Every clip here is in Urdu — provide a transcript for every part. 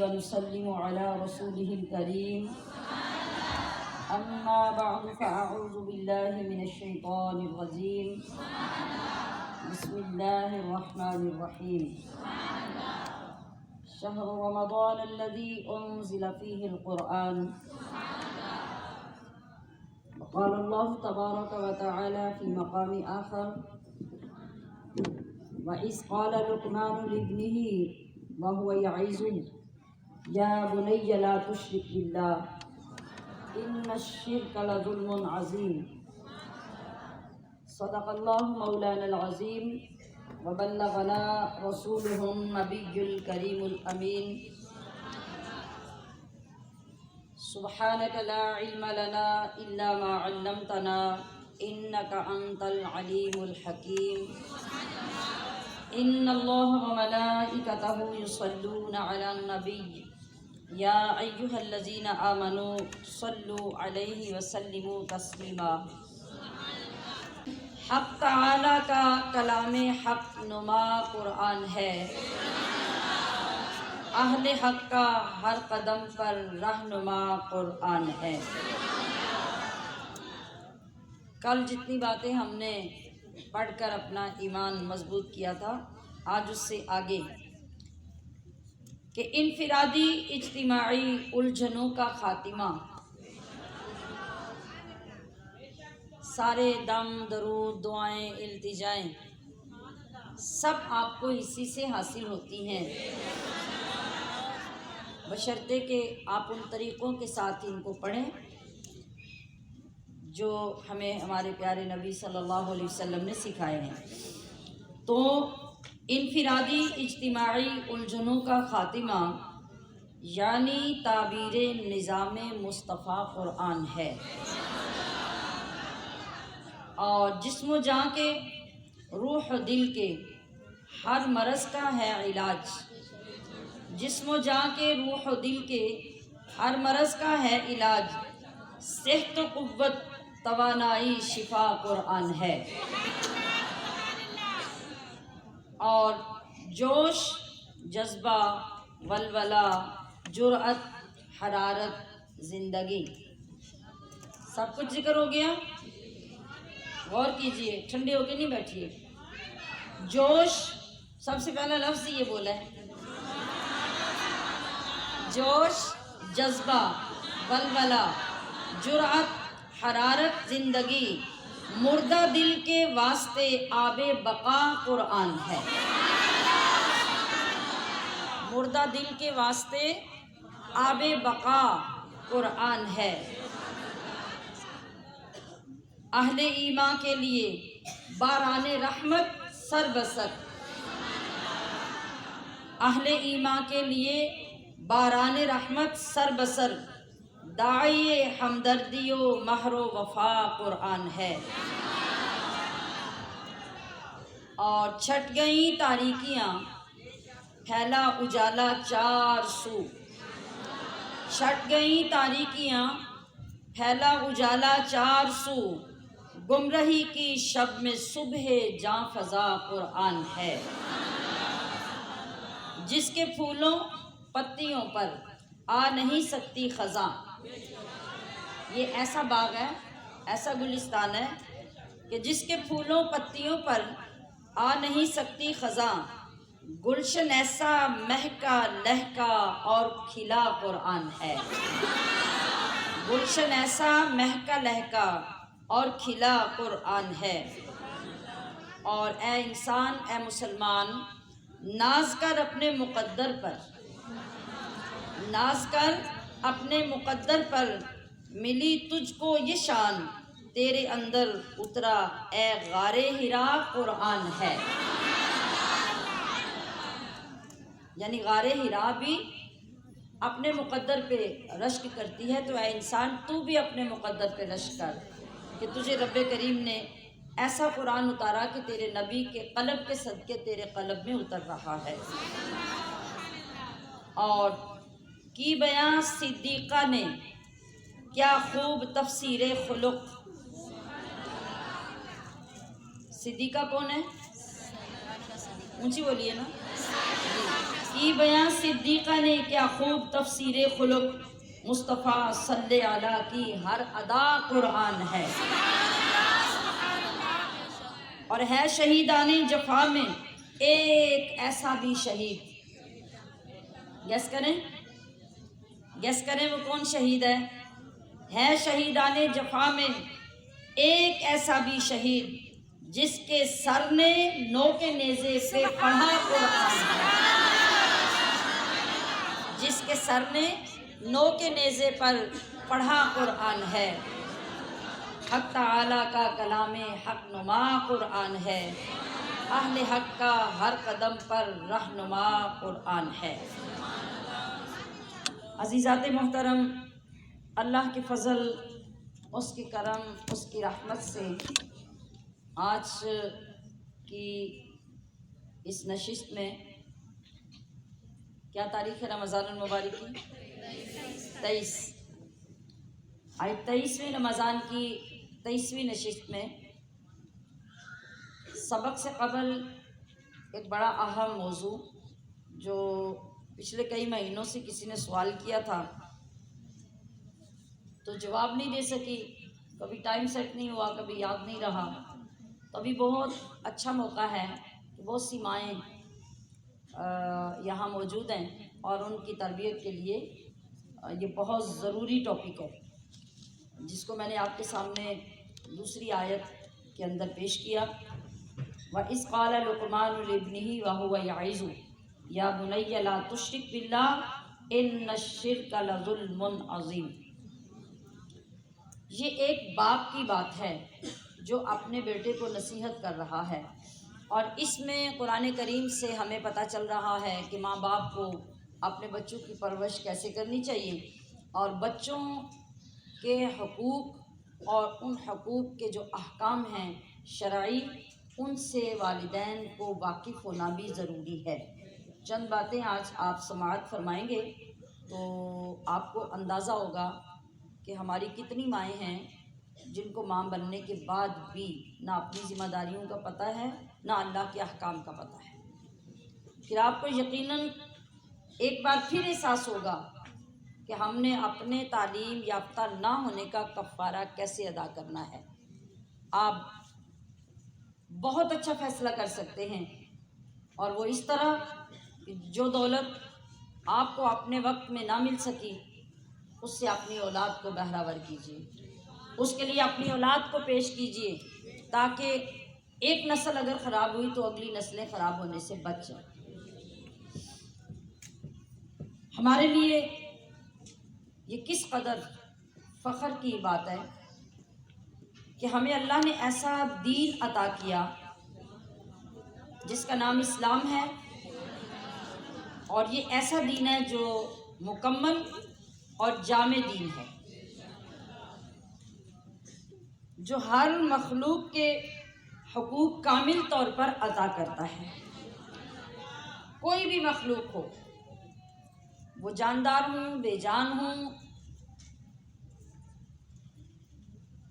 ونسلم على رسوله الكريم أما بعد فأعوذ بالله من الشيطان الرجيم بسم الله الرحمن الرحيم شهر رمضان الذي أنزل فيه القرآن وقال الله تبارك وتعالى في مقام آخر وإذ قال لقمان لابنه وهو يعظه يا بني لا تشرك بالله إن الشرك لظلم عظيم صدق الله مولانا العظيم وبلغنا رسوله النبي الكريم الأمين سبحانك لا علم لنا إلا ما علمتنا إنك أنت العليم الحكيم إن الله وملائكته يصلون على النبي يا أيها الذين آمنوا صلوا عليه وسلموا تسليما حق تعالی کا کلام حق نما قرآن ہے، اہل حق کا ہر قدم پر رہنما قرآن ہے۔ کل جتنی باتیں ہم نے پڑھ کر اپنا ایمان مضبوط کیا تھا، آج اس سے آگے کہ انفرادی اجتماعی الجھنوں کا خاتمہ، سارے دم درود دعائیں التجائیں سب آپ کو اسی سے حاصل ہوتی ہیں، بشرطے کہ آپ ان طریقوں کے ساتھ ان کو پڑھیں جو ہمیں ہمارے پیارے نبی صلی اللہ علیہ وسلم نے سکھائے ہیں۔ تو انفرادی اجتماعی الجھنوں کا خاتمہ یعنی تعبیر نظام مصطفیٰ قرآن ہے، اور جسم و جاں کے روح و دل کے ہر مرض کا ہے علاج، جسم و جاں کے روح و دل کے ہر مرض کا ہے علاج، صحت و قوت توانائی شفا قرآن ہے، اور جوش جذبہ ولولہ جرأت حرارت زندگی سب کچھ ذکر ہو گیا۔ غور کیجئے، ٹھنڈے ہو کے نہیں بیٹھیے۔ جوش سب سے پہلا لفظ یہ بولا ہے، جوش جذبہ ولولہ جرأت حرارت زندگی، مردہ دل کے واسطے آب بقا قرآن ہے، مردہ دل کے واسطے آب بقا قرآن ہے۔ اہل ایمان کے لیے باران رحمت سر بسر، اہل ایمان کے لیے باران رحمت سر بسر، داعی ہمدردی و مہر و وفا قرآن ہے۔ اور چھٹ گئیں تاریکیاں پھیلا اجالا چار سو، چھٹ گئیں تاریکیاں پھیلا اجالا چار سو، گمراہی کی شب میں صبح جاں فضا قرآن ہے۔ جس کے پھولوں پتیوں پر آ نہیں سکتی خزاں، یہ ایسا باغ ہے، ایسا گلستان ہے کہ جس کے پھولوں پتیوں پر آ نہیں سکتی خزاں، گلشن ایسا مہکا لہکا اور کھلا قرآن ہے، گلشن ایسا مہکا لہکا اور کھلا قرآن ہے۔ اور اے انسان، اے مسلمان، ناز کر اپنے مقدر پر، ناز کر اپنے مقدر پر، ملی تجھ کو یہ شان، تیرے اندر اترا اے غار حرا قرآن ہے۔ یعنی غار حرا بھی اپنے مقدر پہ رشک کرتی ہے، تو اے انسان تو بھی اپنے مقدر پہ رشک کر کہ تجھے رب کریم نے ایسا قرآن اتارا کہ تیرے نبی کے قلب کے صدقے تیرے قلب میں اتر رہا ہے۔ اور کی بیان صدیقہ نے کیا خوب تفسیر خلق، صدیقہ کون ہے؟ اونچی بولیے نا۔ کی بیاں صدیقہ نے کیا خوب تفسیر خلق، مصطفیٰ صلی علیہ کی ہر ادا قرآن ہے۔ اور ہے شہیدان جفا میں ایک ایسا بھی شہید، گیس کریں وہ کون شہید ہے شہیدان جفا میں ایک ایسا بھی شہید جس کے سر نے نو کے نیزے سے پڑھا قرآن ہے، جس کے سر نے نو کے نیزے پر پڑھا قرآن ہے۔ حق تعالیٰ کا کلام حق نما قرآن ہے، اہل حق کا ہر قدم پر رہنما قرآن ہے۔ عزیزات محترم، اللہ کے فضل، اس کے کرم، اس کی رحمت سے آج کی اس نشست میں کیا تاریخ ہے رمضان المبارک کی؟ 23۔ آج 23ویں رمضان کی 23ویں نشست میں سبق سے قبل ایک بڑا اہم موضوع جو پچھلے کئی مہینوں سے کسی نے سوال کیا تھا تو جواب نہیں دے سکی، کبھی ٹائم سیٹ نہیں ہوا، کبھی یاد نہیں رہا، تو ابھی بہت اچھا موقع ہے کہ بہت سی مائیں یہاں موجود ہیں اور ان کی تربیت کے لیے یہ بہت ضروری ٹاپک ہے جس کو میں نے آپ کے سامنے دوسری آیت کے اندر پیش کیا۔ وَإِذْ قَالَ لُقْمَانُ لِابْنِهِ وَهُوَ يَعِظُهُ يَا بُنَيَّ لَا تُشْرِكْ بِاللَّهِ إِنَّ الشِّرْكَ لَظُلْمٌ عَظِيمٌ۔ یہ ایک باپ کی بات ہے جو اپنے بیٹے کو نصیحت کر رہا ہے، اور اس میں قرآن کریم سے ہمیں پتہ چل رہا ہے کہ ماں باپ کو اپنے بچوں کی پرورش کیسے کرنی چاہیے، اور بچوں کے حقوق اور ان حقوق کے جو احکام ہیں شرعی، ان سے والدین کو واقف ہونا بھی ضروری ہے۔ چند باتیں آج آپ سماعت فرمائیں گے تو آپ کو اندازہ ہوگا کہ ہماری کتنی مائیں ہیں جن کو ماں بننے کے بعد بھی نہ اپنی ذمہ داریوں کا پتہ ہے نہ اللہ کے احکام کا پتہ ہے۔ پھر آپ کو یقیناً ایک بار پھر احساس ہوگا کہ ہم نے اپنے تعلیم یافتہ نہ ہونے کا کفارہ کیسے ادا کرنا ہے۔ آپ بہت اچھا فیصلہ کر سکتے ہیں، اور وہ اس طرح کہ جو دولت آپ کو اپنے وقت میں نہ مل سکی اس سے اپنی اولاد کو بہرہور کیجیے، اس کے لیے اپنی اولاد کو پیش کیجیے تاکہ ایک نسل اگر خراب ہوئی تو اگلی نسلیں خراب ہونے سے بچ جائیں۔ ہمارے لیے یہ کس قدر فخر کی بات ہے کہ ہمیں اللہ نے ایسا دین عطا کیا جس کا نام اسلام ہے، اور یہ ایسا دین ہے جو مکمل اور جامع دین ہے، جو ہر مخلوق کے حقوق کامل طور پر ادا کرتا ہے۔ کوئی بھی مخلوق ہو، وہ جاندار ہوں، بے جان ہوں،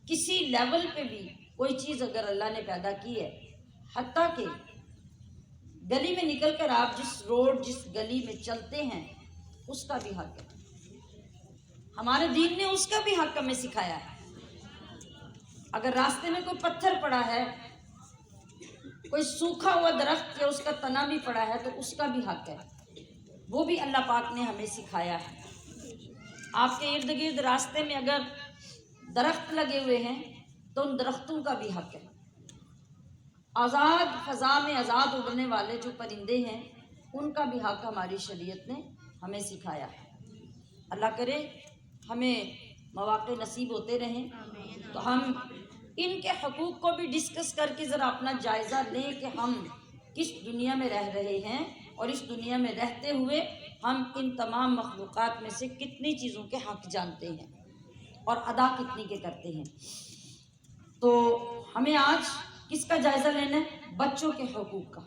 کسی لیول پہ بھی کوئی چیز اگر اللہ نے پیدا کی ہے، حتیٰ کہ گلی میں نکل کر آپ جس روڈ جس گلی میں چلتے ہیں اس کا بھی حق ہے، ہمارے دین نے اس کا بھی حق ہمیں سکھایا ہے۔ اگر راستے میں کوئی پتھر پڑا ہے، کوئی سوکھا ہوا درخت یا اس کا تنا بھی پڑا ہے تو اس کا بھی حق ہے، وہ بھی اللہ پاک نے ہمیں سکھایا ہے۔ آپ کے ارد گرد راستے میں اگر درخت لگے ہوئے ہیں تو ان درختوں کا بھی حق ہے۔ آزاد فضا میں آزاد اڑنے والے جو پرندے ہیں ان کا بھی حق ہماری شریعت نے ہمیں سکھایا ہے۔ اللہ کرے ہمیں مواقع نصیب ہوتے رہیں تو ہم ان کے حقوق کو بھی ڈسکس کر کے ذرا اپنا جائزہ لیں کہ ہم کس دنیا میں رہ رہے ہیں، اور اس دنیا میں رہتے ہوئے ہم ان تمام مخلوقات میں سے کتنی چیزوں کے حق جانتے ہیں اور ادا کتنی کے کرتے ہیں۔ تو ہمیں آج کس کا جائزہ لینا ہے؟ بچوں کے حقوق کا،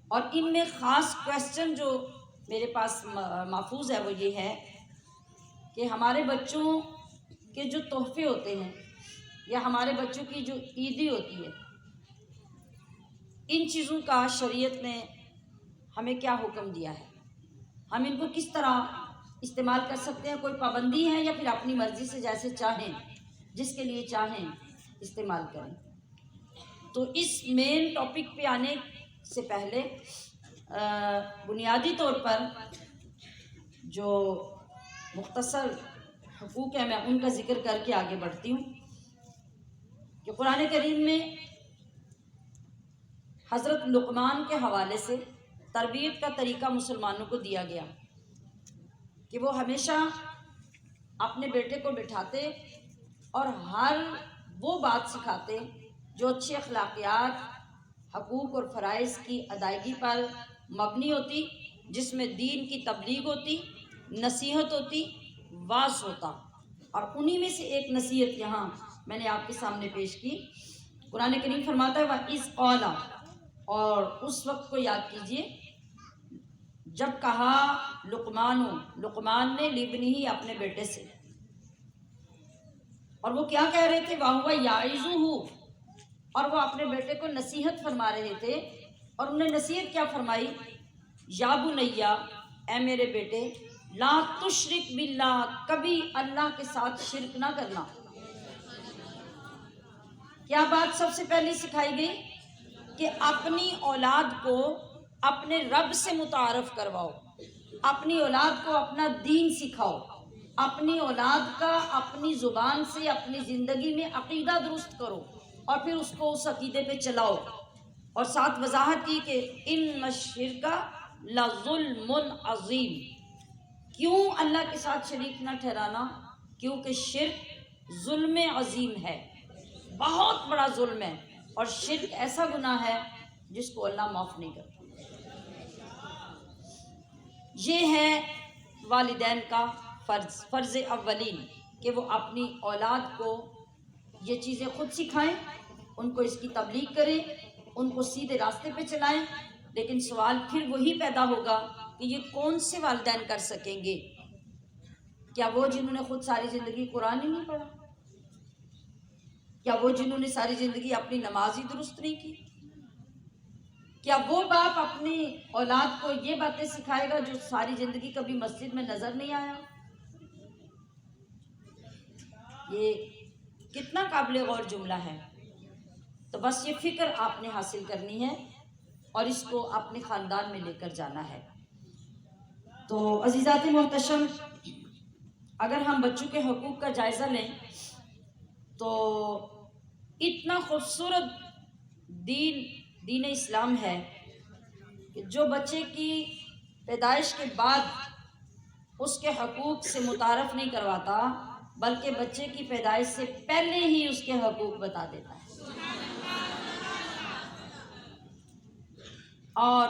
اور ان میں خاص کویسچن جو میرے پاس محفوظ ہے وہ یہ ہے کہ ہمارے بچوں کے جو تحفے ہوتے ہیں یا ہمارے بچوں کی جو عیدی ہوتی ہے، ان چیزوں کا شریعت نے ہمیں کیا حکم دیا ہے، ہم ان کو کس طرح استعمال کر سکتے ہیں، کوئی پابندی ہے یا پھر اپنی مرضی سے جیسے چاہیں، جس کے لیے چاہیں استعمال کریں۔ تو اس مین ٹاپک پہ آنے سے پہلے بنیادی طور پر جو مختصر حقوق ہیں میں ان کا ذکر کر کے آگے بڑھتی ہوں کہ قرآن کریم میں حضرت لقمان کے حوالے سے تربیت کا طریقہ مسلمانوں کو دیا گیا کہ وہ ہمیشہ اپنے بیٹے کو بٹھاتے اور ہر وہ بات سکھاتے جو اچھے اخلاقیات، حقوق اور فرائض کی ادائیگی پر مبنی ہوتی، جس میں دین کی تبلیغ ہوتی، نصیحت ہوتی، واعظ ہوتا۔ اور انہی میں سے ایک نصیحت یہاں میں نے آپ کے سامنے پیش کی۔ قرآن کریم فرماتا ہے وَإِذْ قَالَ، اور اس وقت کو یاد کیجئے جب کہا لقمان نے لابنہ اپنے بیٹے سے، اور وہ کیا کہہ رہے تھے، وَهُوَ يَعِظُهُ، اور وہ اپنے بیٹے کو نصیحت فرما رہے تھے، اور انہوں نے نصیحت کیا فرمائی، یا بنیا، اے میرے بیٹے، لا تشرک باللہ، کبھی اللہ کے ساتھ شرک نہ کرنا۔ کیا بات سب سے پہلے سکھائی گئی کہ اپنی اولاد کو اپنے رب سے متعارف کرواؤ، اپنی اولاد کو اپنا دین سکھاؤ، اپنی اولاد کا اپنی زبان سے اپنی زندگی میں عقیدہ درست کرو اور پھر اس کو اس عقیدے پہ چلاؤ۔ اور ساتھ وضاحت کی کہ ان الشرک لظلم عظیم، کیوں اللہ کے ساتھ شریک نہ ٹھہرانا، کیونکہ شرک ظلم عظیم ہے، بہت بڑا ظلم ہے، اور شرک ایسا گناہ ہے جس کو اللہ معاف نہیں کرتا۔ یہ ہے والدین کا فرض اولین کہ وہ اپنی اولاد کو یہ چیزیں خود سکھائیں، ان کو اس کی تبلیغ کریں، ان کو سیدھے راستے پہ چلائیں۔ لیکن سوال پھر وہی پیدا ہوگا کہ یہ کون سے والدین کر سکیں گے؟ کیا وہ جنہوں نے خود ساری زندگی قرآن ہی نہیں پڑھا؟ کیا وہ جنہوں نے ساری زندگی اپنی نماز ہی درست نہیں کی؟ کیا وہ باپ اپنی اولاد کو یہ باتیں سکھائے گا جو ساری زندگی کبھی مسجد میں نظر نہیں آیا؟ یہ کتنا قابل غور جملہ ہے۔ تو بس یہ فکر آپ نے حاصل کرنی ہے اور اس کو اپنے خاندان میں لے کر جانا ہے۔ تو عزیزات محتشم، اگر ہم بچوں کے حقوق کا جائزہ لیں تو اتنا خوبصورت دین اسلام ہے کہ جو بچے کی پیدائش کے بعد اس کے حقوق سے متعارف نہیں کرواتا بلکہ بچے کی پیدائش سے پہلے ہی اس کے حقوق بتا دیتا ہے۔ اور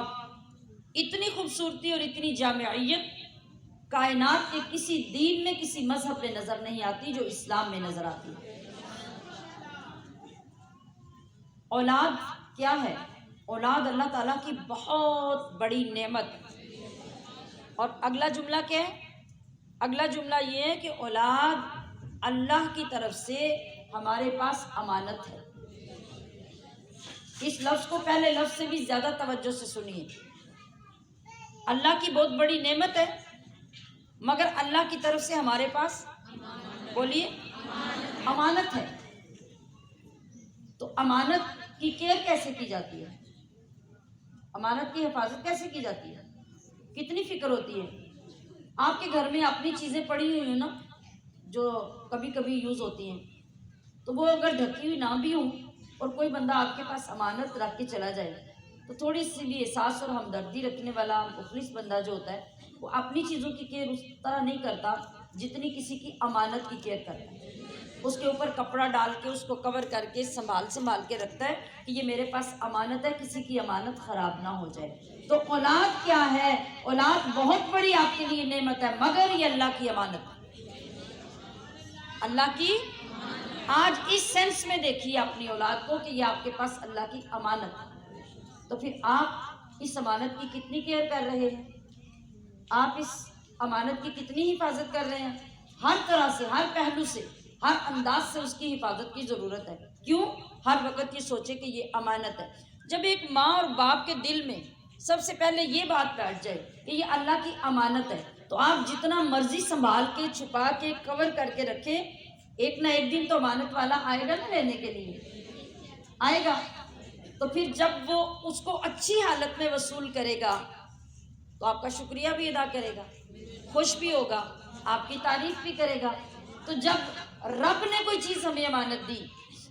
اتنی خوبصورتی اور اتنی جامعیت کائنات کے کسی دین میں، کسی مذہب میں نظر نہیں آتی جو اسلام میں نظر آتی ہے۔ اولاد کیا ہے؟ اولاد اللہ تعالیٰ کی بہت بڑی نعمت۔ اور اگلا جملہ کیا ہے؟ اگلا جملہ یہ ہے کہ اولاد اللہ کی طرف سے ہمارے پاس امانت ہے۔ اس لفظ کو پہلے لفظ سے بھی زیادہ توجہ سے سنیے۔ اللہ کی بہت بڑی نعمت ہے، مگر اللہ کی طرف سے ہمارے پاس، بولیے، امانت ہے۔ تو امانت کی کیئر کیسے کی جاتی ہے؟ امانت کی حفاظت کیسے کی جاتی ہے؟ کتنی فکر ہوتی ہے؟ آپ کے گھر میں اپنی چیزیں پڑی ہوئی ہیں نا جو کبھی کبھی یوز ہوتی ہیں، تو وہ اگر ڈھکی ہوئی نہ بھی ہوں اور کوئی بندہ آپ کے پاس امانت رکھ کے چلا جائے تو تھوڑی سی بھی احساس اور ہمدردی رکھنے والا مخلص بندہ جو ہوتا ہے وہ اپنی چیزوں کی کیئر اس طرح نہیں کرتا جتنی کسی کی امانت کی کیئر کرتا ہے۔ اس کے اوپر کپڑا ڈال کے اس کو کور کر کے سنبھال کے رکھتا ہے کہ یہ میرے پاس امانت ہے، کسی کی امانت خراب نہ ہو جائے۔ تو اولاد کیا ہے؟ اولاد بہت بڑی آپ کے لیے نعمت ہے، مگر یہ اللہ کی امانت ہے۔ اللہ کی، آج اس سینس میں دیکھیے اپنی اولاد کو کہ یہ آپ کے پاس اللہ کی امانت ہے، تو پھر آپ اس امانت کی کتنی کیئر کر رہے ہیں؟ آپ اس امانت کی کتنی حفاظت کر رہے ہیں؟ ہر طرح سے، ہر پہلو سے، ہر انداز سے اس کی حفاظت کی ضرورت ہے۔ کیوں؟ ہر وقت یہ سوچے کہ یہ امانت ہے۔ جب ایک ماں اور باپ کے دل میں سب سے پہلے یہ بات بیٹھ جائے کہ یہ اللہ کی امانت ہے، تو آپ جتنا مرضی سنبھال کے چھپا کے کور کر کے رکھیں، ایک نہ ایک دن تو امانت والا آئے گا نا لینے کے لیے، آئے گا۔ تو پھر جب وہ اس کو اچھی حالت میں وصول کرے گا تو آپ کا شکریہ بھی ادا کرے گا، خوش بھی ہوگا، آپ کی تعریف بھی کرے گا۔ تو جب رب نے کوئی چیز ہمیں امانت دی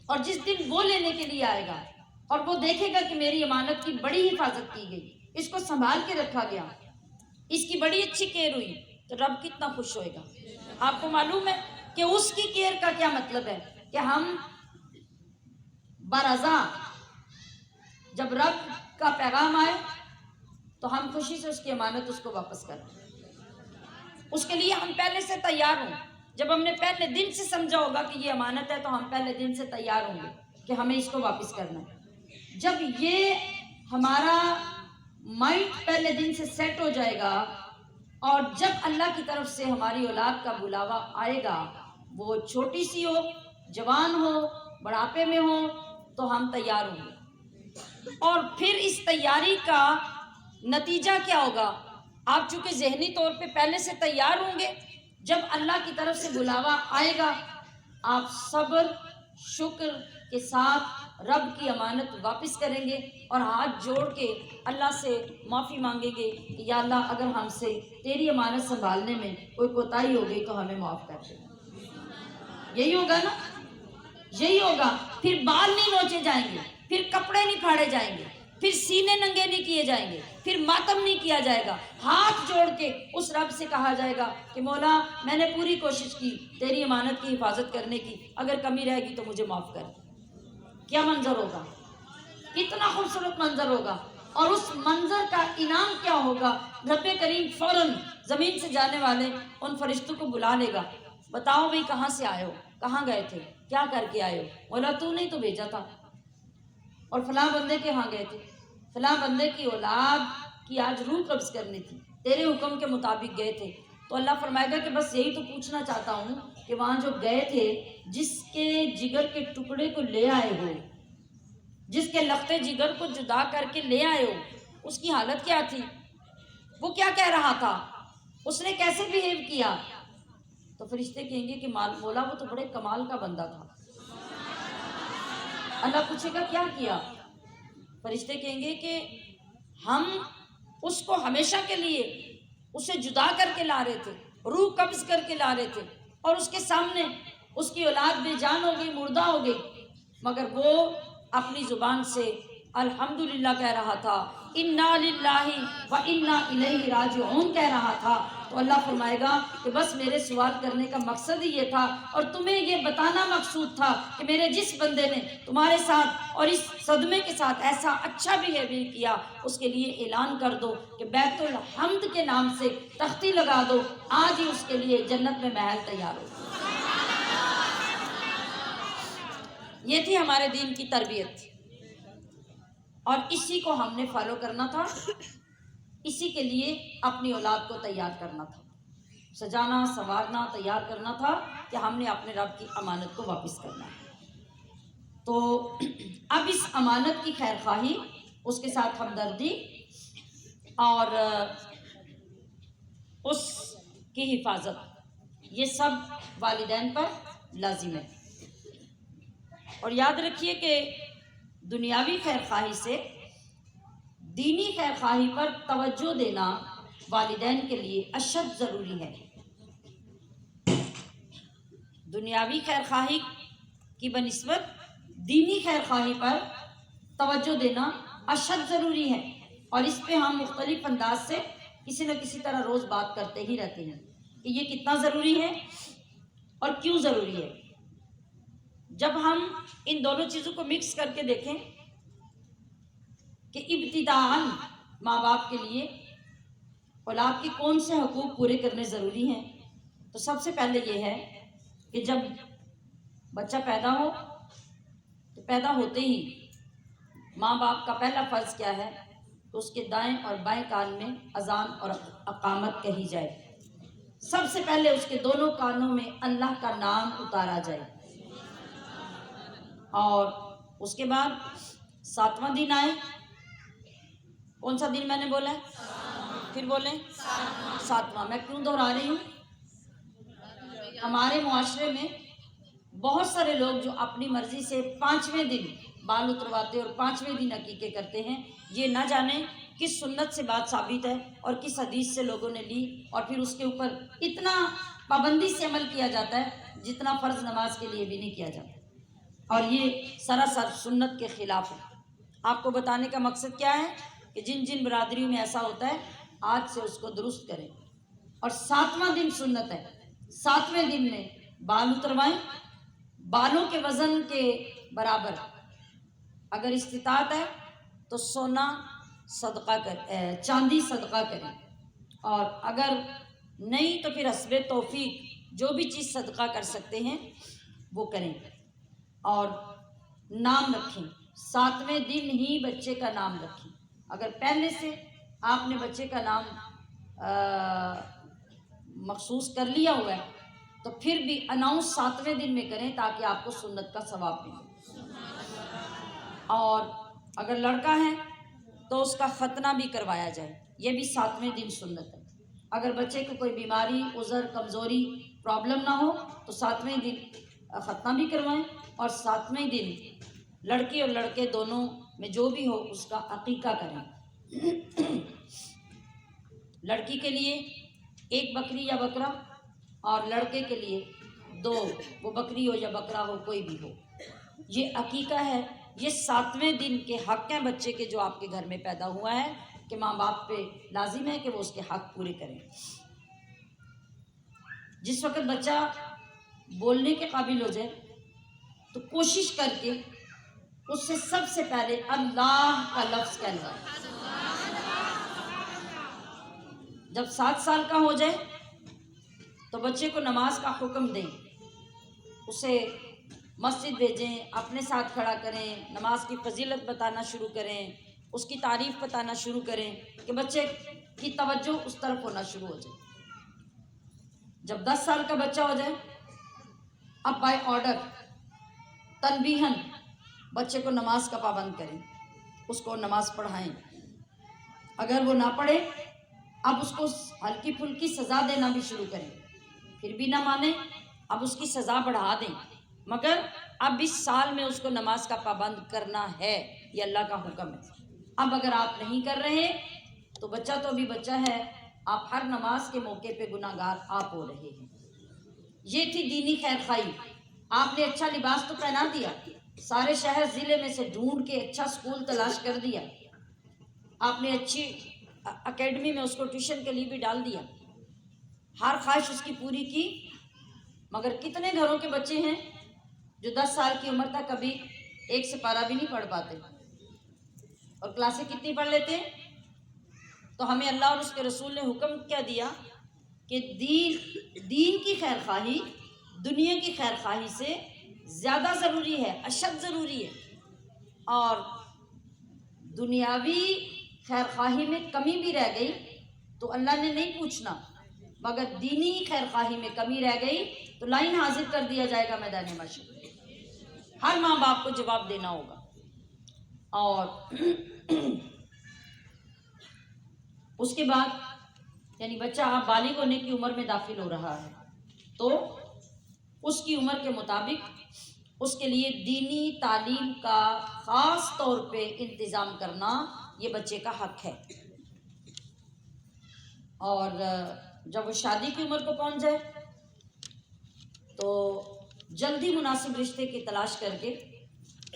اور جس دن وہ لینے کے لیے آئے گا اور وہ دیکھے گا کہ میری امانت کی بڑی حفاظت کی گئی، اس کو سنبھال کے رکھا گیا، اس کی بڑی اچھی کیئر ہوئی، تو رب کتنا خوش ہوئے گا۔ آپ کو معلوم ہے کہ اس کی کیئر کا کیا مطلب ہے کہ ہم برضا جب رب کا پیغام آئے تو ہم خوشی سے اس کی امانت اس کو واپس کریں، اس کے لیے ہم پہلے سے تیار ہوں۔ جب ہم نے پہلے دن سے سمجھا ہوگا کہ یہ امانت ہے تو ہم پہلے دن سے تیار ہوں گے کہ ہمیں اس کو واپس کرنا ہے۔ جب یہ ہمارا مائنڈ پہلے دن سے سیٹ ہو جائے گا اور جب اللہ کی طرف سے ہماری اولاد کا بلاوا آئے گا، وہ چھوٹی سی ہو، جوان ہو، بڑھاپے میں ہو، تو ہم تیار ہوں گے۔ اور پھر اس تیاری کا نتیجہ کیا ہوگا؟ آپ چونکہ ذہنی طور پہ پہلے سے تیار ہوں گے، جب اللہ کی طرف سے بلاوا آئے گا آپ صبر شکر کے ساتھ رب کی امانت واپس کریں گے اور ہاتھ جوڑ کے اللہ سے معافی مانگیں گے کہ یا اللہ اگر ہم سے تیری امانت سنبھالنے میں کوئی کوتاہی ہو گئی تو ہمیں معاف کر دے۔ یہی ہوگا نا، یہی ہوگا۔ پھر بال نہیں نوچے جائیں گے، پھر کپڑے نہیں پھاڑے جائیں گے، پھر سینے ننگے نہیں کیے جائیں گے، پھر ماتم نہیں کیا جائے گا۔ ہاتھ جوڑ کے اس رب سے کہا جائے گا کہ مولا میں نے پوری کوشش کی تیری امانت کی حفاظت کرنے کی، اگر کمی رہے گی تو مجھے معاف کر۔ کیا منظر ہوگا، کتنا خوبصورت منظر ہوگا۔ اور اس منظر کا انعام کیا ہوگا؟ رب کریم فوراً زمین سے جانے والے ان فرشتوں کو بلا لے گا، بتاؤ بھئی کہاں سے آئے ہو، کہاں گئے تھے، کیا کر کے آئے ہو؟ مولا تو نہیں تو بھیجا تھا، اور فلاں بندے کے ہاں گئے تھے، فلاں بندے کی اولاد کی آج روح قبض کرنی تھی، تیرے حکم کے مطابق گئے تھے۔ تو اللہ فرمائے گا کہ بس یہی تو پوچھنا چاہتا ہوں کہ وہاں جو گئے تھے، جس کے جگر کے ٹکڑے کو لے آئے ہو، جس کے لختے جگر کو جدا کر کے لے آئے ہو، اس کی حالت کیا تھی، وہ کیا کہہ رہا تھا، اس نے کیسے بیہیو کیا؟ تو فرشتے کہیں گے کہ مولا وہ تو بڑے کمال کا بندہ تھا۔ اللہ پوچھے گا کیا کیا؟ فرشتے کہیں گے کہ ہم اس کو ہمیشہ کے لیے اسے جدا کر کے لا رہے تھے، روح قبض کر کے لا رہے تھے، اور اس کے سامنے اس کی اولاد بے جان ہو گئی، مردہ ہو گئی، مگر وہ اپنی زبان سے الحمدللہ کہہ رہا تھا، انا للہ و انا الیہ راجعون کہہ رہا تھا۔ تو اللہ فرمائے گا کہ بس میرے سوال کرنے کا مقصد ہی یہ تھا، اور تمہیں یہ بتانا مقصود تھا کہ میرے جس بندے نے تمہارے ساتھ اور اس صدمے کے ساتھ ایسا اچھا بیہیویئر کیا، اس کے لیے اعلان کر دو کہ بیت الحمد کے نام سے تختی لگا دو، آج ہی اس کے لیے جنت میں محل تیار ہو۔ یہ تھی ہمارے دین کی تربیت، اور اسی کو ہم نے فالو کرنا تھا، اسی کے لیے اپنی اولاد کو تیار کرنا تھا، سجانا سنوارنا تیار کرنا تھا کہ ہم نے اپنے رب کی امانت کو واپس کرنا ہے۔ تو اب اس امانت کی خیر خواہی، اس کے ساتھ ہمدردی اور اس کی حفاظت، یہ سب والدین پر لازم ہے۔ اور یاد رکھیے کہ دنیاوی خیر خواہی سے دینی خیر خواہی پر توجہ دینا والدین کے لیے اشد ضروری ہے۔ دنیاوی خیر خواہی کی بنسبت دینی خیر خواہی پر توجہ دینا اشد ضروری ہے، اور اس پہ ہم مختلف انداز سے کسی نہ کسی طرح روز بات کرتے ہی رہتے ہیں کہ یہ کتنا ضروری ہے اور کیوں ضروری ہے۔ جب ہم ان دونوں چیزوں کو مکس کر کے دیکھیں کہ ابتداءً ماں باپ کے لیے اولاد کے کون سے حقوق پورے کرنے ضروری ہیں، تو سب سے پہلے یہ ہے کہ جب بچہ پیدا ہو تو پیدا ہوتے ہی ماں باپ کا پہلا فرض کیا ہے کہ اس کے دائیں اور بائیں کان میں اذان اور اقامت کہی جائے، سب سے پہلے اس کے دونوں کانوں میں اللہ کا نام اتارا جائے، اور اس کے بعد 7واں دن آئے کون سا دن میں نے بولا ہے؟ پھر بولیں، 7واں۔ میں کیوں دہرا رہی ہوں؟ ہمارے معاشرے میں بہت سارے لوگ جو اپنی مرضی سے 5ویں دن بال اترواتے اور 5ویں دن عقیقے کرتے ہیں، یہ نہ جانیں کس سنت سے بات ثابت ہے اور کس حدیث سے لوگوں نے لی، اور پھر اس کے اوپر اتنا پابندی سے عمل کیا جاتا ہے جتنا فرض نماز کے لیے بھی نہیں کیا جاتا، اور یہ سراسر سنت کے خلاف ہے۔ آپ کو بتانے کا مقصد کیا ہے کہ جن جن برادریوں میں ایسا ہوتا ہے آج سے اس کو درست کریں۔ اور 7واں دن سنت ہے، 7ویں دن میں بال اتروائیں، بالوں کے وزن کے برابر، اگر استطاعت ہے تو سونا صدقہ چاندی صدقہ کریں، اور اگر نہیں تو پھر حسب توفیق جو بھی چیز صدقہ کر سکتے ہیں وہ کریں۔ اور نام رکھیں، 7ویں دن ہی بچے کا نام رکھیں۔ اگر پہلے سے آپ نے بچے کا نام مخصوص کر لیا ہوا ہے تو پھر بھی اناؤنس 7ویں دن میں کریں تاکہ آپ کو سنت کا ثواب ملے۔ اور اگر لڑکا ہے تو اس کا ختنہ بھی کروایا جائے، یہ بھی 7ویں دن سنت ہے۔ اگر بچے کو کوئی بیماری، عذر، کمزوری، پرابلم نہ ہو تو 7ویں دن ختنہ بھی کروائیں، اور 7ویں دن لڑکی اور لڑکے دونوں میں جو بھی ہو اس کا عقیقہ کریں۔ لڑکی کے لیے 1 بکری یا بکرا، اور لڑکے کے لیے 2، وہ بکری ہو یا بکرا ہو کوئی بھی ہو، یہ عقیقہ ہے۔ یہ 7ویں دن کے حق ہیں بچے کے جو آپ کے گھر میں پیدا ہوا ہے، کہ ماں باپ پہ لازم ہے کہ وہ اس کے حق پورے کریں۔ جس وقت بچہ بولنے کے قابل ہو جائے تو کوشش کر کے اس سے سب سے پہلے اللہ کا لفظ کہلوائیں۔ جب 7 سال کا ہو جائے تو بچے کو نماز کا حکم دیں، اسے مسجد بھیجیں، اپنے ساتھ کھڑا کریں، نماز کی فضیلت بتانا شروع کریں، اس کی تعریف بتانا شروع کریں کہ بچے کی توجہ اس طرف ہونا شروع ہو جائے۔ جب 10 سال کا بچہ ہو جائے اب بائی آرڈر تنبیہن بچے کو نماز کا پابند کریں، اس کو نماز پڑھائیں۔ اگر وہ نہ پڑھے اب اس کو ہلکی پھلکی سزا دینا بھی شروع کریں، پھر بھی نہ مانے اب اس کی سزا بڑھا دیں، مگر اب اس سال میں اس کو نماز کا پابند کرنا ہے، یہ اللہ کا حکم ہے۔ اب اگر آپ نہیں کر رہے تو بچہ تو ابھی بچہ ہے، آپ ہر نماز کے موقع پہ گناہ گار آپ ہو رہے ہیں۔ یہ تھی دینی خیر خواہی۔ آپ نے اچھا لباس تو پہنا دیا، سارے شہر ضلع میں سے ڈھونڈ کے اچھا سکول تلاش کر دیا، آپ نے اچھی اکیڈمی میں اس کو ٹیوشن کے لیے بھی ڈال دیا، ہر خواہش اس کی پوری کی، مگر کتنے گھروں کے بچے ہیں جو 10 سال کی عمر تک کبھی 1 سپارہ بھی نہیں پڑھ پاتے، اور کلاسیں کتنی پڑھ لیتے ہیں؟ تو ہمیں اللہ اور اس کے رسول نے حکم کیا دیا کہ دین کی خیر خواہی دنیا کی خیر خواہی سے زیادہ ضروری ہے، اشد ضروری ہے، اور دنیاوی خیر خواہی میں کمی بھی رہ گئی تو اللہ نے نہیں پوچھنا، مگر دینی خیر خواہی میں کمی رہ گئی تو لائن حاضر کر دیا جائے گا میدان محشر میں، ہر ماں باپ کو جواب دینا ہوگا۔ اور اس کے بعد یعنی بچہ آپ بالغ ہونے کی عمر میں داخل ہو رہا ہے تو اس کی عمر کے مطابق اس کے لیے دینی تعلیم کا خاص طور پہ انتظام کرنا یہ بچے کا حق ہے۔ اور جب وہ شادی کی عمر کو پہنچ جائے تو جلدی مناسب رشتے کی تلاش کر کے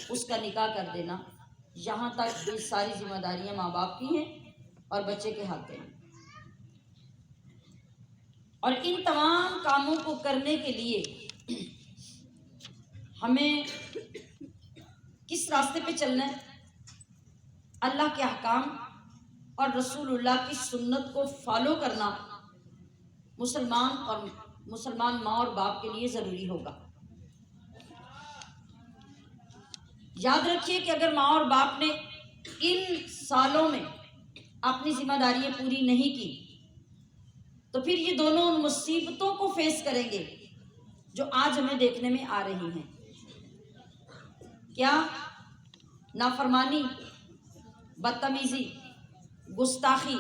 اس کا نکاح کر دینا، یہاں تک یہ ساری ذمہ داریاں ماں باپ کی ہیں اور بچے کے حق ہیں۔ اور ان تمام کاموں کو کرنے کے لیے ہمیں کس راستے پہ چلنا ہے؟ اللہ کے احکام اور رسول اللہ کی سنت کو فالو کرنا مسلمان ماں اور باپ کے لیے ضروری ہوگا۔ یاد رکھیے کہ اگر ماں اور باپ نے ان سالوں میں اپنی ذمہ داریاں پوری نہیں کی تو پھر یہ دونوں ان مصیبتوں کو فیس کریں گے جو آج ہمیں دیکھنے میں آ رہی ہیں۔ کیا؟ نافرمانی، بدتمیزی، گستاخی،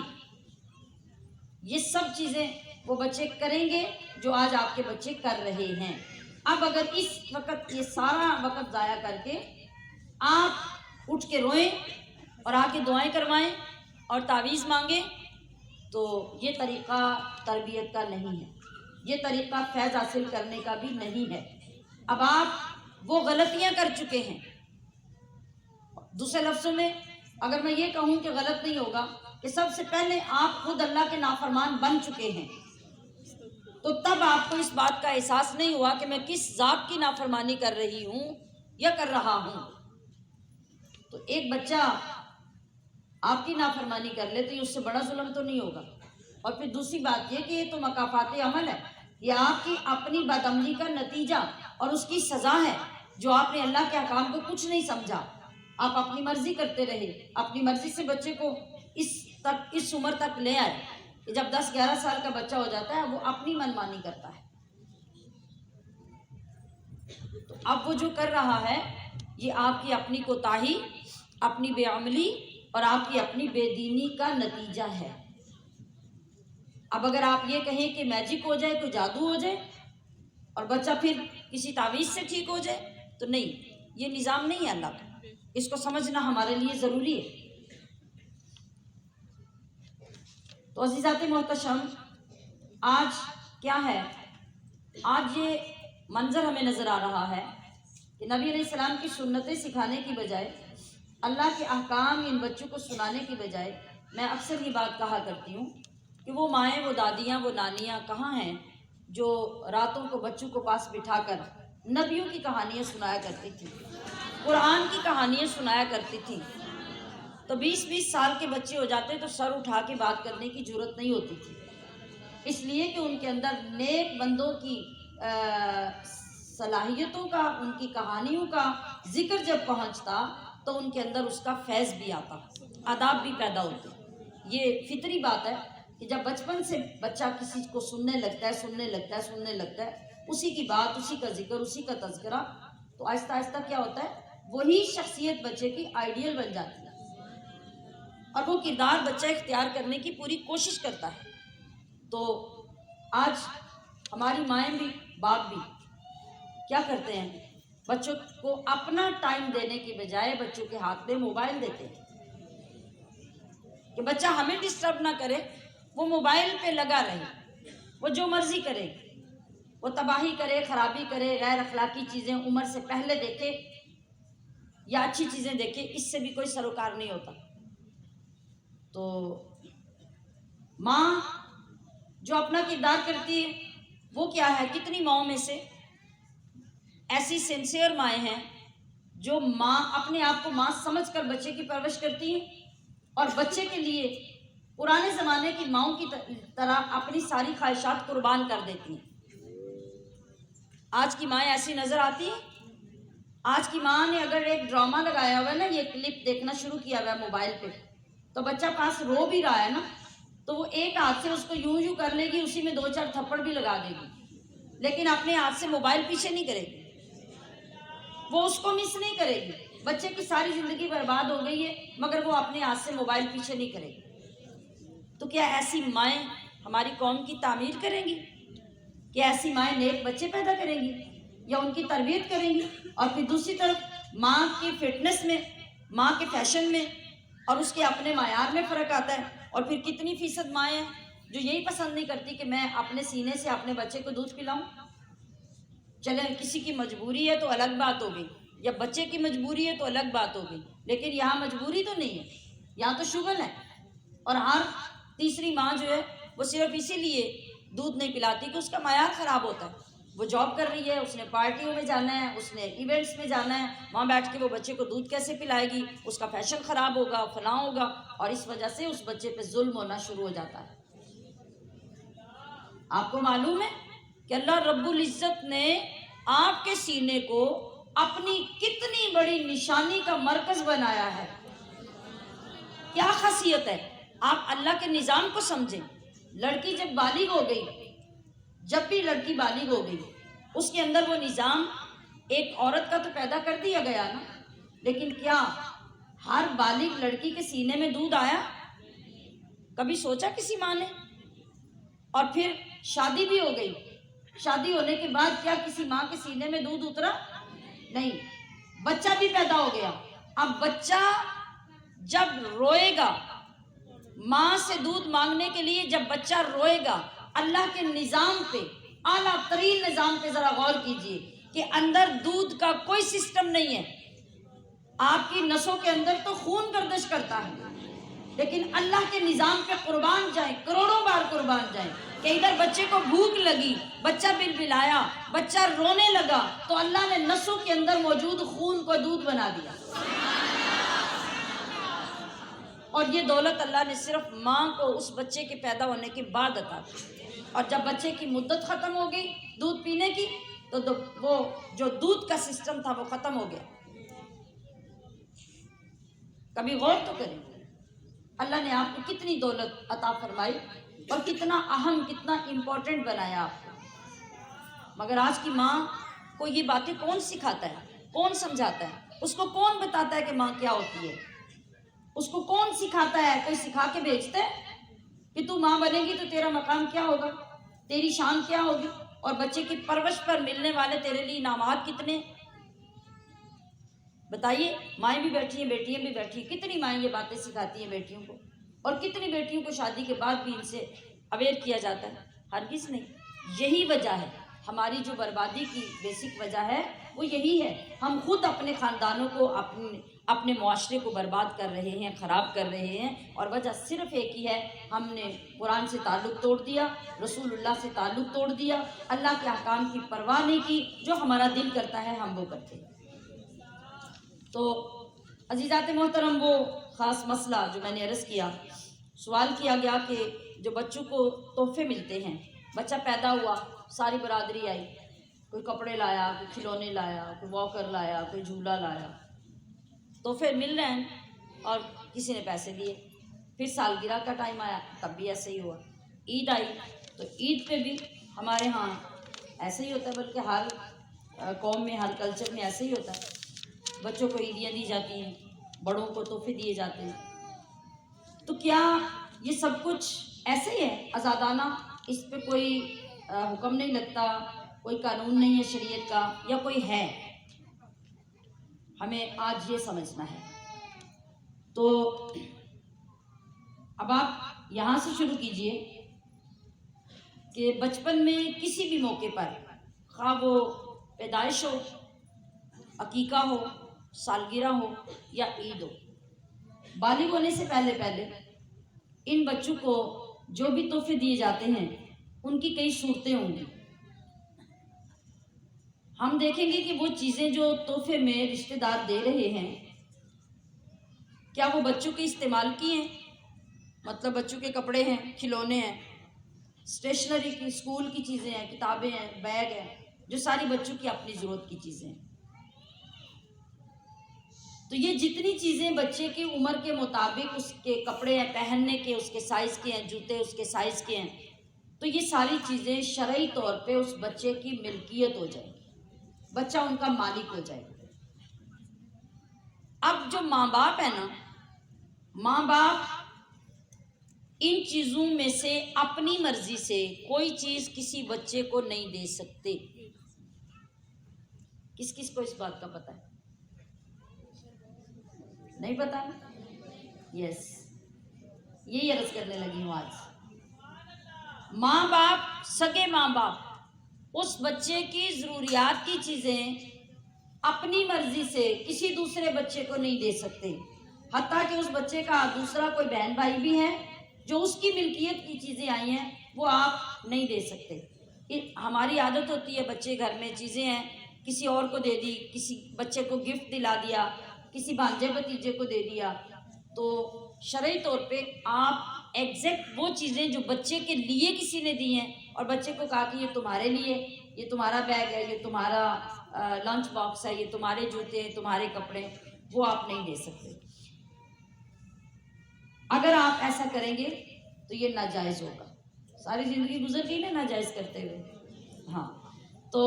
یہ سب چیزیں وہ بچے کریں گے جو آج آپ کے بچے کر رہے ہیں۔ اب اگر اس وقت یہ سارا وقت ضائع کر کے آپ اٹھ کے روئیں اور آ کے دعائیں کروائیں اور تعویذ مانگیں تو یہ طریقہ تربیت کا نہیں ہے، یہ طریقہ فیض حاصل کرنے کا بھی نہیں ہے۔ اب آپ وہ غلطیاں کر چکے ہیں۔ دوسرے لفظوں میں اگر میں یہ کہوں کہ غلط نہیں ہوگا کہ سب سے پہلے آپ خود اللہ کے نافرمان بن چکے ہیں، تو تب آپ کو اس بات کا احساس نہیں ہوا کہ میں کس ذات کی نافرمانی کر رہی ہوں یا کر رہا ہوں۔ تو ایک بچہ آپ کی نافرمانی کر لے تو یہ اس سے بڑا ظلم تو نہیں ہوگا۔ اور پھر دوسری بات یہ کہ یہ تو مکافات عمل ہے، یہ آپ کی اپنی بدعملی کا نتیجہ اور اس کی سزا ہے جو آپ نے اللہ کے احکام کو کچھ نہیں سمجھا، آپ اپنی مرضی کرتے رہے، اپنی مرضی سے بچے کو اس عمر تک لے آئے کہ جب 10-11 سال کا بچہ ہو جاتا ہے وہ اپنی منمانی کرتا ہے۔ تو اب وہ جو کر رہا ہے یہ آپ کی اپنی کوتاہی، اپنی بے عملی اور آپ کی اپنی بے دینی کا نتیجہ ہے۔ اب اگر آپ یہ کہیں کہ میجک ہو جائے، کوئی جادو ہو جائے اور بچہ پھر کسی تعویذ سے ٹھیک ہو جائے تو نہیں، یہ نظام نہیں ہے اللہ کا، اس کو سمجھنا ہمارے لیے ضروری ہے۔ تو عزیزات محتشم، آج کیا ہے؟ آج یہ منظر ہمیں نظر آ رہا ہے کہ نبی علیہ السلام کی سنتیں سکھانے کی بجائے، اللہ کے احکام ان بچوں کو سنانے کی بجائے، میں اکثر یہ بات کہا کرتی ہوں کہ وہ مائیں، وہ دادیاں، وہ نانیاں کہاں ہیں جو راتوں کو بچوں کو پاس بٹھا کر نبیوں کی کہانیاں سنایا کرتی تھیں، قرآن کی کہانیاں سنایا کرتی تھیں۔ تو 20-20 سال کے بچے ہو جاتے تو سر اٹھا کے بات کرنے کی جرت نہیں ہوتی تھی، اس لیے کہ ان کے اندر نیک بندوں کی صلاحیتوں کا، ان کی کہانیوں کا ذکر جب پہنچتا تو ان کے اندر اس کا فیض بھی آتا، آداب بھی پیدا ہوتے۔ یہ فطری بات ہے کہ جب بچپن سے بچہ کسی کو سننے لگتا ہے، اسی کی بات، اسی کا ذکر، اسی کا تذکرہ، تو آہستہ آہستہ کیا ہوتا ہے، وہی شخصیت بچے کی آئیڈیل بن جاتی ہے اور وہ کردار بچہ اختیار کرنے کی پوری کوشش کرتا ہے۔ تو آج ہماری مائیں بھی، باپ بھی کیا کرتے ہیں، بچوں کو اپنا ٹائم دینے کی بجائے بچوں کے ہاتھ میں موبائل دیتے ہیں کہ بچہ ہمیں ڈسٹرب نہ کرے، وہ موبائل پہ لگا رہے، وہ جو مرضی کرے، وہ تباہی کرے، خرابی کرے، غیر اخلاقی چیزیں عمر سے پہلے دیکھے یا اچھی چیزیں دیکھے، اس سے بھی کوئی سروکار نہیں ہوتا۔ تو ماں جو اپنا کردار کرتی ہے وہ کیا ہے؟ کتنی ماؤں میں سے ایسی سنسیئر مائیں ہیں جو ماں اپنے آپ کو ماں سمجھ کر بچے کی پرورش کرتی ہیں اور بچے کے لیے پرانے زمانے کی ماؤں کی طرح اپنی ساری خواہشات قربان کر دیتی ہیں۔ آج کی مائیں ایسی نظر آتی ہیں؟ آج کی ماں نے اگر ایک ڈرامہ لگایا ہوا ہے نا، یہ کلپ دیکھنا شروع کیا ہوا ہے موبائل پہ، تو بچہ پاس رو بھی رہا ہے نا، تو وہ ایک ہاتھ سے اس کو یوں کر لے گی، اسی میں 2-4 تھپڑ بھی لگا دے گی، لیکن اپنے ہاتھ سے موبائل پیچھے نہیں کرے گی، وہ اس کو مس نہیں کرے گی۔ بچے کی ساری زندگی برباد ہو گئی ہے مگر وہ اپنے ہاتھ سے موبائل پیچھے نہیں کرے گی۔ تو کیا ایسی مائیں ہماری قوم کی تعمیر کریں گی؟ کیا ایسی مائیں نیک بچے پیدا کریں گی یا ان کی تربیت کریں گی؟ اور پھر دوسری طرف ماں کی فٹنس میں، ماں کے فیشن میں اور اس کے اپنے معیار میں فرق آتا ہے۔ اور پھر کتنی فیصد مائیں ہیں جو یہی پسند نہیں کرتی کہ میں اپنے سینے سے اپنے بچے کو دودھ پلاؤں؟ چلیں کسی کی مجبوری ہے تو الگ بات ہو گئی، یا بچے کی مجبوری ہے تو الگ بات ہو گئی، لیکن یہاں مجبوری تو نہیں ہے، یہاں تو شغل ہے۔ اور ہر تیسری ماں جو ہے وہ صرف اسی لیے دودھ نہیں پلاتی کہ اس کا معیار خراب ہوتا ہے، وہ جاب کر رہی ہے، اس نے پارٹیوں میں جانا ہے، اس نے ایونٹس میں جانا ہے، وہاں بیٹھ کے وہ بچے کو دودھ کیسے پلائے گی، اس کا فیشن خراب ہوگا، فلاں ہوگا، اور اس وجہ سے اس بچے پہ ظلم ہونا شروع ہو جاتا ہے۔ آپ کو معلوم ہے کہ اللہ رب العزت نے آپ کے سینے کو اپنی کتنی بڑی نشانی کا مرکز بنایا ہے؟ کیا خاصیت ہے؟ آپ اللہ کے نظام کو سمجھیں۔ لڑکی جب بالغ ہو گئی، جب بھی لڑکی بالغ ہو گئی، اس کے اندر وہ نظام ایک عورت کا تو پیدا کر دیا گیا نا، لیکن کیا ہر بالغ لڑکی کے سینے میں دودھ آیا؟ کبھی سوچا کسی ماں نے؟ اور پھر شادی بھی ہو گئی، شادی ہونے کے بعد کیا کسی ماں کے سینے میں دودھ اترا؟ نہیں، بچہ بھی پیدا ہو گیا۔ اب بچہ جب روئے گا، ماں سے دودھ مانگنے کے لیے جب بچہ روئے گا، اللہ کے نظام پہ، اعلیٰ ترین نظام پہ ذرا غور کیجئے کہ اندر دودھ کا کوئی سسٹم نہیں ہے۔ آپ کی نسوں کے اندر تو خون گردش کرتا ہے، لیکن اللہ کے نظام پہ قربان جائیں، کروڑوں بار قربان جائیں کہ ادھر بچے کو بھوک لگی، بچہ بلبلایا، بچہ رونے لگا، تو اللہ نے نسوں کے اندر موجود خون کو دودھ بنا دیا۔ اور یہ دولت اللہ نے صرف ماں کو اس بچے کے پیدا ہونے کے بعد عطا کی، اور جب بچے کی مدت ختم ہو گئی دودھ پینے کی تو وہ جو دودھ کا سسٹم تھا وہ ختم ہو گیا۔ کبھی غور تو کریں، اللہ نے آپ کو کتنی دولت عطا فرمائی اور کتنا اہم، کتنا امپورٹنٹ بنایا آپ کو، مگر آج کی ماں کو یہ باتیں کون سکھاتا ہے، کون سمجھاتا ہے، اس کو کون بتاتا ہے کہ ماں کیا ہوتی ہے، اس کو کون سکھاتا ہے؟ کوئی سکھا کے بھیجتا ہے کہ تو ماں بنے گی تو تیرا مقام کیا ہوگا، تیری شان کیا ہوگی، اور بچے کی پرورش پر ملنے والے تیرے لیے انعامات کتنے؟ بتائیے، مائیں بھی بیٹھی ہیں، بیٹیاں بھی بیٹھی ہیں، کتنی مائیں یہ باتیں سکھاتی ہیں بیٹیوں کو، اور کتنی بیٹیوں کو شادی کے بعد بھی ان سے اویئر کیا جاتا ہے؟ ہرگز نہیں۔ یہی وجہ ہے، ہماری جو بربادی کی بیسک وجہ ہے وہ یہی ہے، ہم خود اپنے خاندانوں کو، اپنے معاشرے کو برباد کر رہے ہیں، خراب کر رہے ہیں، اور وجہ صرف ایک ہی ہے، ہم نے قرآن سے تعلق توڑ دیا، رسول اللہ سے تعلق توڑ دیا، اللہ کے احکام کی پرواہ نہیں کی، جو ہمارا دل کرتا ہے ہم وہ کرتے ہیں۔ تو عزیزات محترم، وہ خاص مسئلہ جو میں نے عرض کیا، سوال کیا گیا کہ جو بچوں کو تحفے ملتے ہیں، بچہ پیدا ہوا، ساری برادری آئی، کوئی کپڑے لایا، کوئی کھلونے لایا، کوئی واکر لایا، کوئی جھولا لایا، تحفے مل رہے ہیں، اور کسی نے پیسے دیے۔ پھر سالگرہ کا ٹائم آیا، تب بھی ایسے ہی ہوا۔ عید آئی تو عید پہ بھی ہمارے ہاں ایسے ہی ہوتا ہے، بلکہ ہر قوم میں، ہر کلچر میں ایسے ہی ہوتا ہے، بچوں کو عیدیاں دی جاتی ہیں، بڑوں کو تحفے دیے جاتے ہیں۔ تو کیا یہ سب کچھ ایسے ہی ہے آزادانہ؟ اس پہ کوئی حکم نہیں لگتا، کوئی قانون نہیں ہے شریعت کا، یا کوئی ہے؟ ہمیں آج یہ سمجھنا ہے۔ تو اب آپ یہاں سے شروع کیجئے کہ بچپن میں کسی بھی موقع پر، خواہ وہ پیدائش ہو، عقیقہ ہو، سالگرہ ہو یا عید ہو، بالغ ہونے سے پہلے ان بچوں کو جو بھی تحفے دیے جاتے ہیں ان کی کئی صورتیں ہوں گی۔ ہم دیکھیں گے کہ وہ چیزیں جو تحفے میں رشتہ دار دے رہے ہیں، کیا وہ بچوں کے استعمال کی ہیں؟ مطلب بچوں کے کپڑے ہیں، کھلونے ہیں، اسٹیشنری کی، اسکول کی چیزیں ہیں، کتابیں ہیں، بیگ ہیں، جو ساری بچوں کی اپنی ضرورت کی چیزیں ہیں۔ تو یہ جتنی چیزیں بچے کی عمر کے مطابق اس کے کپڑے ہیں پہننے کے، اس کے سائز کے ہیں، جوتے اس کے سائز کے ہیں، تو یہ ساری چیزیں شرعی طور پہ اس بچے کی ملکیت ہو جائے گی، بچہ ان کا مالک ہو جائے گا۔ اب جو ماں باپ ہے نا، ماں باپ ان چیزوں میں سے اپنی مرضی سے کوئی چیز کسی بچے کو نہیں دے سکتے۔ کس کس کو اس بات کا پتہ ہے؟ نہیں پتا؟ یس، یہی عرض کرنے لگی ہوں آج۔ ماں باپ، سگے ماں باپ اس بچے کی ضروریات کی چیزیں اپنی مرضی سے کسی دوسرے بچے کو نہیں دے سکتے، حتیٰ کہ اس بچے کا دوسرا کوئی بہن بھائی بھی ہے، جو اس کی ملکیت کی چیزیں آئی ہیں وہ آپ نہیں دے سکتے۔ ہماری عادت ہوتی ہے، بچے گھر میں چیزیں ہیں، کسی اور کو دے دی، کسی بچے کو گفٹ دلا دیا، کسی بھانجے بھتیجے کو دے دیا، تو شرعی طور پہ آپ ایگزیکٹ وہ چیزیں جو بچے کے لیے کسی نے دی ہیں اور بچے کو کہا کہ یہ تمہارے لیے، یہ تمہارا بیگ ہے، یہ تمہارا لنچ باکس ہے، یہ تمہارے جوتے ہیں، تمہارے کپڑے، وہ آپ نہیں دے سکتے۔ اگر آپ ایسا کریں گے تو یہ ناجائز ہوگا۔ ساری زندگی گزر گئی نا ناجائز کرتے ہوئے۔ ہاں، تو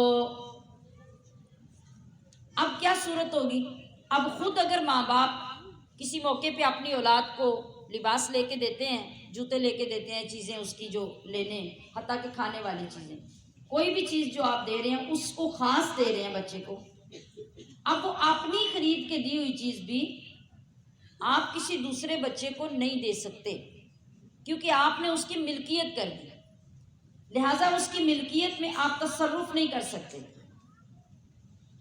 اب کیا صورت ہوگی؟ اب خود اگر ماں باپ کسی موقع پہ اپنی اولاد کو لباس لے کے دیتے ہیں، جوتے لے کے دیتے ہیں، چیزیں اس کی جو لینے، حتیٰ کہ کھانے والی چیزیں، کوئی بھی چیز جو آپ دے رہے ہیں اس کو خاص دے رہے ہیں بچے کو، اب وہ اپنی خرید کے دی ہوئی چیز بھی آپ کسی دوسرے بچے کو نہیں دے سکتے، کیونکہ آپ نے اس کی ملکیت کر دی، لہٰذا اس کی ملکیت میں آپ تصرف نہیں کر سکتے۔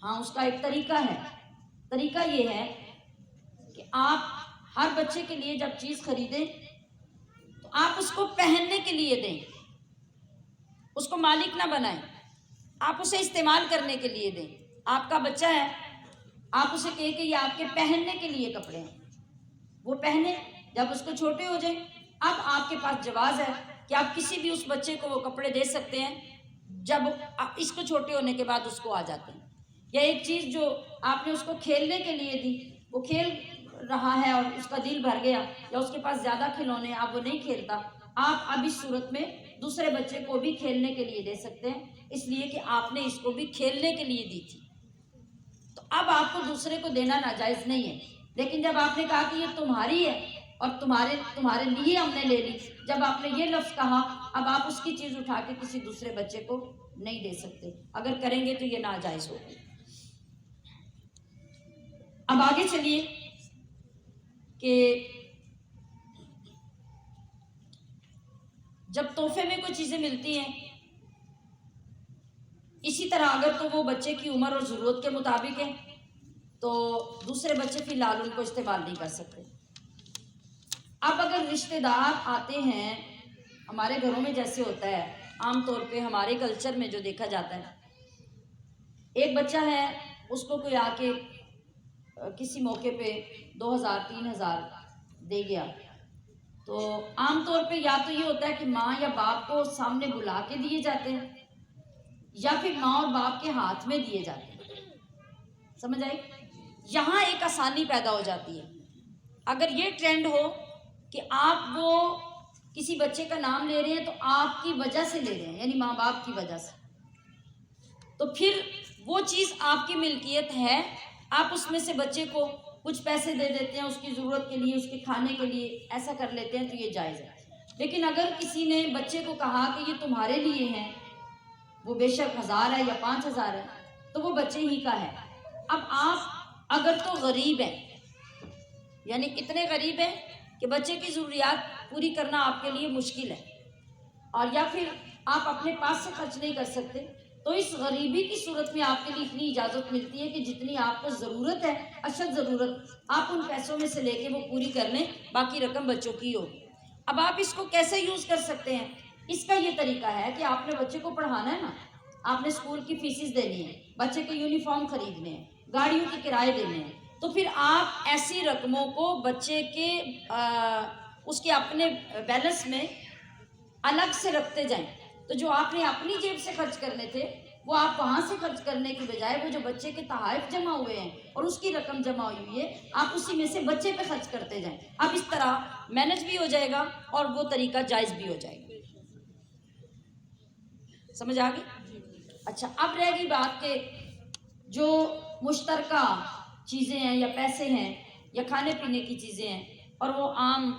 ہاں اس کا ایک طریقہ ہے، طریقہ یہ ہے کہ آپ ہر بچے کے لیے جب چیز خریدیں تو آپ اس کو پہننے کے لیے دیں، اس کو مالک نہ بنائیں، آپ اسے استعمال کرنے کے لیے دیں۔ آپ کا بچہ ہے، آپ اسے کہیں کہ یہ آپ کے پہننے کے لیے کپڑے ہیں، وہ پہنے، جب اس کو چھوٹے ہو جائیں اب آپ کے پاس جواز ہے کہ آپ کسی بھی اس بچے کو وہ کپڑے دے سکتے ہیں جب اس کو چھوٹے ہونے کے بعد اس کو آ جاتے ہیں۔ یا ایک چیز جو آپ نے اس کو کھیلنے کے لیے دی، وہ کھیل رہا ہے اور اس کا دل بھر گیا، یا اس کے پاس زیادہ کھلونے اب وہ نہیں کھیلتا، آپ اب اس صورت میں دوسرے بچے کو بھی کھیلنے کے لیے دے سکتے ہیں، اس لیے کہ آپ نے اس کو بھی کھیلنے کے لیے دی تھی، تو اب آپ کو دوسرے کو دینا ناجائز نہیں ہے۔ لیکن جب آپ نے کہا کہ یہ تمہاری ہے اور تمہارے لیے ہم نے لے لی، جب آپ نے یہ لفظ کہا اب آپ اس کی چیز اٹھا کے کسی دوسرے بچے کو نہیں دے سکتے، اگر کریں گے تو یہ ناجائز ہوگا۔ اب آگے چلیے کہ جب تحفے میں کوئی چیزیں ملتی ہیں، اسی طرح اگر تو وہ بچے کی عمر اور ضرورت کے مطابق ہے تو دوسرے بچے فی الحال ان کو استعمال نہیں کر سکتے۔ اب اگر رشتہ دار آتے ہیں ہمارے گھروں میں، جیسے ہوتا ہے عام طور پہ ہمارے کلچر میں جو دیکھا جاتا ہے، ایک بچہ ہے اس کو کوئی آ کے کسی موقع پہ 2000 3000 دے گیا، تو عام طور پہ یا تو یہ ہوتا ہے کہ ماں یا باپ کو سامنے بلا کے دیے جاتے ہیں، یا پھر ماں اور باپ کے ہاتھ میں دیے جاتے ہیں، سمجھ آئی؟ یہاں ایک آسانی پیدا ہو جاتی ہے، اگر یہ ٹرینڈ ہو کہ آپ وہ کسی بچے کا نام لے رہے ہیں تو آپ کی وجہ سے لے رہے ہیں، یعنی ماں باپ کی وجہ سے، تو پھر وہ چیز آپ کی ملکیت ہے، آپ اس میں سے بچے کو کچھ پیسے دے دیتے ہیں اس کی ضرورت کے لیے، اس کے کھانے کے لیے، ایسا کر لیتے ہیں تو یہ جائز ہے۔ لیکن اگر کسی نے بچے کو کہا کہ یہ تمہارے لیے ہیں، وہ بے شک 1000 ہے یا 5000 ہے، تو وہ بچے ہی کا ہے۔ اب آپ اگر تو غریب ہیں، یعنی اتنے غریب ہیں کہ بچے کی ضروریات پوری کرنا آپ کے لیے مشکل ہے، اور یا پھر آپ اپنے پاس سے خرچ نہیں کر سکتے، تو اس غریبی کی صورت میں آپ کے لیے اتنی اجازت ملتی ہے کہ جتنی آپ کو ضرورت ہے، اشد ضرورت، آپ ان پیسوں میں سے لے کے وہ پوری کر لیں، باقی رقم بچوں کی ہوگی۔ اب آپ اس کو کیسے یوز کر سکتے ہیں؟ اس کا یہ طریقہ ہے کہ آپ نے بچے کو پڑھانا ہے نا، آپ نے اسکول کی فیسز دینی ہے، بچے کے یونیفارم خریدنے ہیں، گاڑیوں کے کرائے دینے ہیں، تو پھر آپ ایسی رقموں کو بچے کے اس کے اپنے بیلنس میں الگ سے رکھتے جائیں، تو جو آپ نے اپنی جیب سے خرچ کرنے تھے وہ آپ وہاں سے خرچ کرنے کی بجائے وہ جو بچے کے تحائف جمع ہوئے ہیں اور اس کی رقم جمع ہوئی ہے، آپ اسی میں سے بچے پہ خرچ کرتے جائیں۔ اب اس طرح مینج بھی ہو جائے گا اور وہ طریقہ جائز بھی ہو جائے گا۔ سمجھ آ گئی؟ اچھا، اب رہ گئی بات کہ جو مشترکہ چیزیں ہیں یا پیسے ہیں یا کھانے پینے کی چیزیں ہیں، اور وہ عام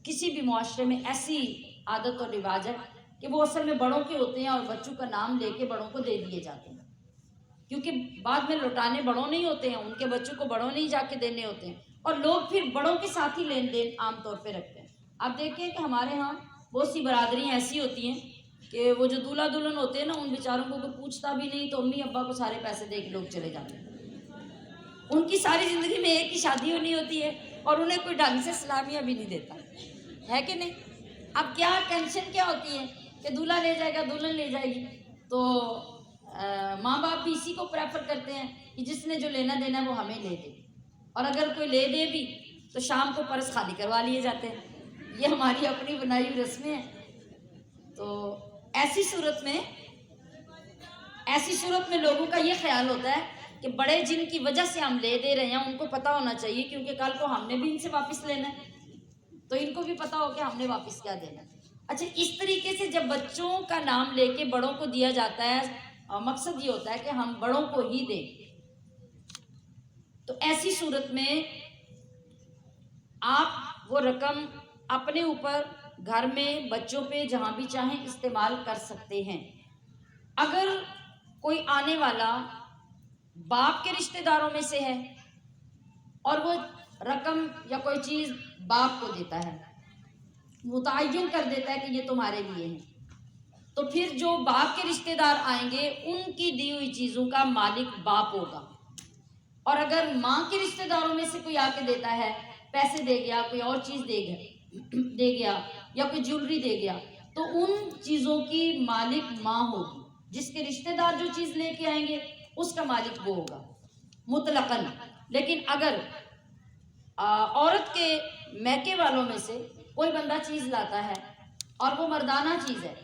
کسی بھی معاشرے میں ایسی عادت اور رواج ہے کہ وہ اصل میں بڑوں کے ہوتے ہیں اور بچوں کا نام لے کے بڑوں کو دے دیے جاتے ہیں، کیونکہ بعد میں لوٹانے بڑوں نہیں ہوتے ہیں، ان کے بچوں کو بڑوں نہیں جا کے دینے ہوتے ہیں، اور لوگ پھر بڑوں کے ساتھ ہی لین دین عام طور پہ رکھتے ہیں۔ آپ دیکھیں کہ ہمارے ہاں بہت سی برادریاں ایسی ہوتی ہیں کہ وہ جو دولہا دلہن ہوتے ہیں نا، ان بیچاروں کو کوئی پوچھتا بھی نہیں، تو امی ابا کو سارے پیسے دے کے لوگ چلے جاتے ہیں، ان کی ساری زندگی میں ایک ہی شادی ہونی ہوتی ہے اور انہیں کوئی ڈھنگ سے سلامیاں بھی نہیں دیتا ہے کہ نہیں؟ اب کیا ٹینشن کیا ہوتی ہے کہ دولہا لے جائے گا دلہن لے جائے گی، تو ماں باپ بھی اسی کو پریفر کرتے ہیں کہ جس نے جو لینا دینا ہے وہ ہمیں لے دے، اور اگر کوئی لے دے بھی تو شام کو پرس خالی کروا لیے جاتے ہیں، یہ ہماری اپنی بنائی ہوئی رسمیں ہیں۔ تو ایسی صورت میں لوگوں کا یہ خیال ہوتا ہے کہ بڑے جن کی وجہ سے ہم لے دے رہے ہیں ان کو پتہ ہونا چاہیے، کیونکہ کل کو ہم نے بھی ان سے واپس لینا ہے تو ان کو بھی پتہ ہو کہ ہم نے واپس کیا دینا ہے۔ اچھا، اس طریقے سے جب بچوں کا نام لے کے بڑوں کو دیا جاتا ہے، مقصد یہ ہوتا ہے کہ ہم بڑوں کو ہی دیں، تو ایسی صورت میں آپ وہ رقم اپنے اوپر، گھر میں، بچوں پہ، جہاں بھی چاہیں استعمال کر سکتے ہیں۔ اگر کوئی آنے والا باپ کے رشتہ داروں میں سے ہے اور وہ رقم یا کوئی چیز باپ کو دیتا ہے، متعین کر دیتا ہے کہ یہ تمہارے لیے ہے، تو پھر جو باپ کے رشتہ دار آئیں گے ان کی دی ہوئی چیزوں کا مالک باپ ہوگا۔ اور اگر ماں کے رشتہ داروں میں سے کوئی آ کے دیتا ہے، پیسے دے گیا، کوئی اور چیز دے گیا یا کوئی جیولری دے گیا، تو ان چیزوں کی مالک ماں ہوگی۔ جس کے رشتہ دار جو چیز لے کے آئیں گے اس کا مالک وہ ہوگا مطلقاً۔ لیکن اگر عورت کے میکے والوں میں سے کوئی بندہ چیز لاتا ہے اور وہ مردانہ چیز ہے،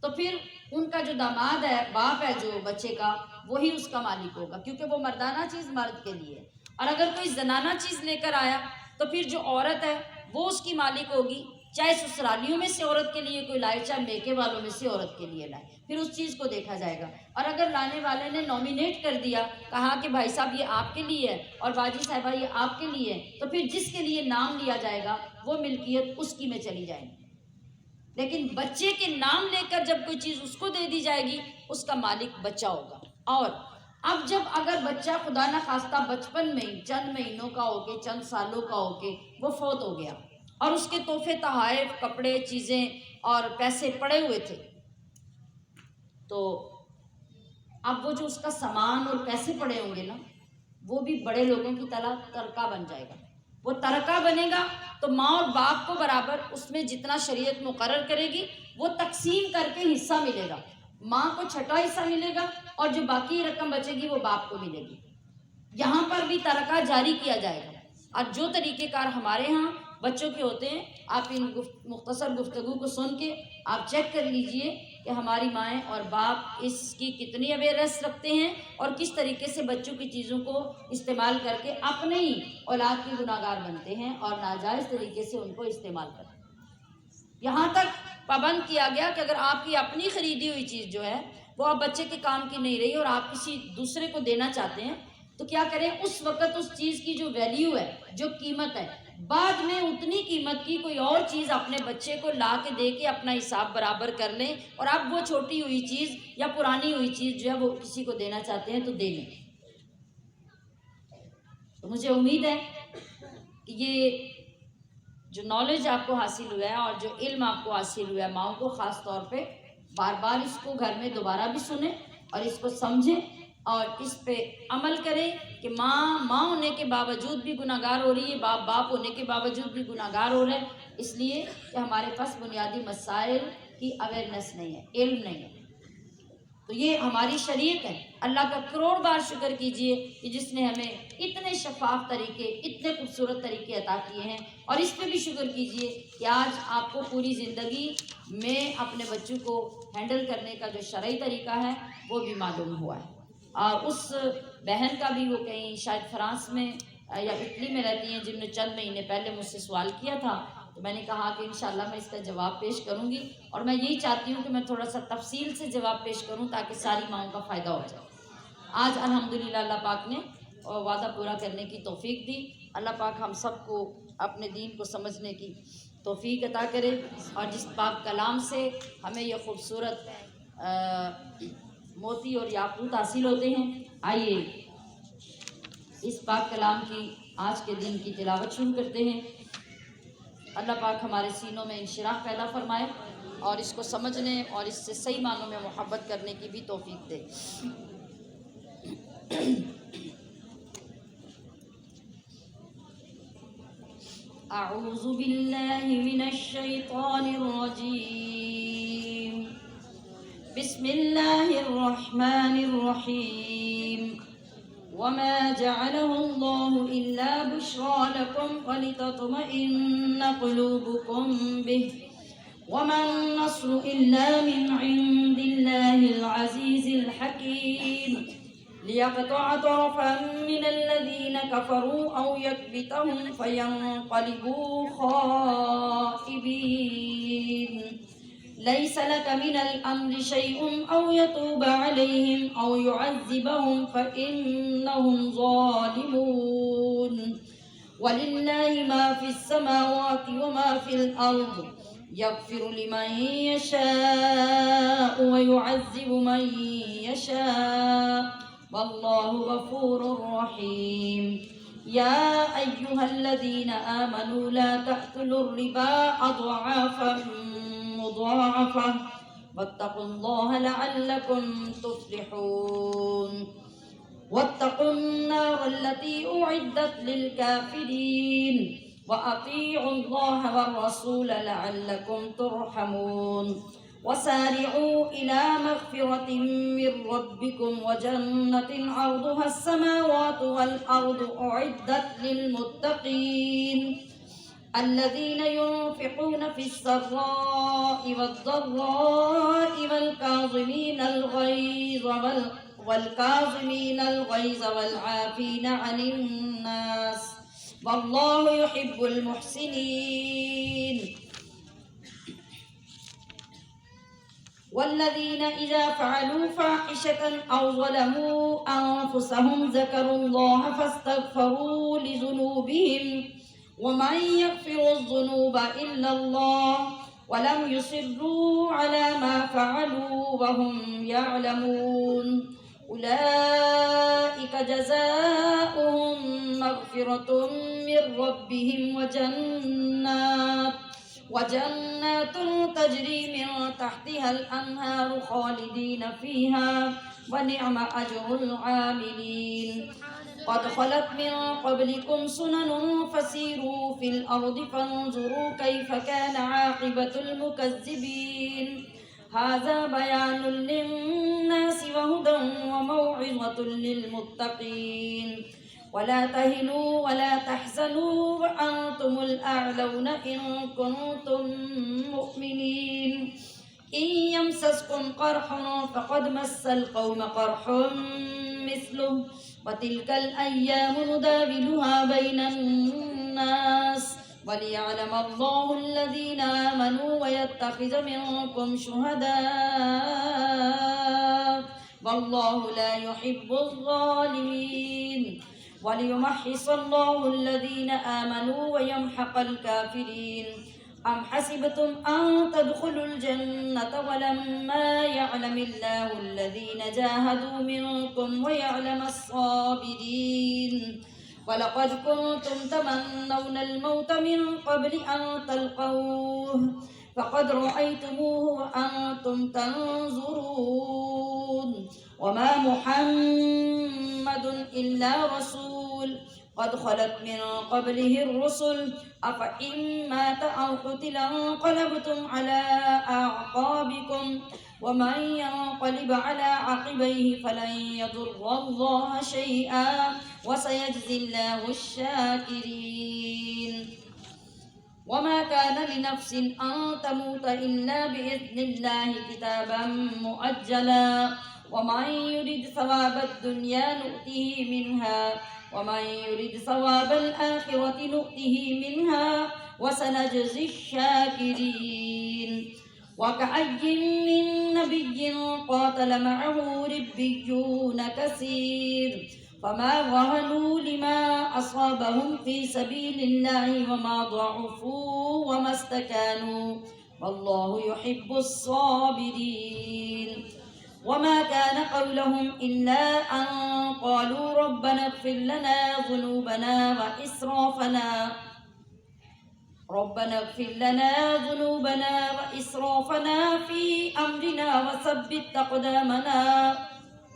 تو پھر ان کا جو داماد ہے، باپ ہے جو بچے کا، وہی اس کا مالک ہوگا، کیونکہ وہ مردانہ چیز مرد کے لیے ہے۔ اور اگر کوئی زنانہ چیز لے کر آیا تو پھر جو عورت ہے وہ اس کی مالک ہوگی، چاہے سسرالیوں میں سے عورت کے لیے کوئی لائے، چاہے میکے والوں میں سے عورت کے لیے لائے، پھر اس چیز کو دیکھا جائے گا۔ اور اگر لانے والے نے نومینیٹ کر دیا، کہا کہ بھائی صاحب یہ آپ کے لیے ہے اور باجی صاحبہ یہ آپ کے لیے ہے، تو پھر جس کے لیے نام لیا جائے گا وہ ملکیت اس کی میں چلی جائے گی۔ لیکن بچے کے نام لے کر جب کوئی چیز اس کو دے دی جائے گی، اس کا مالک بچہ ہوگا۔ اور اب جب اگر بچہ خدا نخواستہ بچپن میں ہی چند مہینوں کا ہو کے، چند سالوں کا ہو کے وہ فوت ہو گیا اور اس کے تحفے، تحائف، کپڑے، چیزیں اور پیسے پڑے ہوئے تھے، تو اب وہ جو اس کا سامان اور پیسے پڑے ہوں گے نا، وہ بھی بڑے لوگوں کی طرح ترکہ بن جائے گا۔ وہ ترکہ بنے گا تو ماں اور باپ کو برابر اس میں جتنا شریعت مقرر کرے گی وہ تقسیم کر کے حصہ ملے گا۔ ماں کو چھٹا حصہ ملے گا اور جو باقی رقم بچے گی وہ باپ کو ملے گی۔ یہاں پر بھی ترکہ جاری کیا جائے گا۔ اور جو طریقہ کار ہمارے ہاں بچوں کے ہوتے ہیں، آپ ان مختصر گفتگو کو سن کے آپ چیک کر لیجئے کہ ہماری مائیں اور باپ اس کی کتنی اویئرنیس رکھتے ہیں اور کس طریقے سے بچوں کی چیزوں کو استعمال کر کے اپنے ہی اولاد کے گناہگار بنتے ہیں اور ناجائز طریقے سے ان کو استعمال کرتے ہیں۔ یہاں تک پابند کیا گیا کہ اگر آپ کی اپنی خریدی ہوئی چیز جو ہے وہ آپ بچے کے کام کی نہیں رہی اور آپ کسی دوسرے کو دینا چاہتے ہیں، تو کیا کریں، اس وقت اس چیز کی جو ویلیو ہے، جو قیمت ہے، بعد میں اتنی قیمت کی کوئی اور چیز اپنے بچے کو لا کے دے کے اپنا حساب برابر کر لیں، اور اب وہ چھوٹی ہوئی چیز یا پرانی ہوئی چیز جو ہے وہ کسی کو دینا چاہتے ہیں تو دے لیں۔ تو مجھے امید ہے کہ یہ جو نالج آپ کو حاصل ہوا ہے اور جو علم آپ کو حاصل ہوا ہے، ماؤں کو خاص طور پہ بار بار اس کو گھر میں دوبارہ بھی سنیں اور اس کو سمجھیں اور اس پہ عمل کریں کہ ماں ہونے کے باوجود بھی گناہگار ہو رہی ہے، باپ ہونے کے باوجود بھی گناہگار ہو رہے ہیں، اس لیے کہ ہمارے پاس بنیادی مسائل کی اویئرنیس نہیں ہے، علم نہیں ہے۔ تو یہ ہماری شریعت ہے۔ اللہ کا کروڑ بار شکر کیجئے کہ جس نے ہمیں اتنے شفاف طریقے، اتنے خوبصورت طریقے عطا کیے ہیں، اور اس پہ بھی شکر کیجئے کہ آج آپ کو پوری زندگی میں اپنے بچوں کو ہینڈل کرنے کا جو شرعی طریقہ ہے وہ بھی معلوم ہوا ہے۔ اور اس بہن کا بھی، وہ کہیں شاید فرانس میں یا اٹلی میں رہتی ہیں، جن نے چند مہینے پہلے مجھ سے سوال کیا تھا، تو میں نے کہا کہ انشاءاللہ میں اس کا جواب پیش کروں گی، اور میں یہی چاہتی ہوں کہ میں تھوڑا سا تفصیل سے جواب پیش کروں تاکہ ساری ماؤں کا فائدہ ہو جائے۔ آج الحمدللہ اللہ پاک نے وعدہ پورا کرنے کی توفیق دی۔ اللہ پاک ہم سب کو اپنے دین کو سمجھنے کی توفیق عطا کرے، اور جس پاک کلام سے ہمیں یہ خوبصورت موتی اور یاقوت حاصل ہوتے ہیں، آئیے اس پاک کلام کی آج کے دن کی تلاوت شروع کرتے ہیں۔ اللہ پاک ہمارے سینوں میں انشراح پیدا فرمائے اور اس کو سمجھنے اور اس سے صحیح معنوں میں محبت کرنے کی بھی توفیق دے۔ اعوذ باللہ من الشیطان الرجیم، بسم اللہ الرحمن الرحیم، وما جعله الله إلا بشرى لكم ولتطمئن قلوبكم به وما النصر إلا من عند الله العزيز الحكيم ليقطع طرفا من الذين كفروا أو يكبتهم فينقلبوا خائبين ليس لك من الأمر شيء أو يتوب عليهم أو يعذبهم فإنهم ظالمون ولله ما في السماوات وما في الأرض يغفر لمن يشاء ويعذب من يشاء والله غفور رحيم. يا أيها الذين آمنوا لا تأكلوا الربا أضعافا مضاعفة واتقوا الله لعلكم تفلحون. واتقوا النار التي أعدت للكافرين وأطيعوا الله والرسول لعلكم ترحمون. وسارعوا إلى مغفرة من ربكم وجنة عرضها السماوات والأرض أعدت للمتقين الذين ينفقون في السراء والضراء والكاظمين الغيظ والعافين عن الناس والله يحب المحسنين. والذين إذا فعلوا فاحشة أو ظلموا أنفسهم ذكروا الله فاستغفروا لذنوبهم ومن يغفر الذنوب إلا الله ولم يصروا على ما فعلوا وهم يعلمون أولئك جزاؤهم مغفرة من ربهم وجنات تجري من تحتها الأنهار خالدين فيها ونعم أجر العاملين. قد خلت من قبلكم سنن فسيروا في الأرض فانظروا كيف كان عاقبة المكذبين. هذا بيان للناس وهدى وموعظة للمتقين. ولا تهنوا ولا تحزنوا وأنتم الأعلون إن كنتم مؤمنين. إن يمسسكم قرح فقد مس القوم قرح مثله وتلك الأيام نداولها بين الناس وليعلم الله الذين آمنوا ويتخذ منكم شهداء والله لا يحب الظالمين. وليمحص الله الذين آمنوا ويمحق الكافرين. أم حسبتم أن تدخلوا الجنة ولما يعلم الله الذين جاهدوا منكم ويعلم الصابرين. ولقد كنتم تمنون الموت من قبل أن تلقوه فقد رأيتموه وأنتم تنظرون. وما محمد إلا رسول قد خلت من قبله الرسل أفإن مات أو قتل انقلبتم على أعقابكم ومن ينقلب على عقبيه فلن يضر الله شيئا وسيجزي الله الشاكرين. وما كان لنفس أن تموت إلا بإذن الله كتابا مؤجلا ومن يرد ثواب الدنيا نؤته منها ومن يرد ثواب الآخرة نؤته منها وسنجزي الشاكرين. وكأي من نبي قاتل معه ربيون كثير فما وهنوا لما أصابهم في سبيل الله وما ضعفوا وما استكانوا والله يحب الصابرين. وما كان قولهم إلا أن قالوا ربنا اغفر لنا ذنوبنا وإسرافنا في أمرنا وثبت أقدامنا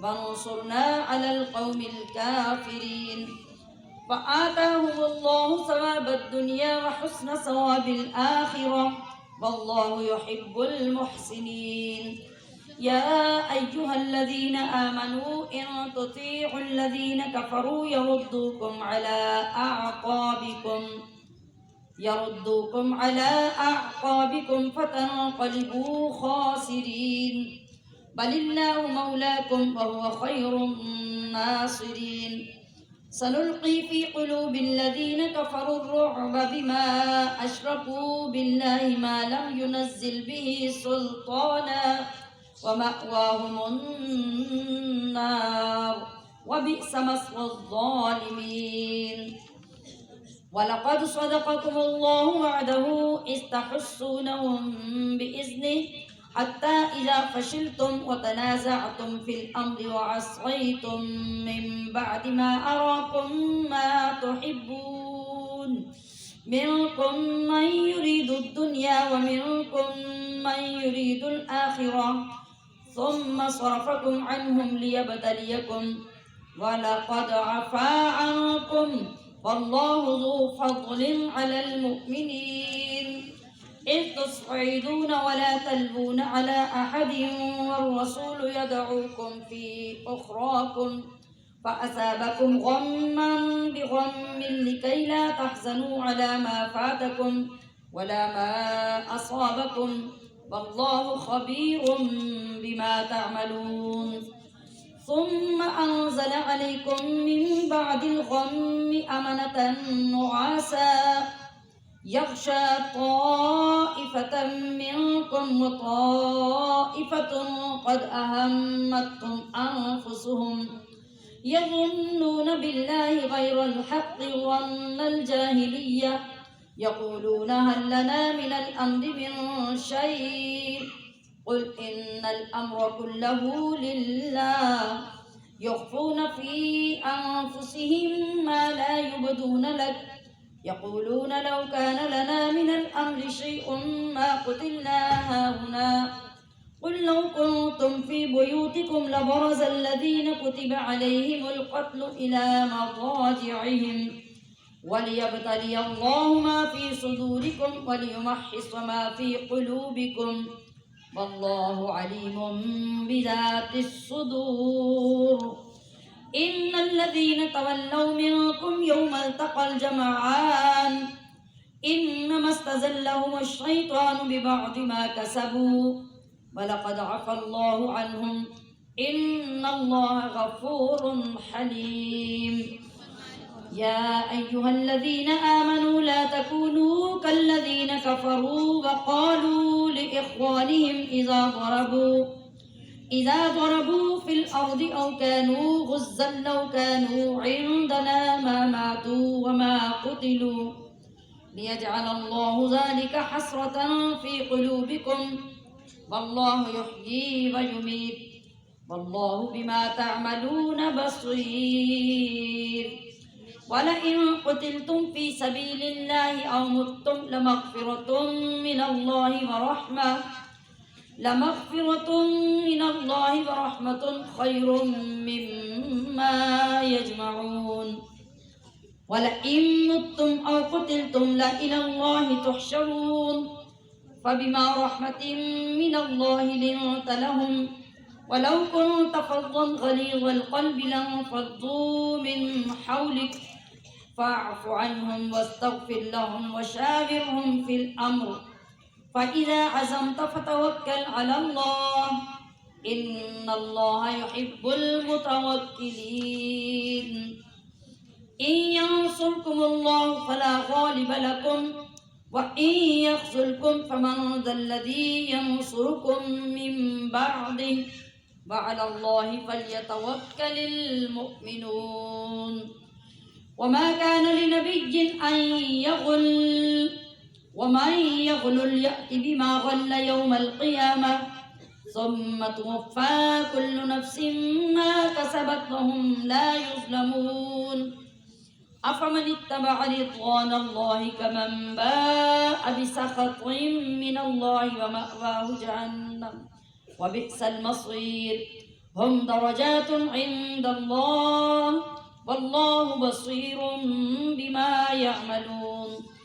وانصرنا على القوم الكافرين. فآتاهم الله ثواب الدنيا وحسن ثواب الآخرة والله يحب المحسنين. يا أيها الذين آمنوا إن تطيعوا الذين كفروا يردوكم على أعقابكم فتنقلبوا خاسرين. بل الله مولاكم وهو خير الناصرين. سنلقي في قلوب الذين كفروا الرعب بما أشركوا بالله ما لم ينزل به سلطانا ومأواهم النار وبئس مثوى الظالمين. وَلَقَدْ صَدَقَكُمُ اللَّهُ وَعْدَهُ إِذْ تَحُسُّونَهُم بِإِذْنِهِ حَتَّىٰ إِذَا فَشِلْتُمْ وَتَنَازَعْتُمْ فِي الْأَمْرِ وَعَصَيْتُم مِّن بَعْدِ مَا أَرَاكُم مَّا تُحِبُّونَ مِنكُم مَّن يُرِيدُ الدُّنْيَا وَمِنكُم مَّن يُرِيدُ الْآخِرَةَ ثُمَّ صَرَفَكُمْ عَنْهُمْ لِيَبْتَلِيَكُمْ وَلَقَدْ عَفَا عَنكُمْ وَاللَّهُ ذُو فَضْلٍ عَلَى الْمُؤْمِنِينَ إِذْ تُصْعِدُونَ وَلَا تَلْوُونَ عَلَىٰ أَحَدٍ وَالرَّسُولُ يَدْعُوكُمْ فِي أُخْرَاكُمْ فَأَصَابَكُمْ غَمًّا بِغَمٍّ لِّكَيْ لَا تَحْزَنُوا عَلَىٰ مَا فَاتَكُمْ وَلَا مَا أَصَابَكُمْ وَاللَّهُ خَبِيرٌ بِمَا تَعْمَلُونَ ثُمَّ أَنزَلَ عَلَيْكُم مِّن بَعْدِ الْغَمِّ أَمَنَةً نُّعَاسًا يَغْشَىٰ طَائِفَةً مِّنكُمْ وَطَائِفَةٌ قَدْ أَهَمَّتْهُمْ أَنفُسُهُمْ يَظُنُّونَ بِاللَّهِ غَيْرَ الْحَقِّ ظَنَّ الْجَاهِلِيَّةِ يَقُولُونَ هَل لَّنَا مِنَ الْأَمْرِ مِن شَيْءٍ قُلْ إِنَّ الْأَمْرَ كُلَّهُ لِلَّهِ يُخْفُونَ فِي أَنفُسِهِم مَّا لَا يُبْدُونَ لَكَ يَقُولُونَ لَوْ كَانَ لَنَا مِنَ الْأَمْرِ شَيْءٌ مَّا قُتِلْنَا هَاهُنَا قُل لَّوْ كُنتُمْ فِي بُيُوتِكُمْ لَبَرَزَ الَّذِينَ كُتِبَ عَلَيْهِمُ الْقَتْلُ إِلَىٰ مَضَاجِعِهِمْ وَلِيَبْتَلِيَ اللَّهُ مَا فِي صُدُورِكُمْ وَلِيُمَحِّصَ مَا فِي قُلُوبِكُمْ وَاللَّهُ عَلِيمٌ بِذَاتِ الصُّدُورِ إِنَّ الَّذِينَ تَوَلَّوْا مِنكُمْ يَوْمَ الْتَقَى الْجَمْعَانِ إِنَّمَا اسْتَزَلَّهُمُ الشَّيْطَانُ بِبَعْضِ مَا كَسَبُوا وَلَقَدْ عَفَا اللَّهُ عَنْهُمْ إِنَّ اللَّهَ غَفُورٌ حَلِيمٌ يَا أَيُّهَا الَّذِينَ آمَنُوا لَا تَكُونُوا كَالَّذِينَ كَفَرُوا وَقَالُوا لِإِخْوَانِهِمْ إِذَا ضَرَبُوا فِي الْأَرْضِ أَوْ كَانُوا غُزًّى لَّوْ كَانُوا عِندَنَا مَا مَاتُوا وَمَا قُتِلُوا لِيَجْعَلَ اللَّهُ ذَلِكَ حَسْرَةً فِي قُلُوبِكُمْ وَاللَّهُ يُحْيِي وَيُمِيتُ وَاللَّهُ بِمَا تَعْمَلُونَ بَصِيرٌ وَلَئِن قُتِلْتُمْ فِي سَبِيلِ اللَّهِ أَوْ مُتُّمْ لَمَغْفِرَةٌ مِّنَ اللَّهِ وَرَحْمَةٌ خَيْرٌ مِّمَّا يَجْمَعُونَ وَلَئِن مُتُّمْ أَوْ قُتِلْتُمْ لَإِلَى اللَّهِ تُحْشَرُونَ فَبِمَا رَحْمَةٍ مِّنَ اللَّهِ لِنتَ لَهُمْ وَلَوْ كُنتَ فَظًّا غَلِيظَ الْقَلْبِ لَانفَضُّوا مِنْ حَوْلِكَ فَاعْفُ عَنْهُمْ وَاسْتَغْفِرْ لَهُمْ وَشَاوِرْهُمْ فِي الْأَمْرِ فَإِذَا عَزَمْتَ فَتَوَكَّلْ عَلَى اللَّهِ إِنَّ اللَّهَ يُحِبُّ الْمُتَوَكِّلِينَ إِن يَنصُرْكُمُ اللَّهُ فَلَا غَالِبَ لَكُمْ وَإِن يَخْذُلْكُمْ فَمَن ذَا الَّذِي يَنصُرُكُم مِّن بَعْدِهِ وَعَلَى اللَّهِ فَلْيَتَوَكَّلِ الْمُؤْمِنُونَ وَمَا كَانَ لِنَبِيٍّ أَن يَغُلَّ وَمَن يَغْلُلْ يَأْتِ بِمَا غَلَّ يَوْمَ الْقِيَامَةِ ثُمَّ تُوَفَّىٰ كُلُّ نَفْسٍ مَّا كَسَبَتْ وَهُمْ لَا يُظْلَمُونَ أَفَمَنِ اتَّبَعَ رِضْوَانَ اللَّهِ كَمَن بَاءَ بِسَخَطٍ مِّنَ اللَّهِ وَمَأْوَاهُ جَهَنَّمُ وَبِئْسَ الْمَصِيرُ هُمْ دَرَجَاتٌ عِندَ اللَّهِ وَاللَّهُ بَصِيرٌ بِمَا يَعْمَلُونَ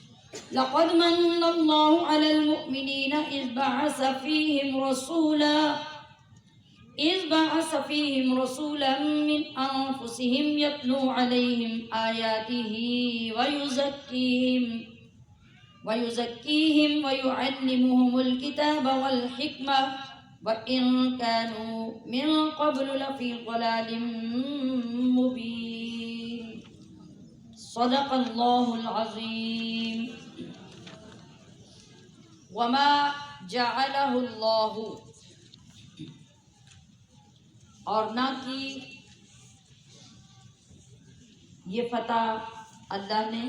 لَقَدْ مَنَّ اللَّهُ عَلَى الْمُؤْمِنِينَ إِذْ بَعَثَ فِيهِمْ رَسُولًا مِّنْ أَنفُسِهِمْ يَتْلُو عَلَيْهِمْ آيَاتِهِ وَيُزَكِّيهِمْ وَيُعَلِّمُهُمُ الْكِتَابَ وَالْحِكْمَةَ وَإِن كَانُوا مِن قَبْلُ لَفِي ضَلَالٍ مُّبِينٍ صدق الله العظيم وما جعلہ اللہ اور نہ کی یہ فتح اللہ نے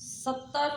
70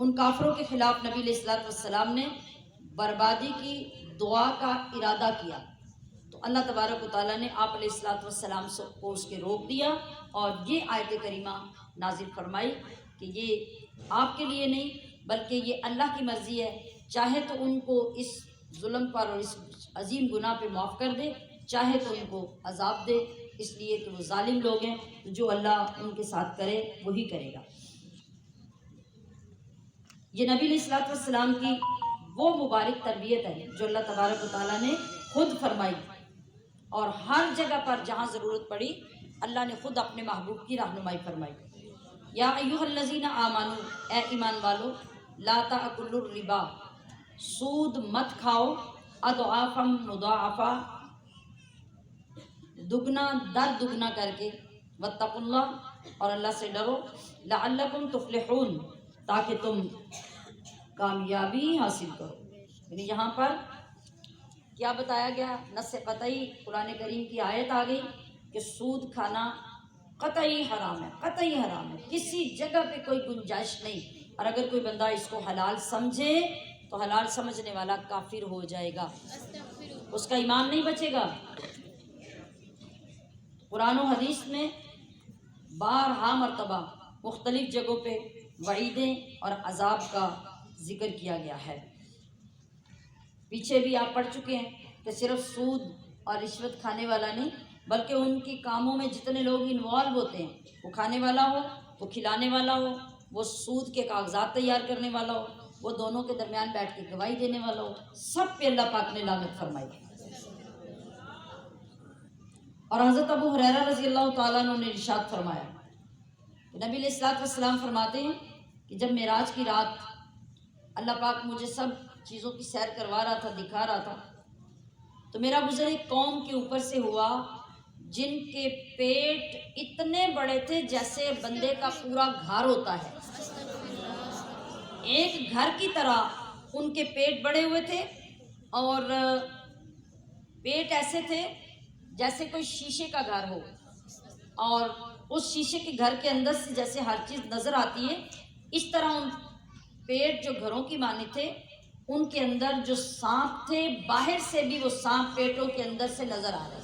ان کافروں کے خلاف نبی علیہ الصلوۃ والسلام نے بربادی کی دعا کا ارادہ کیا تو اللہ تبارک و تعالیٰ نے آپ علیہ الصلوۃ والسلام کو اس کے روک دیا اور یہ آیت کریمہ نازل فرمائی کہ یہ آپ کے لیے نہیں بلکہ یہ اللہ کی مرضی ہے، چاہے تو ان کو اس ظلم پر اور اس عظیم گناہ پہ معاف کر دے، چاہے تو ان کو عذاب دے، اس لیے کہ وہ ظالم لوگ ہیں، تو جو اللہ ان کے ساتھ کرے وہی کرے گا۔ یہ نبی علیہ الصلوۃ والسلام کی وہ مبارک تربیت ہے جو اللہ تبارک و تعالیٰ نے خود فرمائی، اور ہر جگہ پر جہاں ضرورت پڑی اللہ نے خود اپنے محبوب کی رہنمائی فرمائی۔ یا ایھا الذین آمنوا، اے ایمان والو، لا تأکلوا الربا، سود مت کھاؤ، اضعافا مضاعفا، دگنا در دگنا کر کے، واتقوا اللہ، اور اللہ سے ڈرو، لعلکم تفلحون، تاکہ تم کامیابی حاصل کرو۔ یعنی یہاں پر کیا بتایا گیا؟ نص قطعی قرآن کریم کی آیت آ گئی کہ سود کھانا قطعی حرام ہے، قطعی حرام ہے، کسی جگہ پہ کوئی گنجائش نہیں، اور اگر کوئی بندہ اس کو حلال سمجھے تو حلال سمجھنے والا کافر ہو جائے گا، اس کا ایمان نہیں بچے گا۔ قرآن و حدیث میں بارہا مرتبہ مختلف جگہوں پہ وعیدیں اور عذاب کا ذکر کیا گیا ہے۔ پیچھے بھی آپ پڑھ چکے ہیں کہ صرف سود اور رشوت کھانے والا نہیں بلکہ ان کی کاموں میں جتنے لوگ انوالو ہوتے ہیں، وہ کھانے والا ہو، وہ کھلانے والا ہو، وہ سود کے کاغذات تیار کرنے والا ہو، وہ دونوں کے درمیان بیٹھ کے گواہی دینے والا ہو، سب پہ اللہ پاک نے لعنت فرمائی۔ اور حضرت ابو ہریرہ رضی اللہ تعالیٰ عنہ نے ارشاد فرمایا کہ نبی علیہ الصلوۃ والسلام فرماتے ہیں کہ جب معراج کی رات اللہ پاک مجھے سب چیزوں کی سیر کروا رہا تھا، دکھا رہا تھا، تو میرا گزر ایک قوم کے اوپر سے ہوا جن کے پیٹ اتنے بڑے تھے جیسے بندے کا پورا گھر ہوتا ہے، ایک گھر کی طرح ان کے پیٹ بڑے ہوئے تھے، اور پیٹ ایسے تھے جیسے کوئی شیشے کا گھر ہو، اور اس شیشے کے گھر کے اندر سے جیسے ہر چیز نظر آتی ہے، اس طرح ان پیٹ جو گھروں کی مانند تھے، ان کے اندر جو سانپ تھے باہر سے بھی وہ سانپ پیٹوں کے اندر سے نظر آ رہے ہیں۔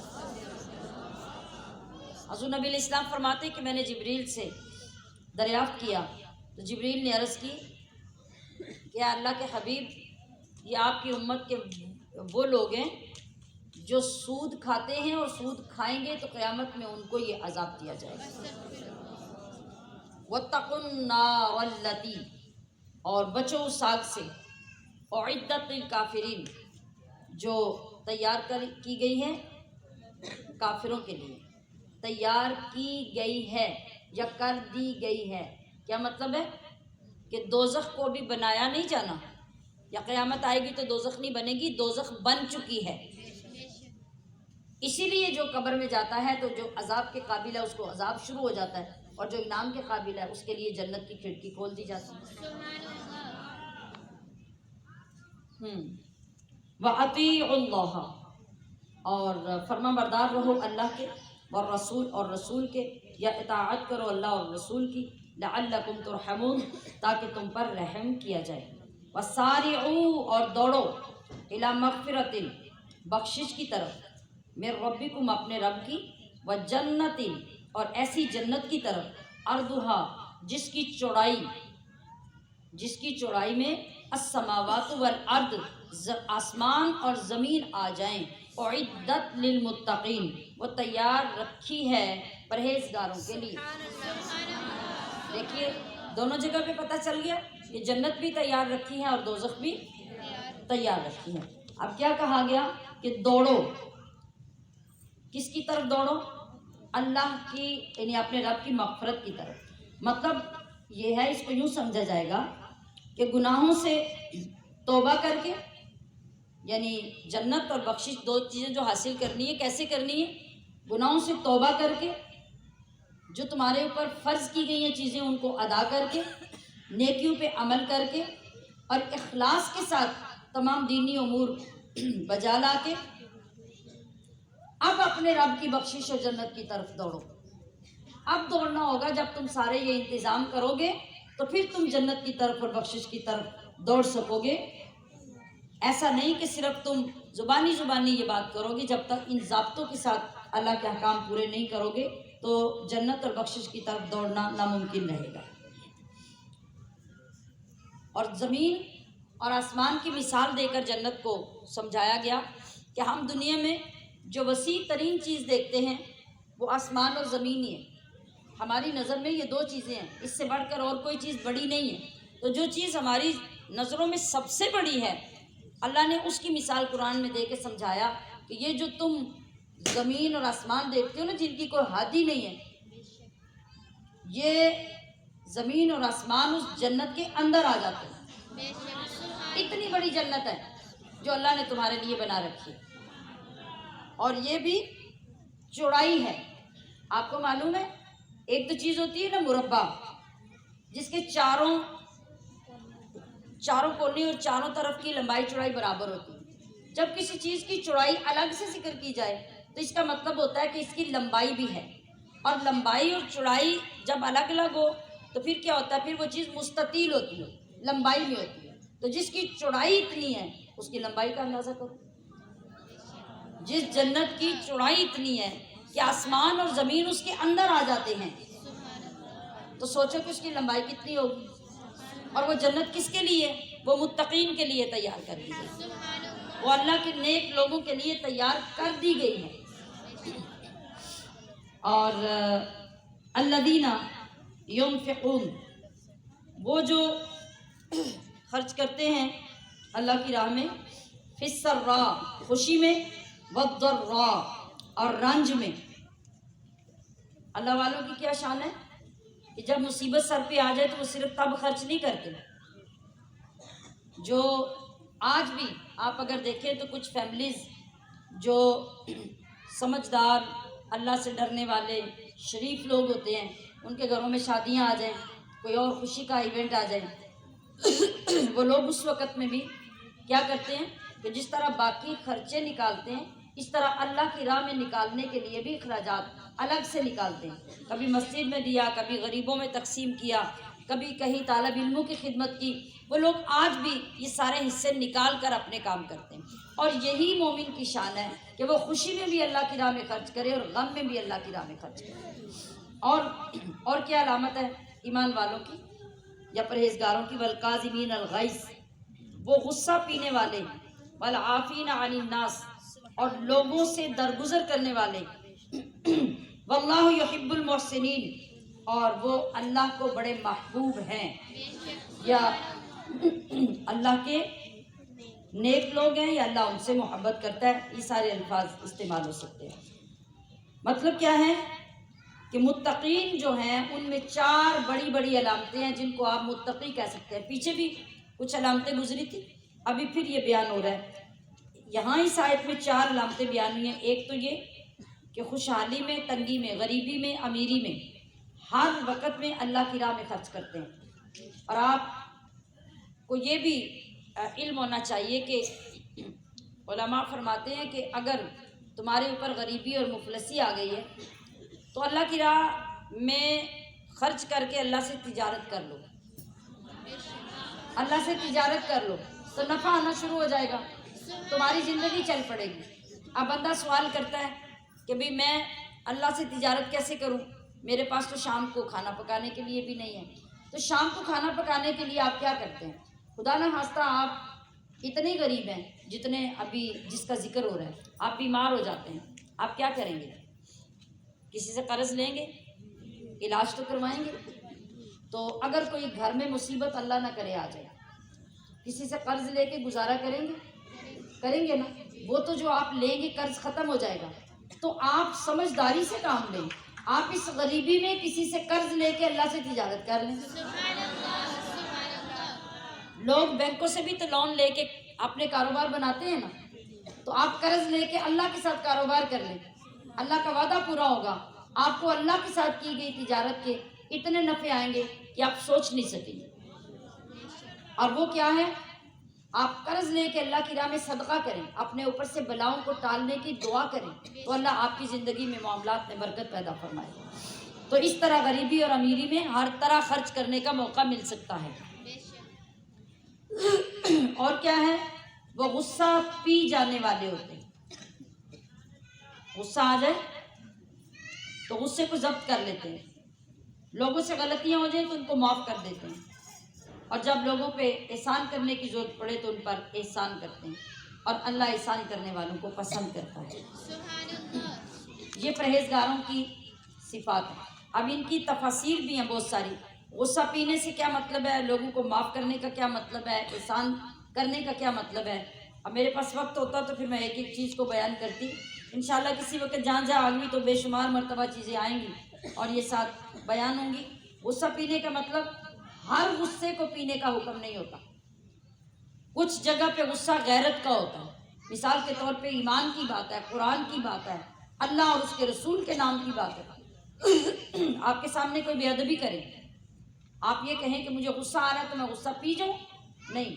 حضور نبی علیہ السلام فرماتے کہ میں نے جبریل سے دریافت کیا تو جبریل نے عرض کی کہ اللہ کے حبیب، یہ آپ کی امت کے وہ لوگ ہیں جو سود کھاتے ہیں اور سود کھائیں گے تو قیامت میں ان کو یہ عذاب دیا جائے گا۔ وَاتَّقُوا النَّارَ الَّتِي، اور بچو اس آگ سے، اعدت للکافرین، جو تیار کی گئی ہے کافروں کے لیے، تیار کی گئی ہے یا کر دی گئی ہے۔ کیا مطلب ہے؟ کہ دوزخ کو بھی بنایا نہیں جانا، یا قیامت آئے گی تو دوزخ نہیں بنے گی، دوزخ بن چکی ہے۔ اسی لیے جو قبر میں جاتا ہے تو جو عذاب کے قابل ہے اس کو عذاب شروع ہو جاتا ہے، اور جو انعام کے قابل ہے اس کے لیے جنت کی کھڑکی کھول دی جاتی ہے۔ وَأَطِیعُوا اللَّهَ، اور فرما بردار رہو اللہ کے، والرسول، اور رسول کے، یا اطاعت کرو اللہ اور رسول کی، لعلکم ترحمون، تاکہ تم پر رحم کیا جائے۔ وَسَارِعُوا، اور دوڑو، الی مغفرۃ، بخشش کی طرف، من ربکم، اپنے رب کی، وجنت، اور ایسی جنت کی طرف، ارضھا، جس کی چوڑائی میں السماوات والارض، آسمان اور زمین آ جائیں، اعدت للمتقین، وہ تیار رکھی ہے پرہیزگاروں کے لیے۔ دیکھیے دونوں جگہ پہ پتہ چل گیا کہ جنت بھی تیار رکھی ہے اور دوزخ بھی تیار رکھی ہے۔ اب کیا کہا گیا کہ دوڑو، کس کی طرف دوڑو؟ اللہ کی، یعنی اپنے رب کی مغفرت کی طرف۔ مطلب یہ ہے، اس کو یوں سمجھا جائے گا کہ گناہوں سے توبہ کر کے، یعنی جنت اور بخشش دو چیزیں جو حاصل کرنی ہے، کیسے کرنی ہے؟ گناہوں سے توبہ کر کے، جو تمہارے اوپر فرض کی گئی ہیں چیزیں ان کو ادا کر کے، نیکیوں پہ عمل کر کے، اور اخلاص کے ساتھ تمام دینی امور بجا لا کے، اب اپنے رب کی بخشش اور جنت کی طرف دوڑو۔ اب دوڑنا ہوگا جب تم سارے یہ انتظام کرو گے تو پھر تم جنت کی طرف اور بخشش کی طرف دوڑ سکو گے۔ ایسا نہیں کہ صرف تم زبانی یہ بات کرو گے، جب تک ان ضابطوں کے ساتھ اللہ کے احکام پورے نہیں کرو گے تو جنت اور بخشش کی طرف دوڑنا ناممکن رہے گا۔ اور زمین اور آسمان کی مثال دے کر جنت کو سمجھایا گیا کہ ہم دنیا میں جو وسیع ترین چیز دیکھتے ہیں وہ آسمان اور زمین ہی ہے۔ ہماری نظر میں یہ دو چیزیں ہیں، اس سے بڑھ کر اور کوئی چیز بڑی نہیں ہے۔ تو جو چیز ہماری نظروں میں سب سے بڑی ہے، اللہ نے اس کی مثال قرآن میں دے کے سمجھایا کہ یہ جو تم زمین اور آسمان دیکھتے ہو نا، جن کی کوئی حد ہی نہیں ہے، یہ زمین اور آسمان اس جنت کے اندر آ جاتے ہیں۔ اتنی بڑی جنت ہے جو اللہ نے تمہارے لیے بنا رکھی ہے، اور یہ بھی چوڑائی ہے۔ آپ کو معلوم ہے ایک تو چیز ہوتی ہے نا مربع، جس کے چاروں کونے اور چاروں طرف کی لمبائی چوڑائی برابر ہوتی ہے۔ جب کسی چیز کی چوڑائی الگ سے ذکر کی جائے تو اس کا مطلب ہوتا ہے کہ اس کی لمبائی بھی ہے، اور لمبائی اور چوڑائی جب الگ الگ ہو تو پھر کیا ہوتا ہے، پھر وہ چیز مستطیل ہوتی ہے، لمبائی میں ہوتی ہے۔ تو جس کی چوڑائی اتنی ہے اس کی لمبائی کا اندازہ کرو۔ جس جنت کی چوڑائی اتنی ہے کہ آسمان اور زمین اس کے اندر آ جاتے ہیں، تو سوچو کہ اس کی لمبائی کتنی ہوگی۔ اور وہ جنت کس کے لیے؟ وہ متقین کے لیے تیار کر دی گئی، وہ اللہ کے نیک لوگوں کے لیے تیار کر دی گئی ہے۔ اور الذین ينفقون، وہ جو خرچ کرتے ہیں اللہ کی راہ میں، فی السراء، خوشی میں، والضراء، اور رنج میں۔ اللہ والوں کی کیا شان ہے کہ جب مصیبت سر پہ آ جائے تو وہ صرف تب خرچ نہیں کرتے۔ جو آج بھی آپ اگر دیکھیں تو کچھ فیملیز جو سمجھدار، اللہ سے ڈرنے والے، شریف لوگ ہوتے ہیں، ان کے گھروں میں شادیاں آ جائیں، کوئی اور خوشی کا ایونٹ آ جائے، وہ لوگ اس وقت میں بھی کیا کرتے ہیں کہ جس طرح باقی خرچے نکالتے ہیں، اس طرح اللہ کی راہ میں نکالنے کے لیے بھی اخراجات الگ سے نکالتے ہیں۔ کبھی مسجد میں دیا، کبھی غریبوں میں تقسیم کیا، کبھی کہیں طالب علموں کی خدمت کی۔ وہ لوگ آج بھی یہ سارے حصے نکال کر اپنے کام کرتے ہیں، اور یہی مومن کی شان ہے کہ وہ خوشی میں بھی اللہ کی راہ میں خرچ کرے اور غم میں بھی اللہ کی راہ میں خرچ کرے۔ اور کیا علامت ہے ایمان والوں کی یا پرہیزگاروں کی؟ والکاظمین الغیظ، وہ غصہ پینے والے، والعافین عن الناس، اور لوگوں سے درگزر کرنے والے، واللہ یحب المحسنین، اور وہ اللہ کو بڑے محبوب ہیں، یا اللہ کے نیک لوگ ہیں، یا اللہ ان سے محبت کرتا ہے۔ یہ سارے الفاظ استعمال ہو سکتے ہیں۔ مطلب کیا ہے کہ متقین جو ہیں ان میں 4 بڑی بڑی علامتیں ہیں جن کو آپ متقی کہہ سکتے ہیں۔ پیچھے بھی کچھ علامتیں گزری تھی، ابھی پھر یہ بیان ہو رہا ہے۔ یہاں اس آیت میں 4 علامتیں بیان ہوئی ہیں۔ ایک تو یہ کہ خوشحالی میں، تنگی میں، غریبی میں، امیری میں، ہر وقت میں اللہ کی راہ میں خرچ کرتے ہیں۔ اور آپ کو یہ بھی علم ہونا چاہیے کہ علماء فرماتے ہیں کہ اگر تمہارے اوپر غریبی اور مفلسی آ گئی ہے تو اللہ کی راہ میں خرچ کر کے اللہ سے تجارت کر لو، اللہ سے تجارت کر لو تو نفع آنا شروع ہو جائے گا، تمہاری زندگی چل پڑے گی۔ اب بندہ سوال کرتا ہے کہ بھئی میں اللہ سے تجارت کیسے کروں، میرے پاس تو شام کو کھانا پکانے کے لیے بھی نہیں ہے۔ تو شام کو کھانا پکانے کے لیے آپ کیا کرتے ہیں؟ خدا نہ خواستہ آپ اتنے غریب ہیں جتنے ابھی جس کا ذکر ہو رہا ہے، آپ بیمار ہو جاتے ہیں، آپ کیا کریں گے؟ کسی سے قرض لیں گے؟ علاج تو کروائیں گے۔ تو اگر کوئی گھر میں مصیبت اللہ نہ کرے آ جائے، کسی سے قرض لے کے گزارا کریں گے نا؟ وہ تو جو آپ لیں گے قرض ختم ہو جائے گا۔ تو آپ سمجھداری سے کام لیں، آپ اس غریبی میں کسی سے قرض لے کے اللہ سے تجارت کر لیں۔ لوگ بینکوں سے بھی تو لون لے کے اپنے کاروبار بناتے ہیں نا، تو آپ قرض لے کے اللہ کے ساتھ کاروبار کر لیں، اللہ کا وعدہ پورا ہوگا، آپ کو اللہ کے ساتھ کی گئی تجارت کے اتنے نفع آئیں گے کہ آپ سوچ نہیں سکیں گے۔ اور وہ کیا ہے؟ آپ قرض لے کے اللہ کی راہ میں صدقہ کریں، اپنے اوپر سے بلاؤں کو ٹالنے کی دعا کریں، تو اللہ آپ کی زندگی میں معاملات میں برکت پیدا فرمائے گا۔ تو اس طرح غریبی اور امیری میں ہر طرح خرچ کرنے کا موقع مل سکتا ہے۔ اور کیا ہے، وہ غصہ پی جانے والے ہوتے ہیں۔ غصہ آ جائے تو غصے کو ضبط کر لیتے ہیں، لوگوں سے غلطیاں ہو جائیں تو ان کو معاف کر دیتے ہیں، اور جب لوگوں پہ احسان کرنے کی ضرورت پڑے تو ان پر احسان کرتے ہیں، اور اللہ احسان کرنے والوں کو پسند کرتا ہے۔ یہ پرہیزگاروں کی صفات ہے۔ اب ان کی تفاصیر بھی ہیں بہت ساری۔ غصہ پینے سے کیا مطلب ہے، لوگوں کو معاف کرنے کا کیا مطلب ہے، احسان کرنے کا کیا مطلب ہے۔ اب میرے پاس وقت ہوتا تو پھر میں ایک ایک چیز کو بیان کرتی، انشاءاللہ کسی وقت جہاں جہاں آگئی تو بے شمار مرتبہ چیزیں آئیں گی اور یہ ساتھ بیان ہوں گی۔ غصہ پینے کا مطلب ہر غصے کو پینے کا حکم نہیں ہوتا، کچھ جگہ پہ غصہ غیرت کا ہوتا ہے۔ مثال کے طور پہ ایمان کی بات ہے، قرآن کی بات ہے، اللہ اور اس کے رسول کے نام کی بات ہے۔ آپ کے سامنے کوئی بے ادبی کرے، آپ یہ کہیں کہ مجھے غصہ آ رہا ہے تو میں غصہ پی جاؤں، نہیں،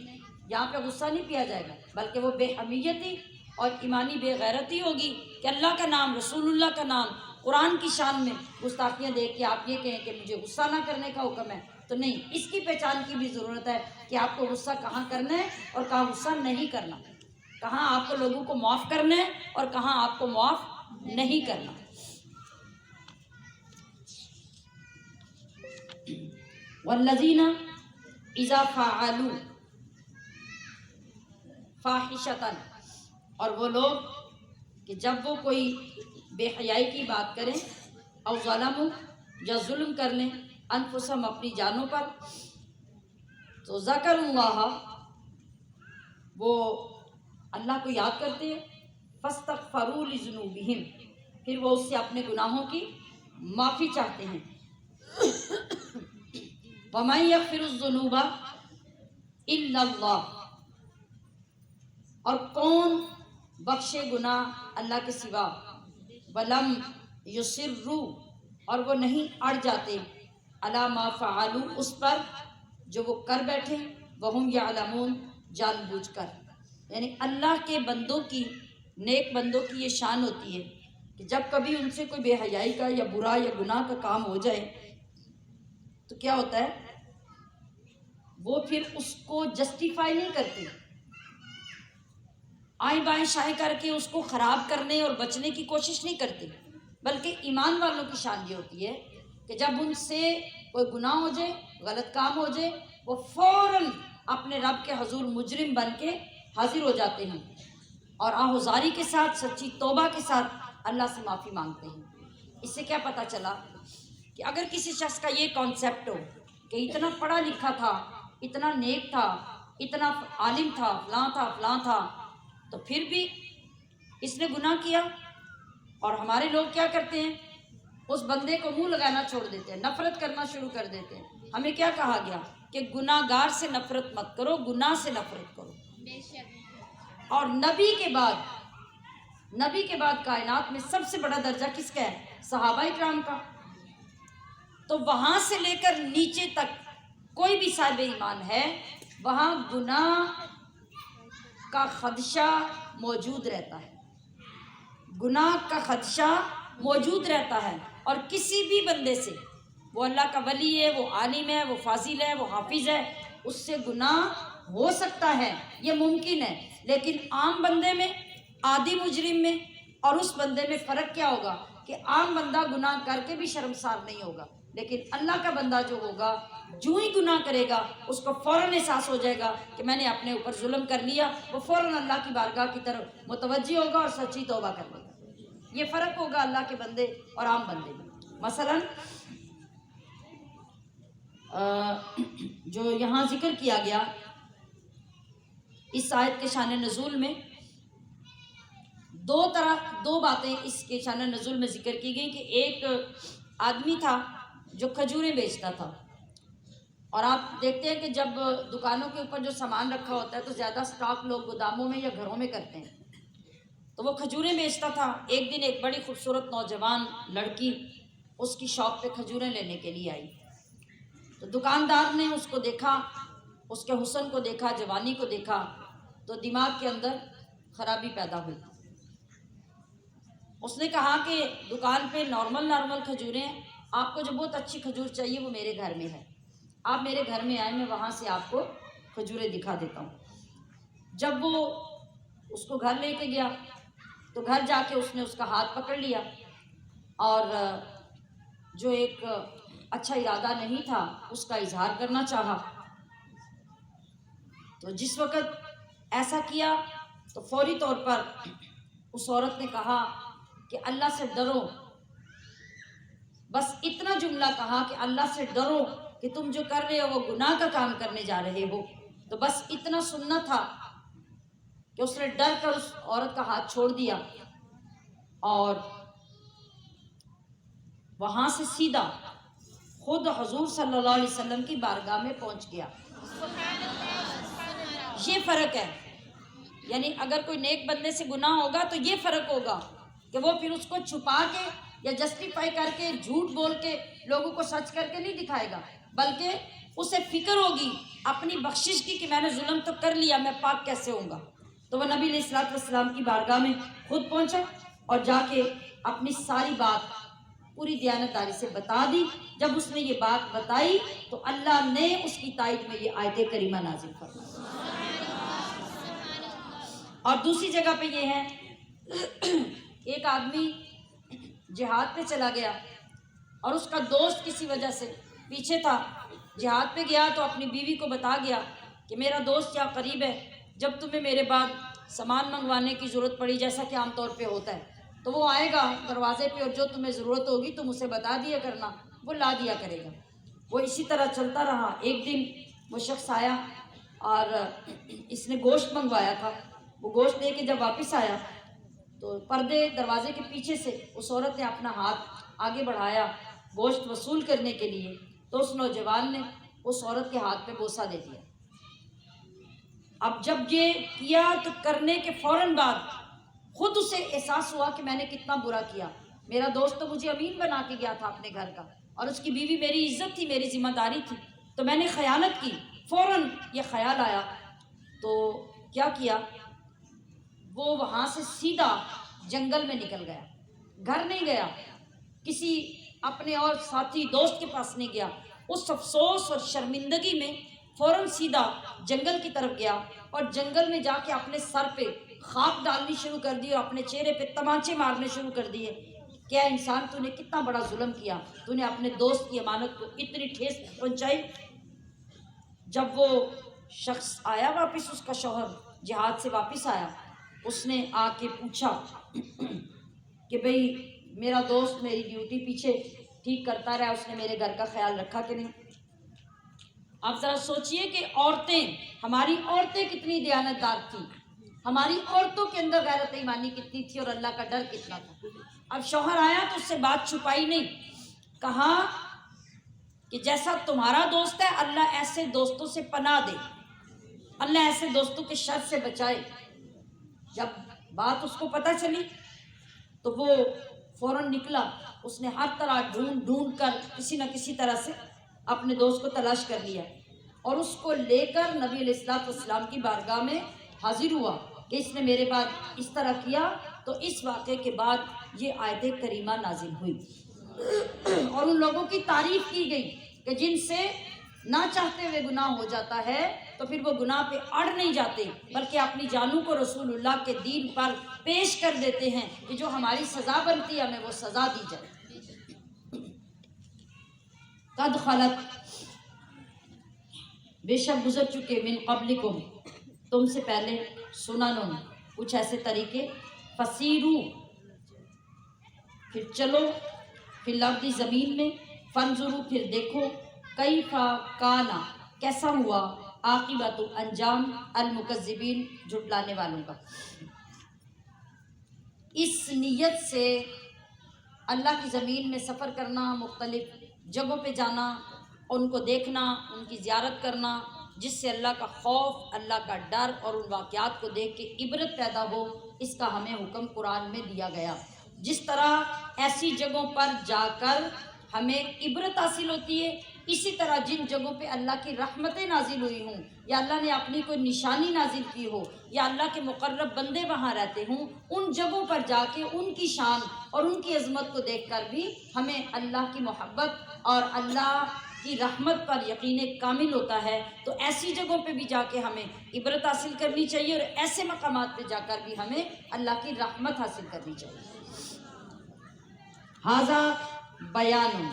یہاں پہ غصہ نہیں پیا جائے گا، بلکہ وہ بے حمیتی اور ایمانی بے غیرتی ہوگی کہ اللہ کا نام، رسول اللہ کا نام، قرآن کی شان میں گستاخیاں دیکھ کے آپ یہ کہیں کہ مجھے غصہ نہ کرنے کا حکم ہے، تو نہیں، اس کی پہچان کی بھی ضرورت ہے کہ آپ کو غصہ کہاں کرنا ہے اور کہاں غصہ نہیں کرنا، کہاں آپ کو لوگوں کو معاف کرنا ہے اور کہاں آپ کو معاف نہیں کرنا۔ والذین اذا فعلوا فاحشۃ، اور وہ لوگ کہ جب وہ کوئی بے حیائی کی بات کریں، او ظلموا، یا ظلم کر لیں، انفسہم، اپنی جانوں پر، تو ذکروا اللہ، وہ اللہ کو یاد کرتے ہیں، فاستغفروا لذنوبہم، پھر وہ اس سے اپنے گناہوں کی معافی چاہتے ہیں۔ وَمَن يَغْفِرُ الذُّنُوبَ إِلَّا اللَّهُ، اور کون بخشے گناہ اللہ کے سوا، وَلَمْ يُصِرُّوا، اور وہ نہیں اڑ جاتے، عَلَى مَا فَعَلُوا، اس پر جو وہ کر بیٹھے، وَهُمْ يَعْلَمُونَ، جان بوجھ کر۔ یعنی اللہ کے بندوں کی، نیک بندوں کی یہ شان ہوتی ہے کہ جب کبھی ان سے کوئی بے حیائی کا یا برا یا گناہ کا کام ہو جائے تو کیا ہوتا ہے، وہ پھر اس کو جسٹیفائی نہیں کرتے، آئیں بائیں شائیں کر کے اس کو خراب کرنے اور بچنے کی کوشش نہیں کرتے، بلکہ ایمان والوں کی شان یہ ہوتی ہے کہ جب ان سے کوئی گناہ ہو جائے، غلط کام ہو جائے، وہ فوراً اپنے رب کے حضور مجرم بن کے حاضر ہو جاتے ہیں اور آہوزاری کے ساتھ، سچی توبہ کے ساتھ اللہ سے معافی مانگتے ہیں۔ اس سے کیا پتہ چلا کہ اگر کسی شخص کا یہ کانسیپٹ ہو کہ اتنا پڑھا لکھا تھا، اتنا نیک تھا، اتنا عالم تھا، فلاں تھا فلاں تھا، تو پھر بھی اس نے گناہ کیا، اور ہمارے لوگ کیا کرتے ہیں، اس بندے کو منہ لگانا چھوڑ دیتے ہیں، نفرت کرنا شروع کر دیتے ہیں۔ ہمیں کیا کہا گیا کہ گناہ گار سے نفرت مت کرو، گناہ سے نفرت کرو۔ اور نبی کے بعد کائنات میں سب سے بڑا درجہ کس کا ہے؟ صحابہ اکرام کا۔ تو وہاں سے لے کر نیچے تک کوئی بھی صاحب ایمان ہے، وہاں گناہ کا خدشہ موجود رہتا ہے، گناہ کا خدشہ موجود رہتا ہے، اور کسی بھی بندے سے، وہ اللہ کا ولی ہے، وہ عالم ہے، وہ فاضل ہے، وہ حافظ ہے، اس سے گناہ ہو سکتا ہے، یہ ممکن ہے، لیکن عام بندے میں، عادی مجرم میں اور اس بندے میں فرق کیا ہوگا کہ عام بندہ گناہ کر کے بھی شرمسار نہیں ہوگا، لیکن اللہ کا بندہ جو ہوگا، جو ہی گناہ کرے گا اس کو فوراً احساس ہو جائے گا کہ میں نے اپنے اوپر ظلم کر لیا، وہ فوراً اللہ کی بارگاہ کی طرف متوجہ ہوگا اور سچی توبہ کر لے گا۔ یہ فرق ہوگا اللہ کے بندے اور عام بندے میں۔ مثلاً جو یہاں ذکر کیا گیا اس آیت کے شان نزول میں، دو باتیں اس کے شان نزول میں ذکر کی گئی کہ ایک آدمی تھا جو کھجوریں بیچتا تھا، اور آپ دیکھتے ہیں کہ جب دکانوں کے اوپر جو سامان رکھا ہوتا ہے تو زیادہ سٹاک لوگ گوداموں میں یا گھروں میں کرتے ہیں، تو وہ کھجوریں بیچتا تھا۔ ایک دن ایک بڑی خوبصورت نوجوان لڑکی اس کی شاپ پہ کھجوریں لینے کے لیے آئی، تو دکاندار نے اس کو دیکھا، اس کے حسن کو دیکھا، جوانی کو دیکھا، تو دماغ کے اندر خرابی پیدا ہوئی۔ اس نے کہا کہ دکان پہ نارمل کھجوریں آپ کو جو بہت اچھی کھجور چاہیے وہ میرے گھر میں ہے، آپ میرے گھر میں آئیں، میں وہاں سے آپ کو کھجوریں دکھا دیتا ہوں۔ جب وہ اس کو گھر لے کے گیا تو گھر جا کے اس نے اس کا ہاتھ پکڑ لیا، اور جو ایک اچھا ارادہ نہیں تھا اس کا اظہار کرنا چاہا۔ تو جس وقت ایسا کیا تو فوری طور پر اس عورت نے کہا کہ اللہ سے ڈرو، بس اتنا جملہ کہا کہ اللہ سے ڈرو کہ تم جو کر رہے ہو وہ گناہ کا کام کرنے جا رہے ہو۔ تو بس اتنا سننا تھا کہ اس نے ڈر کر اس عورت کا ہاتھ چھوڑ دیا اور وہاں سے سیدھا خود حضور صلی اللہ علیہ وسلم کی بارگاہ میں پہنچ گیا۔ یہ فرق ہے، یعنی اگر کوئی نیک بندے سے گناہ ہوگا تو یہ فرق ہوگا کہ وہ پھر اس کو چھپا کے یا جسٹیفائی کر کے جھوٹ بول کے لوگوں کو سچ کر کے نہیں دکھائے گا، بلکہ اسے فکر ہوگی اپنی بخشش کی کہ میں نے ظلم تو کر لیا، میں پاک کیسے ہوں گا۔ تو وہ نبی علیہ الصلوۃ والسلام کی بارگاہ میں خود پہنچا اور جا کے اپنی ساری بات پوری دیانتداری سے بتا دی۔ جب اس نے یہ بات بتائی تو اللہ نے اس کی تائید میں یہ آیت کریمہ نازل فرمائی۔ اور دوسری جگہ پہ یہ ہے، ایک آدمی جہاد پہ چلا گیا اور اس کا دوست کسی وجہ سے پیچھے تھا، جہاد پہ گیا تو اپنی بیوی کو بتا گیا کہ میرا دوست یہاں قریب ہے، جب تمہیں میرے بعد سامان منگوانے کی ضرورت پڑی جیسا کہ عام طور پہ ہوتا ہے تو وہ آئے گا دروازے پہ اور جو تمہیں ضرورت ہوگی تم اسے بتا دیا کرنا، وہ لا دیا کرے گا۔ وہ اسی طرح چلتا رہا۔ ایک دن وہ شخص آیا اور اس نے گوشت منگوایا تھا، وہ گوشت لے کے جب واپس آیا تو پردے دروازے کے پیچھے سے اس عورت نے اپنا ہاتھ آگے بڑھایا گوشت وصول کرنے کے لیے، تو اس نوجوان نے اس عورت کے ہاتھ پہ بوسہ دے دیا۔ اب جب یہ کیا تو کرنے کے فوراً بعد خود اسے احساس ہوا کہ میں نے کتنا برا کیا، میرا دوست تو مجھے امین بنا کے گیا تھا اپنے گھر کا، اور اس کی بیوی میری عزت تھی، میری ذمہ داری تھی، تو میں نے خیانت کی۔ فوراً یہ خیال آیا تو کیا کیا، وہ وہاں سے سیدھا جنگل میں نکل گیا، گھر نہیں گیا، کسی اپنے اور ساتھی دوست کے پاس نہیں گیا۔ اس افسوس اور شرمندگی میں فوراً سیدھا جنگل کی طرف گیا اور جنگل میں جا کے اپنے سر پہ خاک ڈالنی شروع کر دی اور اپنے چہرے پہ تمانچے مارنے شروع کر دیے۔ کیا انسان، تو نے کتنا بڑا ظلم کیا، تو نے اپنے دوست کی امانت کو اتنی ٹھیس پہنچائی۔ جب وہ شخص آیا واپس، اس کا شوہر جہاد سے واپس آیا، اس نے آ کے پوچھا کہ بھئی میرا دوست میری ڈیوٹی پیچھے ٹھیک کرتا رہا، اس نے میرے گھر کا خیال رکھا کہ نہیں۔ آپ ذرا سوچئے کہ عورتیں، ہماری عورتیں کتنی دیانتدار تھیں، ہماری عورتوں کے اندر غیرت ایمانی کتنی تھی اور اللہ کا ڈر کتنا تھا۔ اب شوہر آیا تو اس سے بات چھپائی نہیں، کہا کہ جیسا تمہارا دوست ہے اللہ ایسے دوستوں سے پناہ دے، اللہ ایسے دوستوں کے شر سے بچائے۔ جب بات اس کو پتہ چلی تو وہ فوراً نکلا، اس نے ہر طرح ڈھونڈ کر کسی نہ کسی طرح سے اپنے دوست کو تلاش کر لیا اور اس کو لے کر نبی علیہ الصلوۃ والسلام کی بارگاہ میں حاضر ہوا کہ اس نے میرے بعد اس طرح کیا۔ تو اس واقعے کے بعد یہ آیت کریمہ نازل ہوئی اور ان لوگوں کی تعریف کی گئی کہ جن سے نہ چاہتے ہوئے گناہ ہو جاتا ہے تو پھر وہ گناہ پہ اڑ نہیں جاتے، بلکہ اپنی جانوں کو رسول اللہ کے دین پر پیش کر دیتے ہیں کہ جو ہماری سزا بنتی ہے ہمیں وہ سزا دی جائے۔ قد خلت، بے شک گزر چکے، من قبلکم، تم سے پہلے، سنن، کچھ ایسے طریقے، فسیرو، پھر چلو، فی الارض، زمین میں، فانظروا، پھر دیکھو، کیف کان، کیسا ہوا، عاقبت، انجام، المکذبین، جھٹلانے والوں کا۔ اس نیت سے اللہ کی زمین میں سفر کرنا، مختلف جگہوں پہ جانا، ان کو دیکھنا، ان کی زیارت کرنا، جس سے اللہ کا خوف، اللہ کا ڈر اور ان واقعات کو دیکھ کے عبرت پیدا ہو، اس کا ہمیں حکم قرآن میں دیا گیا۔ جس طرح ایسی جگہوں پر جا کر ہمیں عبرت حاصل ہوتی ہے، اسی طرح جن جگہوں پہ اللہ کی رحمتیں نازل ہوئی ہوں، یا اللہ نے اپنی کوئی نشانی نازل کی ہو، یا اللہ کے مقرب بندے وہاں رہتے ہوں، ان جگہوں پر جا کے ان کی شان اور ان کی عظمت کو دیکھ کر بھی ہمیں اللہ کی محبت اور اللہ کی رحمت پر یقین کامل ہوتا ہے۔ تو ایسی جگہوں پہ بھی جا کے ہمیں عبرت حاصل کرنی چاہیے، اور ایسے مقامات پہ جا کر بھی ہمیں اللہ کی رحمت حاصل کرنی چاہیے۔ ھذا بیان،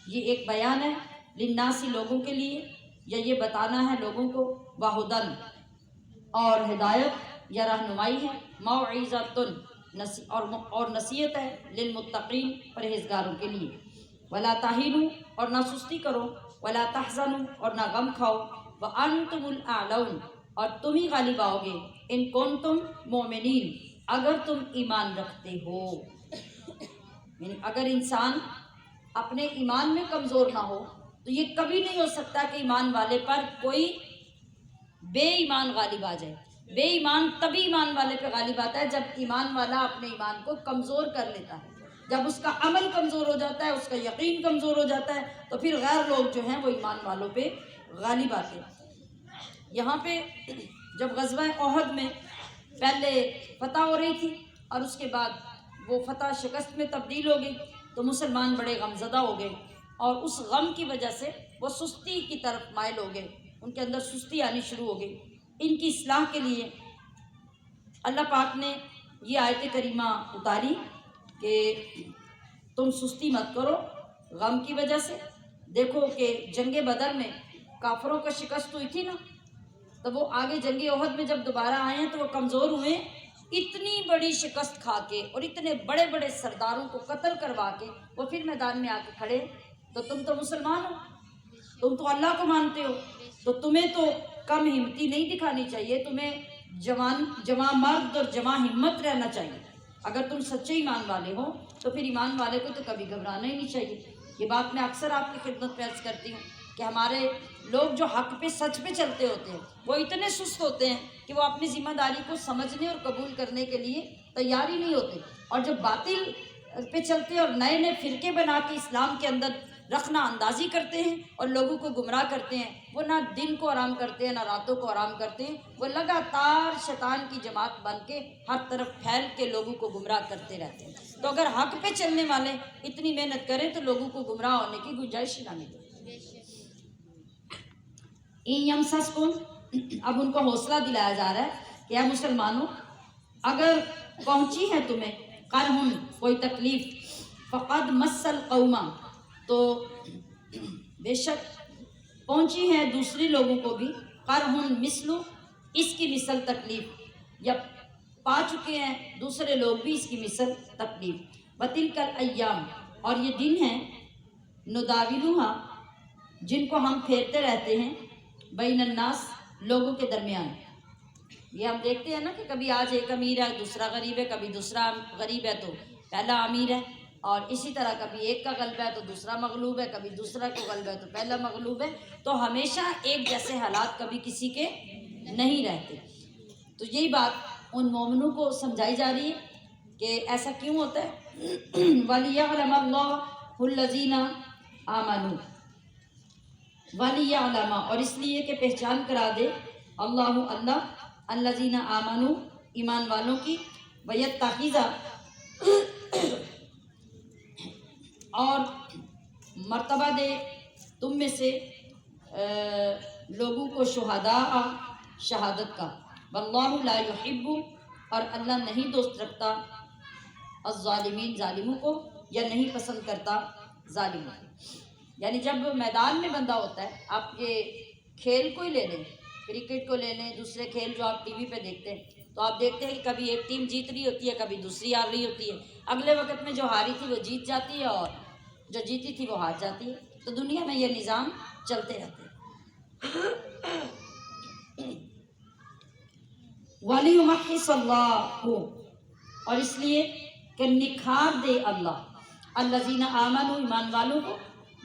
یہ ایک بیان ہے، للناس، لوگوں کے لیے، یا یہ بتانا ہے لوگوں کو، وہدن، اور ہدایت یا رہنمائی ہے، موعظۃ، اور نصیحت ہے، للمتقین، پرہیزگاروں کے لیے، ولا تہینوا، اور نہ سستی کرو، ولا تحزنوا، اور نہ غم کھاؤ، وانتم الاعلون، اور تم ہی غالب آؤ گے، ان کنتم مؤمنین، اگر تم ایمان رکھتے ہو۔ یعنی اگر انسان اپنے ایمان میں کمزور نہ ہو تو یہ کبھی نہیں ہو سکتا کہ ایمان والے پر کوئی بے ایمان غالب آ جائے۔ بے ایمان تبھی ایمان والے پہ غالب آتا ہے جب ایمان والا اپنے ایمان کو کمزور کر لیتا ہے، جب اس کا عمل کمزور ہو جاتا ہے، اس کا یقین کمزور ہو جاتا ہے، تو پھر غیر لوگ جو ہیں وہ ایمان والوں پہ غالب آتے ہیں۔ یہاں پہ جب غزوہ احد میں پہلے فتح ہو رہی تھی اور اس کے بعد وہ فتح شکست میں تبدیل ہو گئی، تو مسلمان بڑے غمزدہ ہو گئے، اور اس غم کی وجہ سے وہ سستی کی طرف مائل ہو گئے، ان کے اندر سستی آنی شروع ہو گئی۔ ان کی اصلاح کے لیے اللہ پاک نے یہ آیت کریمہ اتاری کہ تم سستی مت کرو غم کی وجہ سے۔ دیکھو کہ جنگ بدر میں کافروں کا شکست ہوئی تھی نا، تو وہ آگے جنگ احد میں جب دوبارہ آئے ہیں تو وہ کمزور ہوئے، اتنی بڑی شکست کھا کے اور اتنے بڑے بڑے سرداروں کو قتل کروا کے وہ پھر میدان میں آ کے کھڑے۔ تو تم تو مسلمان ہو، تم تو اللہ کو مانتے ہو، تو تمہیں تو کم ہمتی نہیں دکھانی چاہیے، تمہیں جواں مرد اور جواں ہمت رہنا چاہیے۔ اگر تم سچے ایمان والے ہو تو پھر ایمان والے کو تو کبھی گھبرانا ہی نہیں چاہیے۔ یہ بات میں اکثر آپ کی خدمت میں عرض کرتی ہوں کہ ہمارے لوگ جو حق پہ سچ پہ چلتے ہوتے ہیں وہ اتنے سست ہوتے ہیں کہ وہ اپنی ذمہ داری کو سمجھنے اور قبول کرنے کے لیے تیار ہی نہیں ہوتے، اور جب باطل پہ چلتے اور نئے نئے فرقے بنا کے اسلام کے اندر رخنہ اندازی کرتے ہیں اور لوگوں کو گمراہ کرتے ہیں، وہ نہ دن کو آرام کرتے ہیں نہ راتوں کو آرام کرتے ہیں، وہ لگاتار شیطان کی جماعت بن کے ہر طرف پھیل کے لوگوں کو گمراہ کرتے رہتے ہیں۔ تو اگر حق پہ چلنے والے اتنی محنت کریں تو لوگوں کو گمراہ ہونے کی گنجائش نہ ملے۔ یمسسکم، اب ان کو حوصلہ دلایا جا رہا ہے کہ اے مسلمانوں، اگر پہنچی ہے تمہیں قرحن، کوئی تکلیف، فقد مس القوم، تو بے شک پہنچی ہے دوسری لوگوں کو بھی، قرحن مثلو، اس کی مثل تکلیف، یا پا چکے ہیں دوسرے لوگ بھی اس کی مثل تکلیف۔ وتلک الایام، اور یہ دن ہیں، نداولھا، جن کو ہم پھیرتے رہتے ہیں، بین الناس، لوگوں کے درمیان۔ یہ ہم دیکھتے ہیں نا کہ کبھی آج ایک امیر ہے دوسرا غریب ہے، کبھی دوسرا غریب ہے تو پہلا امیر ہے، اور اسی طرح کبھی ایک کا غلبہ ہے تو دوسرا مغلوب ہے، کبھی دوسرا کو غلبہ ہے تو پہلا مغلوب ہے، تو ہمیشہ ایک جیسے حالات کبھی کسی کے نہیں رہتے۔ تو یہی بات ان مومنوں کو سمجھائی جا رہی ہے کہ ایسا کیوں ہوتا ہے۔ وَلِيَعْلَمَ اللَّهُ الَّذِينَ آمَنُوا، وَلِيَعْلَمَ، اور اس لیے کہ پہچان کرا دے، اللہ الَّذِينَ آمَنُوا، ایمان والوں کی، وَيَتَّخِذَ، اور مرتبہ دے تم میں سے لوگوں کو شہداء، شہادت کا، واللہ لا يحب، اور اللہ نہیں دوست رکھتا، الظالمین، ظالموں کو، یا نہیں پسند کرتا ظالموں کو۔ یعنی جب میدان میں بندہ ہوتا ہے، آپ یہ کھیل کو ہی لے لیں، کرکٹ کو لے لیں، دوسرے کھیل جو آپ ٹی وی پہ دیکھتے ہیں، تو آپ دیکھتے ہیں کہ کبھی ایک ٹیم جیت رہی ہوتی ہے، کبھی دوسری ہار رہی ہوتی ہے، اگلے وقت میں جو ہاری تھی وہ جیت جاتی ہے اور جو جیتی تھی وہ ہار جاتی ہے۔ تو دنیا میں یہ نظام چلتے رہتے ہیں۔ وَلِيُمَحِّصَ اللَّهُ، اور اس لیے کہ نکھار دے اللہ، الَّذِينَ آمَنُوا، ایمان والوں کو،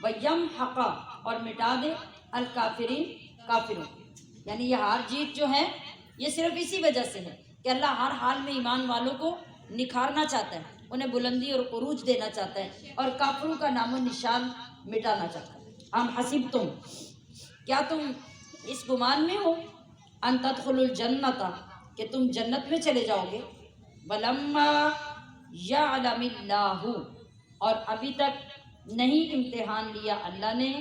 وَيَمْحَقَ، اور مٹا دے، الکافرین، کافروں۔ یعنی یہ ہار جیت جو ہے یہ صرف اسی وجہ سے ہے کہ اللہ ہر حال میں ایمان والوں کو نکھارنا چاہتا ہے، انہیں بلندی اور عروج دینا چاہتا ہے، اور کافروں کا نام و نشان مٹانا چاہتا ہے۔ ام حسبتم، کیا تم اس گمان میں ہو، ان تدخلوا الجنت، کہ تم جنت میں چلے جاؤ گے، ولما یعلم اللہ، اور ابھی تک نہیں امتحان لیا اللہ نے،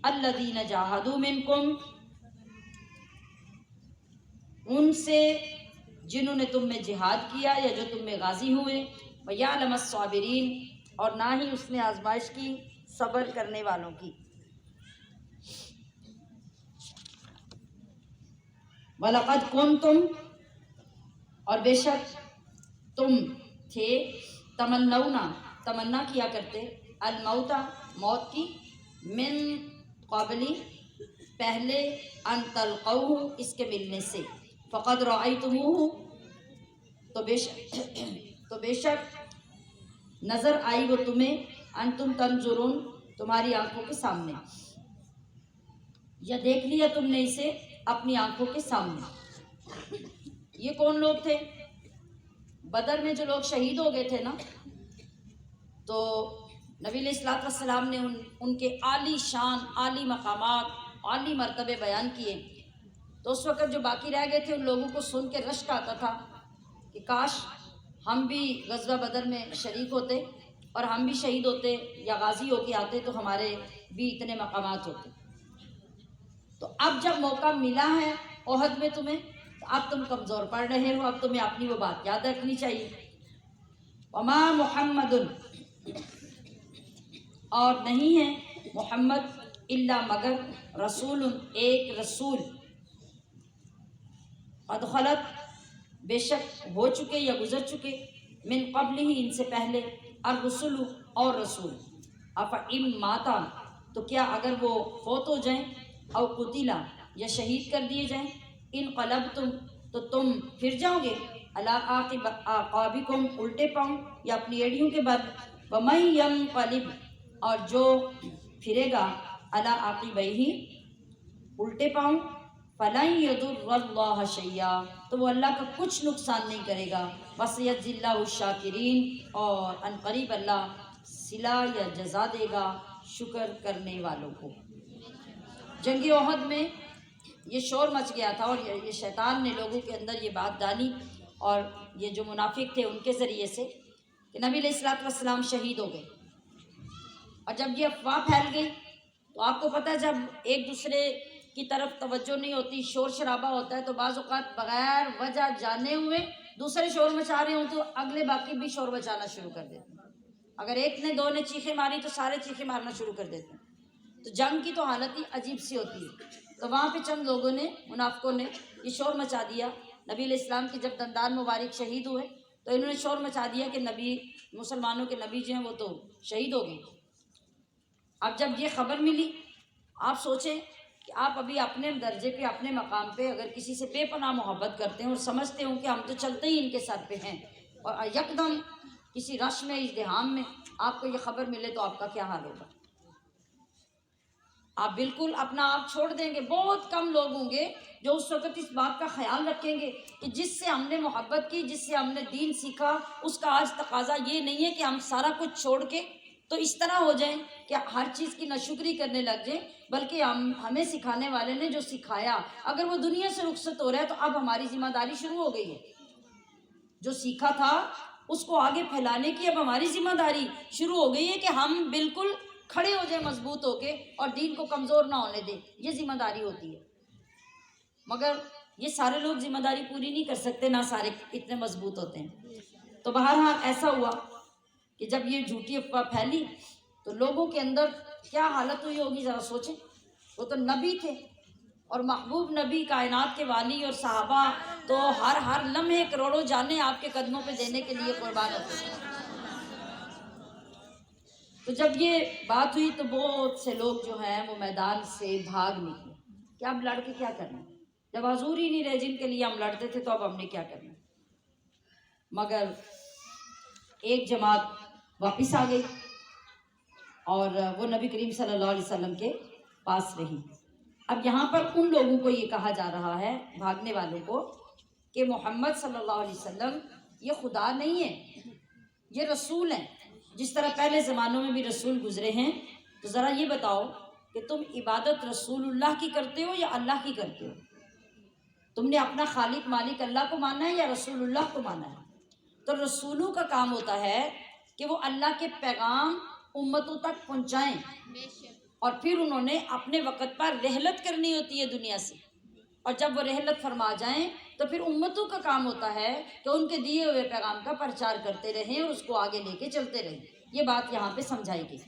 الذین جاہدوا منکم، ان سے جنہوں نے تم میں جہاد کیا یا جو تم میں غازی ہوئے، ویعلم الصابرین، اور نہ ہی اس نے آزمائش کی صبر کرنے والوں کی۔ وَلَقَدْ كُنْتُمْ، اور بے شک تم تھے، تمنا کیا کرتے، الموت، موت کی، من قبلی، پہلے، ان تلقوہ، اس کے ملنے سے، فقد رأیتموہ، تو بے شک نظر آئی وہ تمہیں، انتم تنظرون، تمہاری آنکھوں کے سامنے، یا دیکھ لیا تم نے اسے اپنی آنکھوں کے سامنے۔ یہ کون لوگ تھے؟ بدر میں جو لوگ شہید ہو گئے تھے نا، تو نبی علیہ الصلوۃ والسلام نے ان کے عالی شان، عالی مقامات، عالی مرتبے بیان کیے، تو اس وقت جو باقی رہ گئے تھے ان لوگوں کو سن کے رشک آتا تھا کہ کاش ہم بھی غزوہ بدر میں شریک ہوتے اور ہم بھی شہید ہوتے یا غازی ہو کے آتے تو ہمارے بھی اتنے مقامات ہوتے۔ تو اب جب موقع ملا ہے احد میں تمہیں، تو اب تم کمزور پڑ رہے ہو، اب تمہیں اپنی وہ بات یاد رکھنی چاہیے۔ وما محمد، اور نہیں ہے محمد، الا مگر، رسول، ایک رسول، قد خلت، بے شک ہو چکے یا گزر چکے، من قبل ہی، ان سے پہلے، الرسل، اور رسول، افئن ماتا، تو کیا اگر وہ فوت ہو جائیں، او قتلا، یا شہید کر دیے جائیں، انقلبتم، تو تم پھر جاؤ گے، علی اعقابکم، الٹے پاؤں یا اپنی ایڑیوں کے بل، ومن ینقلب، اور جو پھرے گا، علی عقبیہ، الٹے پاؤں، فلن یضر اللہ شیئا، تو وہ اللہ کا کچھ نقصان نہیں کرے گا، وسیجزی اللہ الشاکرین، اور ان قریب اللہ صلہ یا جزا دے گا شکر کرنے والوں کو۔ جنگ احد میں یہ شور مچ گیا تھا، اور یہ شیطان نے لوگوں کے اندر یہ بات ڈالی، اور یہ جو منافق تھے ان کے ذریعے سے، کہ نبی علیہ الصلوۃ والسلام شہید ہو گئے، اور جب یہ افواہ پھیل گئی تو آپ کو پتہ ہے جب ایک دوسرے کی طرف توجہ نہیں ہوتی، شور شرابہ ہوتا ہے، تو بعض اوقات بغیر وجہ جانے ہوئے دوسرے شور مچا رہے ہوں تو اگلے باقی بھی شور مچانا شروع کر دیتے ہیں۔ اگر ایک نے دو نے چیخیں ماری تو سارے چیخیں مارنا شروع کر دیتے ہیں۔ تو جنگ کی تو حالت ہی عجیب سی ہوتی ہے۔ تو وہاں پہ چند لوگوں نے، منافقوں نے یہ شور مچا دیا، نبی علیہ السلام کے جب دندان مبارک شہید ہوئے تو انہوں نے شور مچا دیا کہ نبی، مسلمانوں کے نبی جو ہیں وہ تو شہید ہو گئے۔ اب جب یہ خبر ملی، آپ سوچیں کہ آپ ابھی اپنے درجے پہ، اپنے مقام پہ اگر کسی سے بے پناہ محبت کرتے ہیں اور سمجھتے ہوں کہ ہم تو چلتے ہی ان کے سر پہ ہیں، اور یکدم کسی رش میں، ازدحام میں آپ کو یہ خبر ملے تو آپ کا کیا حال ہوگا؟ آپ بالکل اپنا آپ چھوڑ دیں گے۔ بہت کم لوگ ہوں گے جو اس وقت اس بات کا خیال رکھیں گے کہ جس سے ہم نے محبت کی، جس سے ہم نے دین سیکھا، اس کا آج تقاضا یہ نہیں ہے کہ ہم سارا کچھ چھوڑ کے تو اس طرح ہو جائیں کہ ہر چیز کی ناشکری کرنے لگ جائیں، بلکہ ہمیں سکھانے والے نے جو سکھایا، اگر وہ دنیا سے رخصت ہو رہا ہے تو اب ہماری ذمہ داری شروع ہو گئی ہے۔ جو سیکھا تھا اس کو آگے پھیلانے کی اب ہماری ذمہ داری شروع ہو گئی ہے کہ ہم بالکل کھڑے ہو جائیں مضبوط ہو کے اور دین کو کمزور نہ ہونے دیں، یہ ذمہ داری ہوتی ہے۔ مگر یہ سارے لوگ ذمہ داری پوری نہیں کر سکتے، نہ سارے اتنے مضبوط ہوتے ہیں۔ تو بہرحال ایسا ہوا کہ جب یہ جھوٹی افواہ پھیلی تو لوگوں کے اندر کیا حالت ہوئی ہوگی، ذرا سوچیں۔ وہ تو نبی تھے، اور محبوب نبی، کائنات کے والی، اور صحابہ تو ہر لمحے کروڑوں جانیں آپ کے قدموں پہ دینے کے لیے قربان ہوتے ہیں۔ تو جب یہ بات ہوئی تو بہت سے لوگ جو ہیں وہ میدان سے بھاگ نکلے کہ اب لڑ کے کیا کرنا، جب حضور ہی نہیں رہے جن کے لیے ہم لڑتے تھے تو اب ہم نے کیا کرنا۔ مگر ایک جماعت واپس آ گئی اور وہ نبی کریم صلی اللہ علیہ وسلم کے پاس رہی۔ اب یہاں پر ان لوگوں کو یہ کہا جا رہا ہے، بھاگنے والوں کو، کہ محمد صلی اللہ علیہ وسلم یہ خدا نہیں ہے، یہ رسول ہیں۔ جس طرح پہلے زمانوں میں بھی رسول گزرے ہیں، تو ذرا یہ بتاؤ کہ تم عبادت رسول اللہ کی کرتے ہو یا اللہ کی کرتے ہو؟ تم نے اپنا خالق مالک اللہ کو ماننا ہے یا رسول اللہ کو ماننا ہے؟ تو رسولوں کا کام ہوتا ہے کہ وہ اللہ کے پیغام امتوں تک پہنچائیں، اور پھر انہوں نے اپنے وقت پر رحلت کرنی ہوتی ہے دنیا سے، اور جب وہ رحلت فرما جائیں تو پھر امتوں کا کام ہوتا ہے کہ ان کے دیے ہوئے پیغام کا پرچار کرتے رہیں اور اس کو آگے لے کے چلتے رہیں۔ یہ بات یہاں پہ سمجھائی گئی۔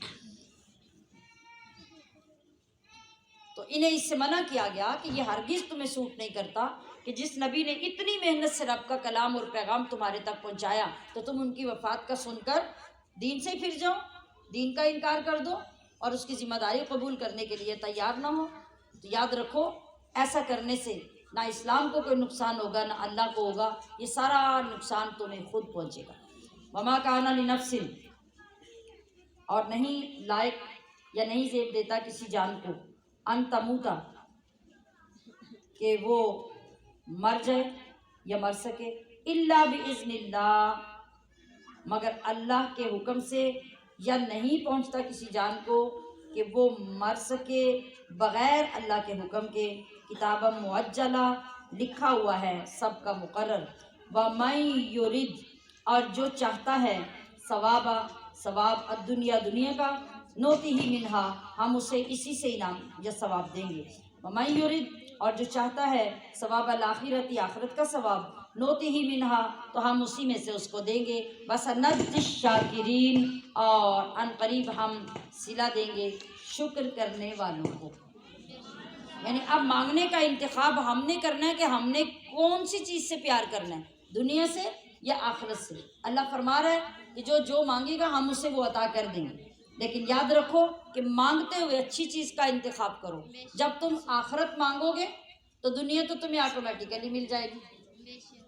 تو انہیں اس سے منع کیا گیا کہ یہ ہرگز تمہیں سوٹ نہیں کرتا کہ جس نبی نے اتنی محنت سے رب کا کلام اور پیغام تمہارے تک پہنچایا تو تم ان کی وفات کا سن کر دین سے پھر جاؤ، دین کا انکار کر دو اور اس کی ذمہ داری قبول کرنے کے لیے تیار نہ ہو۔ تو یاد رکھو، ایسا کرنے سے نہ اسلام کو کوئی نقصان ہوگا نہ اللہ کو ہوگا، یہ سارا نقصان تمہیں خود پہنچے گا۔ وما کان لنفس، اور نہیں لائق یا نہیں زیب دیتا کسی جان کو، ان تموتا، کہ وہ مر جائے یا مر سکے، الا باذن اللہ، مگر اللہ کے حکم سے، یا نہیں پہنچتا کسی جان کو کہ وہ مر سکے بغیر اللہ کے حکم کے، کتابا معجلہ، لکھا ہوا ہے سب کا مقرر، وَمَن یُرِد، اور جو چاہتا ہے، ثواب الدنیا، دنیا کا، نوتی ہی منہا، ہم اسے اسی سے انعام یا ثواب دیں گے، وَمَن یُرِد، اور جو چاہتا ہے ثواب الآخرت، آخرت کا ثواب، نوتی ہی منہا، تو ہم اسی میں سے اس کو دیں گے، وَسَنَجْزِی الشَّاکِرِین، اور ان قریب ہم صلہ دیں گے شکر کرنے والوں کو۔ یعنی اب مانگنے کا انتخاب ہم نے کرنا ہے کہ ہم نے کون سی چیز سے پیار کرنا ہے، دنیا سے یا آخرت سے۔ اللہ فرما رہا ہے کہ جو مانگے گا ہم اسے وہ عطا کر دیں گے، لیکن یاد رکھو کہ مانگتے ہوئے اچھی چیز کا انتخاب کرو۔ جب تم آخرت مانگو گے تو دنیا تو تمہیں آٹومیٹیکلی مل جائے گی،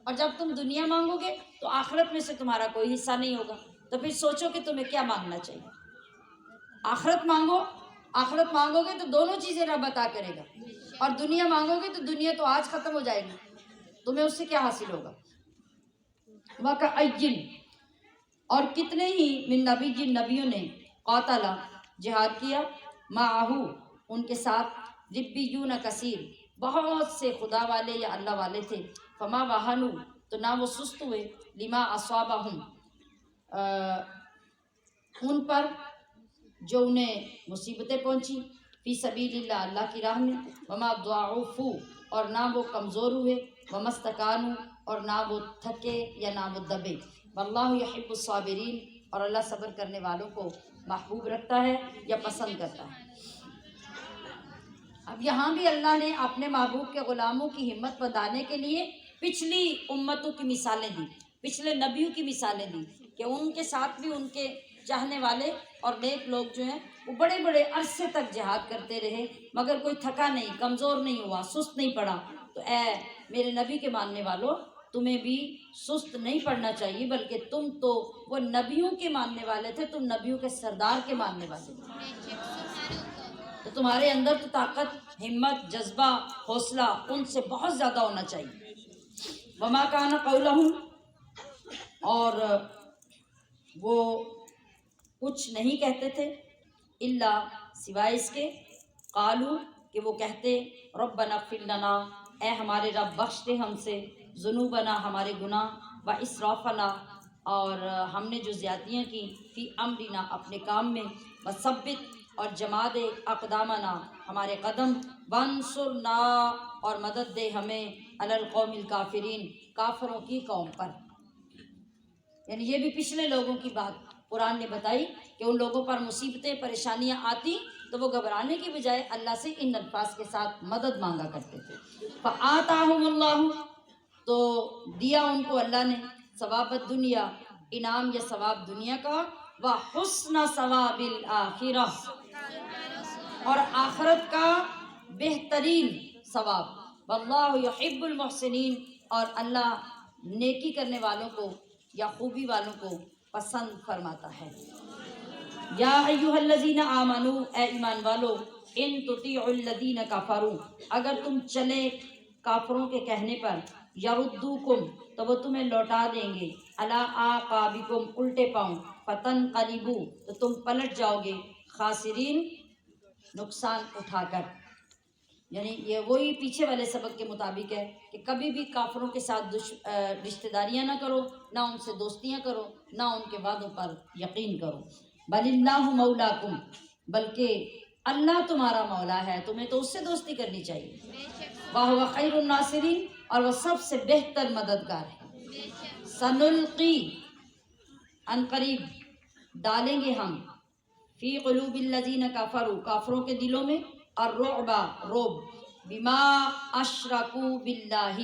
اور جب تم دنیا مانگو گے تو آخرت میں سے تمہارا کوئی حصہ نہیں ہوگا۔ تو پھر سوچو کہ تمہیں کیا مانگنا چاہیے۔ آخرت مانگو گے تو دونوں چیزیں رب عطا کرے گا، اور دنیا مانگو گے تو دنیا تو آج ختم ہو جائے گی، تمہیں اس سے کیا حاصل ہوگا۔ وَكَأَيٍّ، اور کتنے ہی من نبی جن نبیوں نے، قاتل، جہاد کیا، معہو، ان کے ساتھ، ربیون کثیر، بہت سے خدا والے یا اللہ والے تھے، فما وہنوا، تو نہ وہ سست ہوئے، لما اصابہم، ان پر جو انہیں مصیبتیں پہنچی، فی سبیل اللہ، اللہ کی راہ میں، وما ضعفوا، اور نہ وہ کمزور ہوئے، وما استکانوا، اور نہ وہ تھکے یا نہ وہ دبے، واللہ یحب الصابرین، اور اللہ صبر کرنے والوں کو محبوب رکھتا ہے یا پسند کرتا ہے۔ اب یہاں بھی اللہ نے اپنے محبوب کے غلاموں کی ہمت بندھانے کے لیے پچھلی امتوں کی مثالیں دی، پچھلے نبیوں کی مثالیں دی، کہ ان کے ساتھ بھی ان کے چاہنے والے اور نیک لوگ جو ہیں وہ بڑے بڑے عرصے تک جہاد کرتے رہے، مگر کوئی تھکا نہیں، کمزور نہیں ہوا، سست نہیں پڑا۔ تو اے میرے نبی کے ماننے والوں، تمہیں بھی سست نہیں پڑنا چاہیے، بلکہ تم تو وہ نبیوں کے ماننے والے تھے، تم نبیوں کے سردار کے ماننے والے تھے، تو تمہارے اندر تو طاقت، ہمت، جذبہ، حوصلہ ان سے بہت زیادہ ہونا چاہیے۔ وما کان قولہم، اور وہ کچھ نہیں کہتے تھے، الا، سوائے اس کے، قالو، کہ وہ کہتے، ربنا اغفر لنا، اے ہمارے رب بخش دے ہم سے، ذنوبنا، ہمارے گناہ، و اسرافنا، اور ہم نے جو زیادتیاں کی، فی امرنا، اپنے کام میں، وثبت، اور جما دے، اقدامنا، ہمارے قدم، وانصرنا، اور مدد دے ہمیں، علی القوم الکافرین، کافروں کی قوم پر۔ یعنی یہ بھی پچھلے لوگوں کی بات قرآن نے بتائی کہ ان لوگوں پر مصیبتیں، پریشانیاں آتی تو وہ گھبرانے کی بجائے اللہ سے ان الفاظ کے ساتھ مدد مانگا کرتے تھے۔ فآتاہم اللہ، تو دیا ان کو اللہ نے، ثواب الدنیا، انعام یا ثواب دنیا کا، وحسن ثواب الآخرہ، اور آخرت کا بہترین ثواب، واللہ یحب المحسنین، اور اللہ نیکی کرنے والوں کو یا خوبی والوں کو پسند فرماتا ہے۔ یا ایھا الذین آمنوا، اے ایمان والو، ان تطیعوا الذین کفروا، اگر تم چلے کافروں کے کہنے پر، یردوکم، تو وہ تمہیں لوٹا دیں گے، علی اعقابکم، الٹے پاؤں، فتنقلبوا، تو تم پلٹ جاؤ گے، خاسرین، نقصان اٹھا کر، یعنی یہ وہی پیچھے والے سبق کے مطابق ہے کہ کبھی بھی کافروں کے ساتھ رشتہ داریاں نہ کرو، نہ ان سے دوستیاں کرو، نہ ان کے وعدوں پر یقین کرو۔ بل اللہ مولاکم، بلکہ اللہ تمہارا مولا ہے، تمہیں تو اس سے دوستی کرنی چاہیے۔ وَهُوَ خَيْرُ النَّاصِرِينَ، اور وہ سب سے بہتر مددگار ہے۔ سنلقی، ان قریب ڈالیں گے ہم، فی قلوب الذین کفروا، کافروں کے دلوں میں، الرعب، روب، بما اشرکوا باللہ،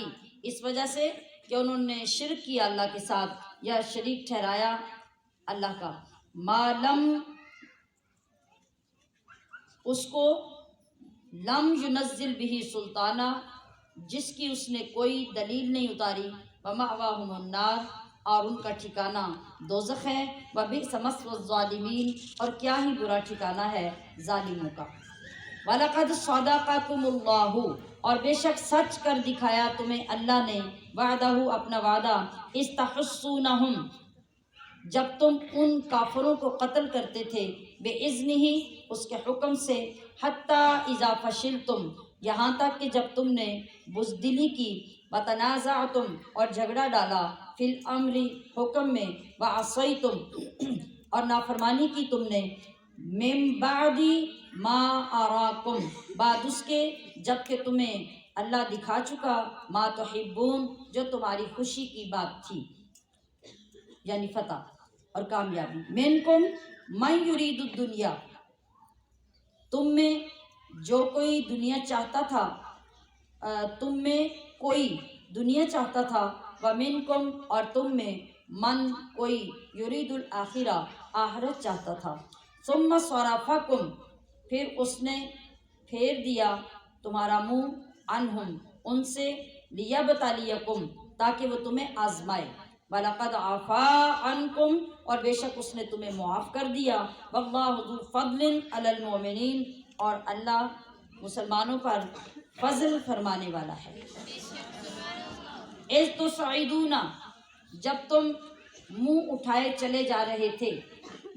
اس وجہ سے کہ انہوں نے شرک کیا اللہ کے ساتھ یا شریک ٹھہرایا اللہ کا، ما لم، اس کو، لم ینزل بہ سلطانہ، جس کی اس نے کوئی دلیل نہیں اتاری، ومأواہم النار، اور ان کا ٹھکانہ دوزخ ہے، وبئس مثوی الظالمین، اور کیا ہی برا ٹھکانہ ہے ظالموں کا۔ وَلَقَدْ صَدَقَكُمُ اللَّهُ، اور بے شک سچ کر دکھایا تمہیں اللہ نے، وعدہ، اپنا وعدہ، اذ تحسونہم، جب تم ان کافروں کو قتل کرتے تھے، بِإِذْنِهِ، اس کے حکم سے، حَتَّى إِذَا فَشِلْتُمْ، یہاں تک کہ جب تم نے بزدلی کی، وَتَنَازَعْتُمْ، اور جھگڑا ڈالا، فِي الْأَمْرِ، حکم میں، وَعَصَيْتُمْ، اور نافرمانی کی تم نے، مِن بَعْدِ مَا أَرَاكُمْ، بعد اس کے جب کہ تمہیں اللہ دکھا چکا، مَا تُحِبُّونَ، جو تمہاری خوشی کی بات تھی، یعنی فتح اور کامیابی، منکم من یرید الدنیا، تم میں جو کوئی دنیا چاہتا تھا، تم میں کوئی دنیا چاہتا تھا، ومنکم، اور تم میں، من کوئی، یرید الآخرہ، آخرت چاہتا تھا، ثم صرفکم، پھر اس نے پھیر دیا تمہارا منہ، عنہم، ان سے، لیبتلیکم، تاکہ وہ تمہیں آزمائے، وَلَقَدْ عَفَا عَنْكُمْ، اور بے شک اس نے تمہیں معاف کر دیا، وَاللَّهُ ذُو فَضْلٍ عَلَى الْمُؤْمِنِينَ، اور اللہ مسلمانوں پر فضل فرمانے والا ہے۔ اِذْ تُصْعِدُونَ، جب تم منہ اٹھائے چلے جا رہے تھے،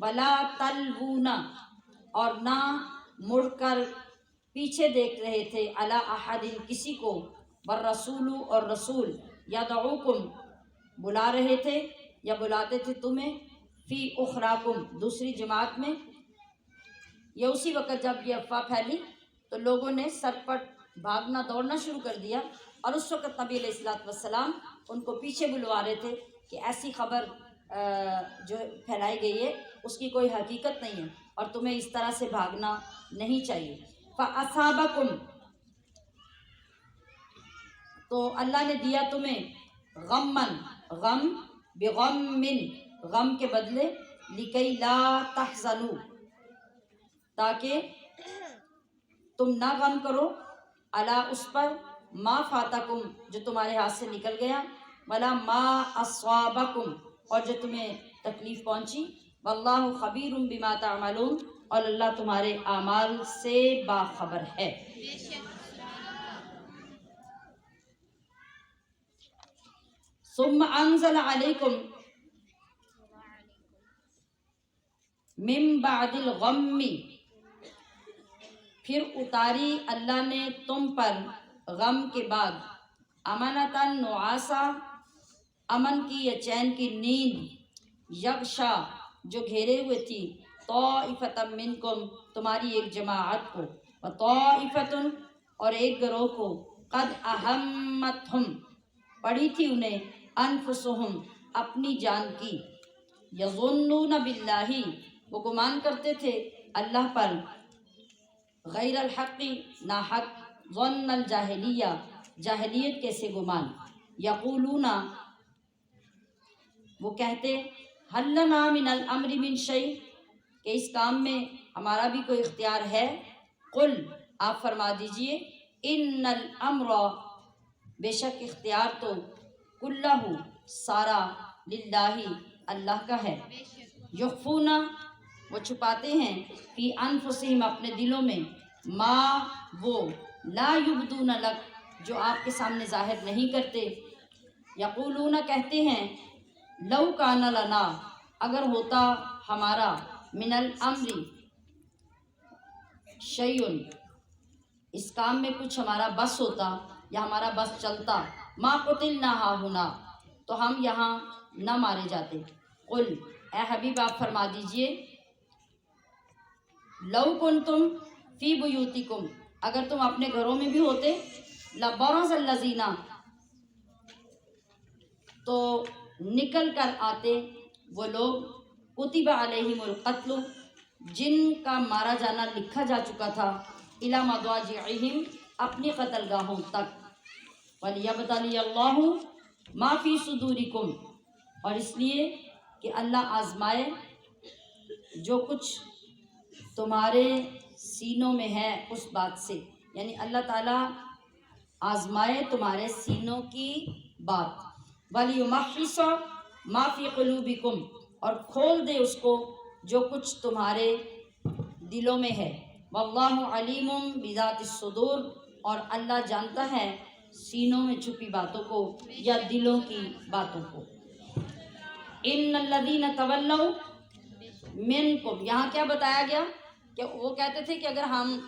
وَلَا تَلْوُونَ، اور نہ مڑ کر پیچھے دیکھ رہے تھے، عَلَىٰ أَحَدٍ، کسی کو، وَالرَّسُولُ، اور رسول، يَدْعُوكُمْ، بلا رہے تھے یا بلاتے تھے تمہیں، فی اخراکم، دوسری جماعت میں، یہ اسی وقت جب یہ افواہ پھیلی تو لوگوں نے سرپٹ بھاگنا دوڑنا شروع کر دیا، اور اس وقت نبی علیہ الصلوۃ والسلام ان کو پیچھے بلوا رہے تھے کہ ایسی خبر جو پھیلائی گئی ہے اس کی کوئی حقیقت نہیں ہے، اور تمہیں اس طرح سے بھاگنا نہیں چاہیے۔ فَأَصَابَكُمْ، تو اللہ نے دیا تمہیں، غمن، غم، بغمن، غم کے بدلے، لِكَيْ لَا تَحْزَنُوا، تاکہ تم نہ غم کرو، علی، اس پر، ما فاتکم، جو تمہارے ہاتھ سے نکل گیا، ولا ما اصابکم، اور جو تمہیں تکلیف پہنچی، واللہ خبیر بما تعملون، اور اللہ تمہارے اعمال سے باخبر ہے۔ ثم انزل علیکم من بعد الغم، پھر اتاری اللہ نے تم پر غم کے بعد، امنتاً، نعاسا، امن کی یا چین کی نیند، یغشا، جو گھیرے ہوئے تھی، طائفۃ منکم، تمہاری ایک جماعت کو، وطائفۃ، اور ایک گروہ کو، قد اہمتہم، پڑی تھی انہیں، انفسہم، اپنی جان کی، یظنون باللہ، وہ گمان کرتے تھے اللہ پر، غیر الحق، ناحق، ظن الجاہلیہ، جاہلیت کے سے گمان، یقولون، وہ کہتے، حل لنا من الامر من شیء، کہ اس کام میں ہمارا بھی کوئی اختیار ہے، قل، آپ فرما دیجئے، ان الامر، بے شک اختیار تو، کلہ، سارا، للہ، اللہ کا ہے، یخفون، وہ چھپاتے ہیں، فی انفسہم، اپنے دلوں میں، ما، وہ، لا یبدون لک، جو آپ کے سامنے ظاہر نہیں کرتے، یقولون، کہتے ہیں، لو کان لنا، اگر ہوتا ہمارا، من الامر، شیئن، اس کام میں کچھ ہمارا بس ہوتا یا ہمارا بس چلتا، ما قتلنا ہاہنا، تو ہم یہاں نہ مارے جاتے۔ قل، اے حبیب آپ فرما دیجئے، لو کنتم فی بیوتکم، اگر تم اپنے گھروں میں بھی ہوتے، لبرز الذین، تو نکل کر آتے وہ لوگ، کتب علیہم القتل، جن کا مارا جانا لکھا جا چکا تھا، الی مضاجعہم، اپنی قتل گاہوں تک، ولیبتلی اللہ ما فی صدورکم، اور اس لیے کہ اللہ آزمائے جو کچھ تمہارے سینوں میں ہے اس بات سے، یعنی اللہ تعالیٰ آزمائے تمہارے سینوں کی بات، وَلِيُمَحِّصَ مَا فِي قُلُوبِكُمْ، اور کھول دے اس کو جو کچھ تمہارے دلوں میں ہے، وَاللَّهُ عَلِيمٌ بِذَاتِ الصُّدُورِ، اور اللہ جانتا ہے سینوں میں چھپی باتوں کو یا دلوں کی باتوں کو۔ إِنَّ الَّذِينَ تَوَلَّوْا مِنْكُمْ، یہاں کیا بتایا گیا کہ وہ کہتے تھے کہ اگر ہم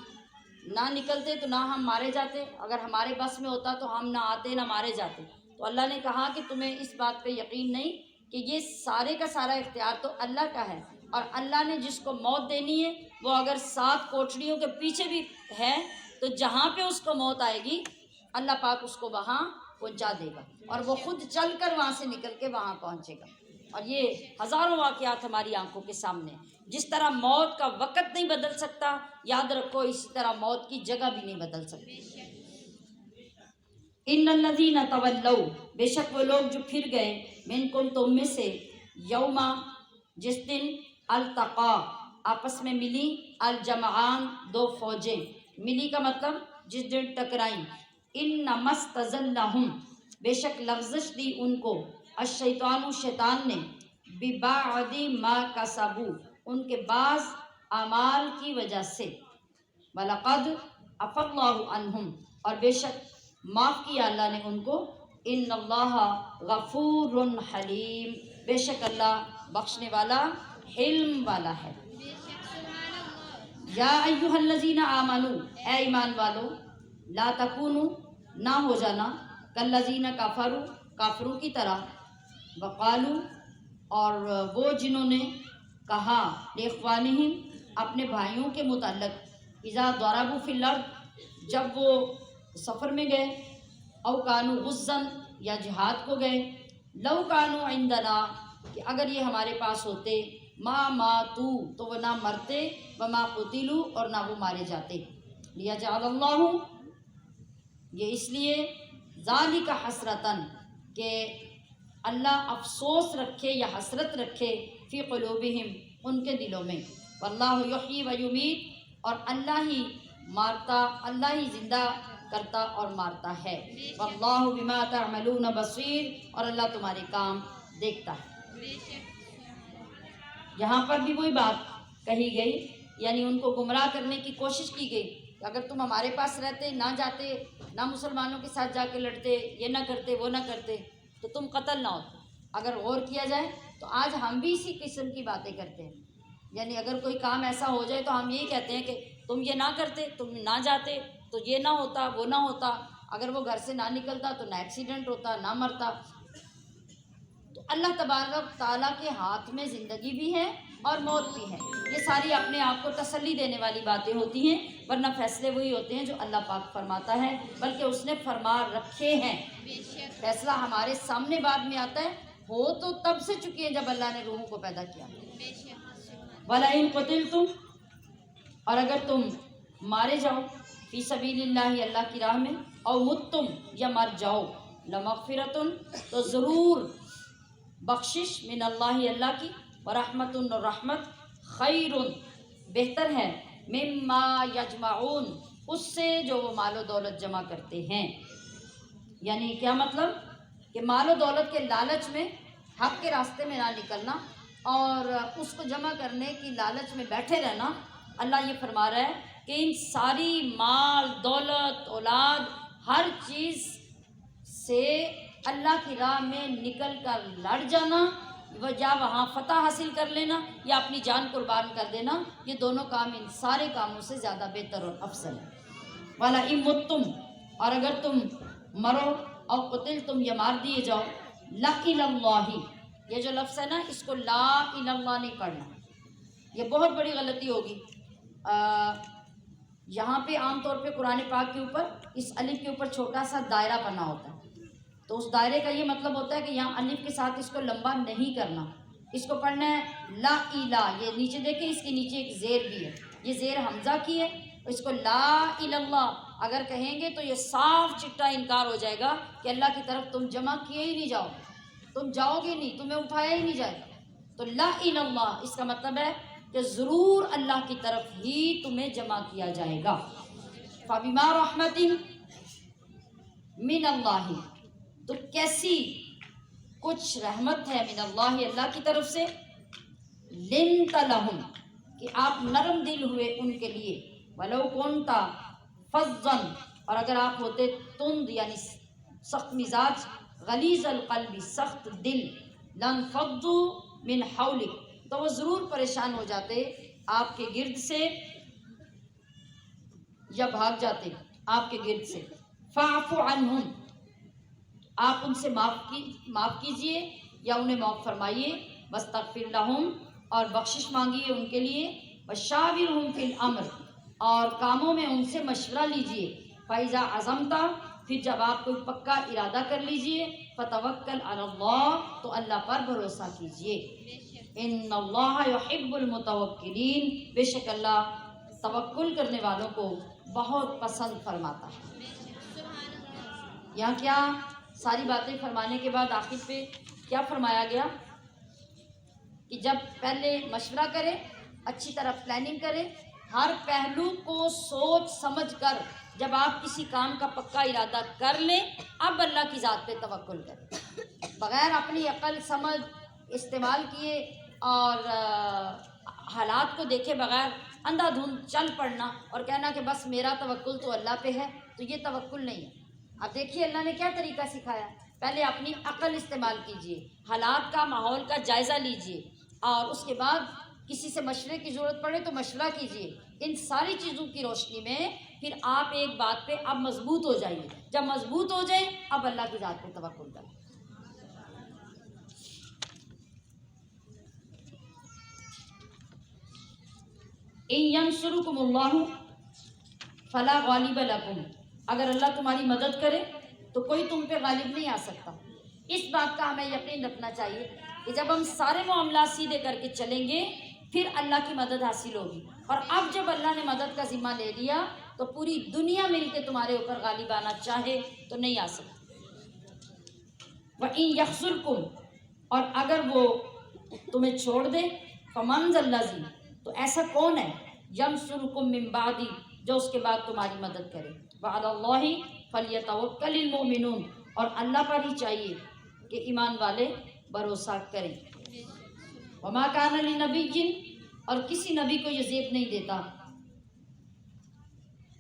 نہ نکلتے تو نہ ہم مارے جاتے، اگر ہمارے بس میں ہوتا تو ہم نہ آتے نہ مارے جاتے۔ تو اللہ نے کہا کہ تمہیں اس بات پہ یقین نہیں کہ یہ سارے کا سارا اختیار تو اللہ کا ہے، اور اللہ نے جس کو موت دینی ہے وہ اگر 7 کوٹڑیوں کے پیچھے بھی ہے تو جہاں پہ اس کو موت آئے گی اللہ پاک اس کو وہاں پہنچا دے گا، اور وہ خود چل کر وہاں سے نکل کے وہاں پہنچے گا۔ اور یہ ہزاروں واقعات ہماری آنکھوں کے سامنے، جس طرح موت کا وقت نہیں بدل سکتا، یاد رکھو اسی طرح موت کی جگہ بھی نہیں بدل سکتی۔ ان الذین تولوا، بے شک وہ لوگ جو پھر گئے، منکم تم میں سے، یوما جس دن، التقا آپس میں ملی، الجمعان دو فوجیں، ملی کا مطلب جس دن ٹکرائیں، انما استزلہم بے شک لغزش دی ان کو، الشیطان شیطان نے، ببعض ما کسبوا ان کے بعض اعمال کی وجہ سے، وَلَقَدْ عَفَا اللَّهُ عَنْهُمْ اور بے شک معاف کیا اللہ نے ان کو، ان اللہ غفور حلیم بے شک اللہ بخشنے والا حلم والا ہے۔ یا ایھا الذین آمنوا اے ایمان والو، لا تکونوا نہ ہو جانا، کالذین کفروا کافروں کی طرح، وقالوا اور وہ جنہوں نے کہا، لاخوانہم اپنے بھائیوں کے متعلق، اذا ضربوا فی الارض جب وہ سفر میں گئے، او کانوا غزاً یا جہاد کو گئے، لو کانوا عندنا کہ اگر یہ ہمارے پاس ہوتے، ما ماتوا تو وہ نہ مرتے، وما قتلوا اور نہ وہ مارے جاتے، لیجعل اللہ یہ اس لیے، ذالک حسرتاً کہ اللہ افسوس رکھے یا حسرت رکھے، فی قلوبہم ان کے دلوں میں، واللہ یحیی و یمیت اور اللہ ہی مارتا، اللہ ہی زندہ کرتا اور مارتا ہے، واللہ بما تعملون بصیر اور اللہ تمہارے کام دیکھتا ہے۔ یہاں پر بھی وہی بات کہی گئی، یعنی ان کو گمراہ کرنے کی کوشش کی گئی کہ اگر تم ہمارے پاس رہتے، نہ جاتے، نہ مسلمانوں کے ساتھ جا کے لڑتے، یہ نہ کرتے وہ نہ کرتے تو تم قتل نہ ہوتے۔ اگر غور کیا جائے تو آج ہم بھی اسی قسم کی باتیں کرتے ہیں، یعنی اگر کوئی کام ایسا ہو جائے تو ہم یہی کہتے ہیں کہ تم یہ نہ کرتے، تم نہ جاتے تو یہ نہ ہوتا، وہ نہ ہوتا، اگر وہ گھر سے نہ نکلتا تو نہ ایکسیڈنٹ ہوتا، نہ مرتا۔ تو اللہ تبارک تعالیٰ کے ہاتھ میں زندگی بھی ہے اور موت بھی ہے، یہ ساری اپنے آپ کو تسلی دینے والی باتیں ہوتی ہیں، ورنہ فیصلے وہی ہوتے ہیں جو اللہ پاک فرماتا ہے، بلکہ اس نے فرما رکھے ہیں۔ فیصلہ ہمارے سامنے بعد میں آتا ہے، ہو تو تب سے چکی ہے جب اللہ نے روحوں کو پیدا کیا۔ وَلَئِن قُتِلْتُمْ اور اگر تم مارے جاؤ، فی سبیل اللہ اللہ کی راہ میں، او متم یا مر جاؤ، لمغفرتن تو ضرور بخشش، من اللہ اللہ کی، ورحمت اور رحمت، خیر بہتر ہے، مما یجمعون اس سے جو وہ مال و دولت جمع کرتے ہیں۔ یعنی کیا مطلب کہ مال و دولت کے لالچ میں حق کے راستے میں نہ نکلنا اور اس کو جمع کرنے کی لالچ میں بیٹھے رہنا۔ اللہ یہ فرما رہا ہے کہ ان ساری مال دولت اولاد ہر چیز سے اللہ کی راہ میں نکل کر لڑ جانا یا وہاں فتح حاصل کر لینا یا اپنی جان قربان کر دینا، یہ دونوں کام ان سارے کاموں سے زیادہ بہتر اور افضل ہے۔ وَلَئِن مُتُّمْ، اور اگر تم مرو، اور قتلتم یا مار دیے جاؤ، لَإِلَى اللَّهِ، یہ جو لفظ ہے نا اس کو لا الہ اللہ نہیں پڑھنا، یہ بہت بڑی غلطی ہوگی۔ یہاں پہ عام طور پہ قرآن پاک کے اوپر اس الف کے اوپر چھوٹا سا دائرہ بنا ہوتا ہے، تو اس دائرے کا یہ مطلب ہوتا ہے کہ یہاں الف کے ساتھ اس کو لمبا نہیں کرنا، اس کو پڑھنا ہے لا الہ۔ یہ نیچے دیکھیں، اس کے نیچے ایک زیر بھی ہے، یہ زیر حمزہ کی ہے، اس کو لا الہ اللہ اگر کہیں گے تو یہ صاف چٹا انکار ہو جائے گا کہ اللہ کی طرف تم جمع کیے ہی نہیں جاؤ، تم جاؤ گے نہیں، تمہیں اٹھایا ہی نہیں جائے گا۔ تو لا الہ اللہ اس کا مطلب ہے کہ ضرور اللہ کی طرف ہی تمہیں جمع کیا جائے گا۔ فَبِمَا رَحْمَةٍ مِّنَ اللَّهِ، تو کیسی کچھ رحمت ہے من اللہ، اللہ کی طرف سے، لِنْتَ لَهُمْ، کہ آپ نرم دل ہوئے ان کے لیے، وَلَوْ كُنْتَ فَظًّا، اور اگر آپ ہوتے تند یعنی سخت مزاج، غلیظ القلب سخت دل، لَانْفَضُّوا مِنْ حَوْلِكَ، تو وہ ضرور پریشان ہو جاتے آپ کے گرد سے یا بھاگ جاتے آپ کے گرد سے۔ فَاعْفُ عَنْهُمْ، آپ ان سے معاف کیجئے یا انہیں معاف فرمائیے، وَاسْتَغْفِرْ لَهُمْ، اور بخشش مانگیے ان کے لیے، وَشَاوِرْهُمْ فِي الْأَمْرِ، اور کاموں میں ان سے مشورہ لیجئے، فَإِذَا عَزَمْتَ، پھر جب آپ کوئی پکا ارادہ کر لیجئے، فَتَوَكَّلْ عَلَى اللَّهِ، تو اللہ پر بھروسہ کیجئے، إِنَّ اللَّهَ يُحِبُّ الْمُتَوَكِّلِينَ، بے شک اللہ توکل کرنے والوں کو بہت پسند فرماتا ہے۔ یہاں کیا ساری باتیں فرمانے کے بعد آخر پہ کیا فرمایا گیا کہ جب پہلے مشورہ کرے، اچھی طرح پلاننگ کرے، ہر پہلو کو سوچ سمجھ کر جب آپ کسی کام کا پکا ارادہ کر لیں، اب اللہ کی ذات پہ توکل کریں، بغیر اپنی عقل سمجھ استعمال کیے اور حالات کو دیکھے بغیر اندھا دھند چل پڑنا اور کہنا کہ بس میرا توکل تو اللہ پہ ہے، تو یہ توکل نہیں ہے۔ اب دیکھیے اللہ نے کیا طریقہ سکھایا، پہلے اپنی عقل استعمال کیجئے، حالات کا ماحول کا جائزہ لیجئے، اور اس کے بعد کسی سے مشورے کی ضرورت پڑے تو مشورہ کیجئے۔ ان ساری چیزوں کی روشنی میں پھر آپ ایک بات پہ اب مضبوط ہو جائیے، جب مضبوط ہو جائیں اب اللہ کی ذات پہ توکل کریں۔ إِن يَنْصُرُكُمُ اللَّهُ فَلَا غَالِبَ لَكُمْ، اگر اللہ تمہاری مدد کرے تو کوئی تم پہ غالب نہیں آ سکتا۔ اس بات کا ہمیں یقین رکھنا چاہیے کہ جب ہم سارے معاملات سیدھے کر کے چلیں گے پھر اللہ کی مدد حاصل ہوگی، اور اب جب اللہ نے مدد کا ذمہ لے لیا تو پوری دنیا مل کے تمہارے اوپر غالب آنا چاہے تو نہیں آ سکتی۔ وَإِن يَخْذُلْكُمْ، اور اگر وہ تمہیں چھوڑ دے، فَمَنْ ذَا الَّذِي، تو ایسا کون ہے، يَنْصُرُكُمْ مِنْ بَعْدِ، جو اس کے بعد تمہاری مدد کرے، وَعَلَى اللَّهِ فَلْيَتَوَكَّلِ الْمُؤْمِنُونَ، اور اللہ پر ہی چاہیے کہ ایمان والے بھروسہ کریں۔ وَمَا كَانَ لِنَبِيٍّ، اور کسی نبی کو یہ زیب نہیں دیتا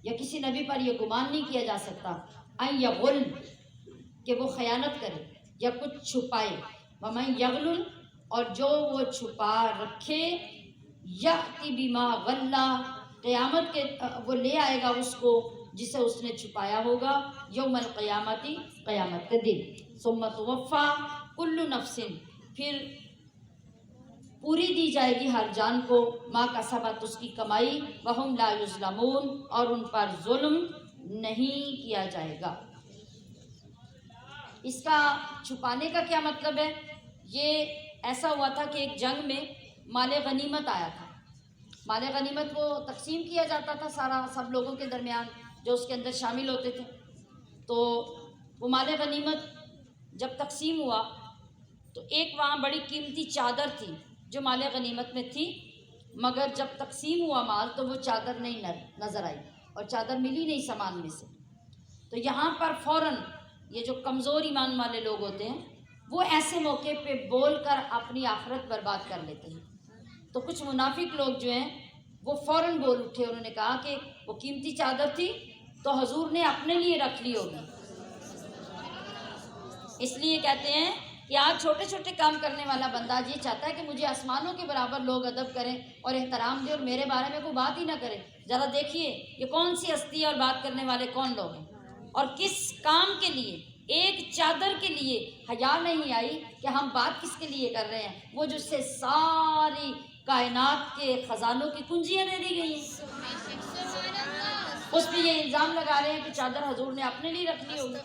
یا کسی نبی پر یہ گمان نہیں کیا جا سکتا، أَن يَغُلَّ، کہ وہ خیانت کرے یا کچھ چھپائے، وَمَن يَغْلُلْ، اور جو وہ چھپا رکھے، يَأْتِ بِمَا غَلَّ، قیامت کے وہ لے آئے گا اس کو جسے اس نے چھپایا ہوگا، یوم القیامت، قیامت کے دن، ثُمَّ تُوَفَّى كُلُّ نَفْسٍ، پھر پوری دی جائے گی ہر جان کو، ما کسبت، اس کی کمائی، وَهُمْ لَا يُظْلَمُونَ، اور ان پر ظلم نہیں کیا جائے گا۔ اس کا چھپانے کا کیا مطلب ہے، یہ ایسا ہوا تھا کہ ایک جنگ میں مال غنیمت آیا تھا، مال غنیمت وہ تقسیم کیا جاتا تھا سارا سب لوگوں کے درمیان جو اس کے اندر شامل ہوتے تھے، تو وہ مال غنیمت جب تقسیم ہوا تو ایک وہاں بڑی قیمتی چادر تھی جو مال غنیمت میں تھی، مگر جب تقسیم ہوا مال تو وہ چادر نہیں نظر آئی اور چادر ملی نہیں سامان میں سے، تو یہاں پر فوراً یہ جو کمزور ایمان والے لوگ ہوتے ہیں وہ ایسے موقع پہ بول کر اپنی آخرت برباد کر لیتے ہیں، تو کچھ منافق لوگ جو ہیں وہ فوراً بول اٹھے، انہوں نے کہا کہ وہ قیمتی چادر تھی تو حضور نے اپنے لیے رکھ لی ہوگی، اس لیے کہتے ہیں کہ آج چھوٹے چھوٹے کام کرنے والا بندہ یہ چاہتا ہے کہ مجھے آسمانوں کے برابر لوگ ادب کریں اور احترام دیں اور میرے بارے میں کوئی بات ہی نہ کرے. ذرا دیکھیے یہ کون سی ہستی ہے اور بات کرنے والے کون لوگ ہیں, اور کس کام کے لیے. ایک چادر کے لیے حیا نہیں آئی کہ ہم بات کس کے لیے کر رہے ہیں, وہ جس سے ساری کائنات کے خزانوں کی کنجیاں دے دی گئی ہیں. اس پہ یہ الزام لگا رہے ہیں کہ چادر حضور نے اپنے لیے رکھنی ہوگی.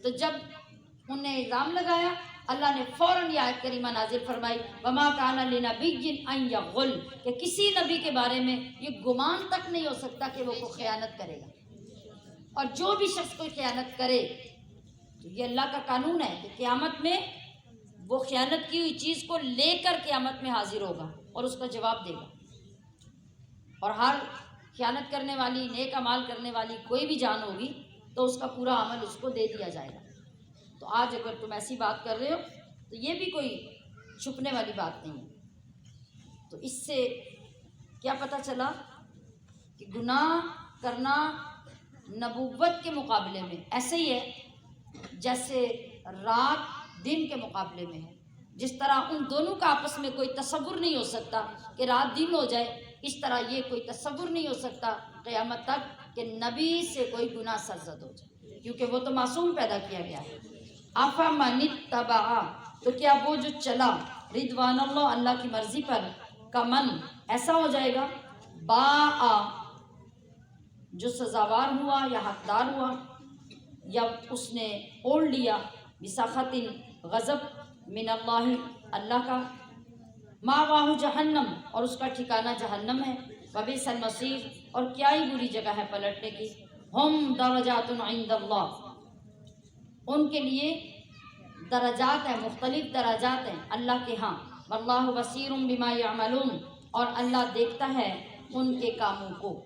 تو جب انہوں نے الزام لگایا, اللہ نے فوراً یہ آیت کریمہ نازل فرمائی وَمَا كَانَ لِنَبِيٍّ أَن يَغُلَّ, کہ کسی نبی کے بارے میں یہ گمان تک نہیں ہو سکتا کہ وہ کوئی خیانت کرے گا. اور جو بھی شخص کوئی خیانت کرے تو یہ اللہ کا قانون ہے کہ قیامت میں وہ خیانت کی ہوئی چیز کو لے کر قیامت میں حاضر ہوگا اور اس کا جواب دے گا. اور ہر خیانت کرنے والی, نیک اعمال کرنے والی کوئی بھی جان ہوگی تو اس کا پورا عمل اس کو دے دیا جائے گا. تو آج اگر تم ایسی بات کر رہے ہو تو یہ بھی کوئی چھپنے والی بات نہیں ہے. تو اس سے کیا پتہ چلا کہ گناہ کرنا نبوت کے مقابلے میں ایسے ہی ہے جیسے رات دن کے مقابلے میں ہے. جس طرح ان دونوں کا آپس میں کوئی تصور نہیں ہو سکتا کہ رات دن ہو جائے, اس طرح یہ کوئی تصور نہیں ہو سکتا قیامت تک کہ نبی سے کوئی گناہ سرزد ہو جائے, کیونکہ وہ تو معصوم پیدا کیا گیا ہے. افمن اتبع, تو کیا وہ جو چلا رضوان اللہ, اللہ کی مرضی پر, کمن ایسا ہو جائے گا, باء جو سزاوار ہوا یا حقدار ہوا یا اس نے اوڑھ لیا, بسخط غضب من اللہ, اللہ کا, ماواہ جہنم, اور اس کا ٹھکانہ جہنم ہے, وبئس المصیر, اور کیا ہی بری جگہ ہے پلٹنے کی. ہم درجات عند اللہ, ان کے لیے درجات ہیں, مختلف درجات ہیں اللہ کے ہاں. واللہ بصیر بما یعملون, اور اللہ دیکھتا ہے ان کے کاموں کو.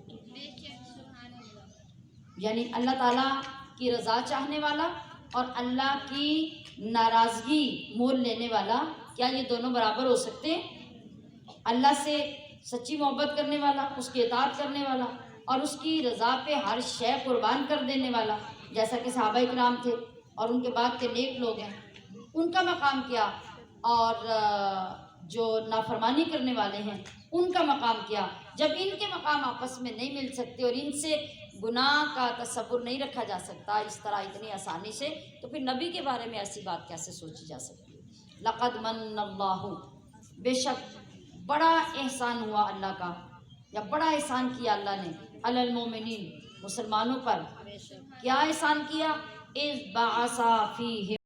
یعنی اللہ تعالیٰ کی رضا چاہنے والا اور اللہ کی ناراضگی مول لینے والا, کیا یہ دونوں برابر ہو سکتے ہیں؟ اللہ سے سچی محبت کرنے والا, اس کی اطاعت کرنے والا, اور اس کی رضا پہ ہر شے قربان کر دینے والا, جیسا کہ صحابہ کرام تھے اور ان کے بعد کے نیک لوگ ہیں, ان کا مقام کیا, اور جو نافرمانی کرنے والے ہیں ان کا مقام کیا. جب ان کے مقام آپس میں نہیں مل سکتے اور ان سے گناہ کا تصور نہیں رکھا جا سکتا اس طرح اتنی آسانی سے, تو پھر نبی کے بارے میں ایسی بات کیسے سوچی جا سکتی ہے؟ لقد من اللہ, بے شک بڑا احسان ہوا اللہ کا, یا بڑا احسان کیا اللہ نے, علی المومنین, مسلمانوں پر. کیا احسان کیا؟ اذ بعث فیہم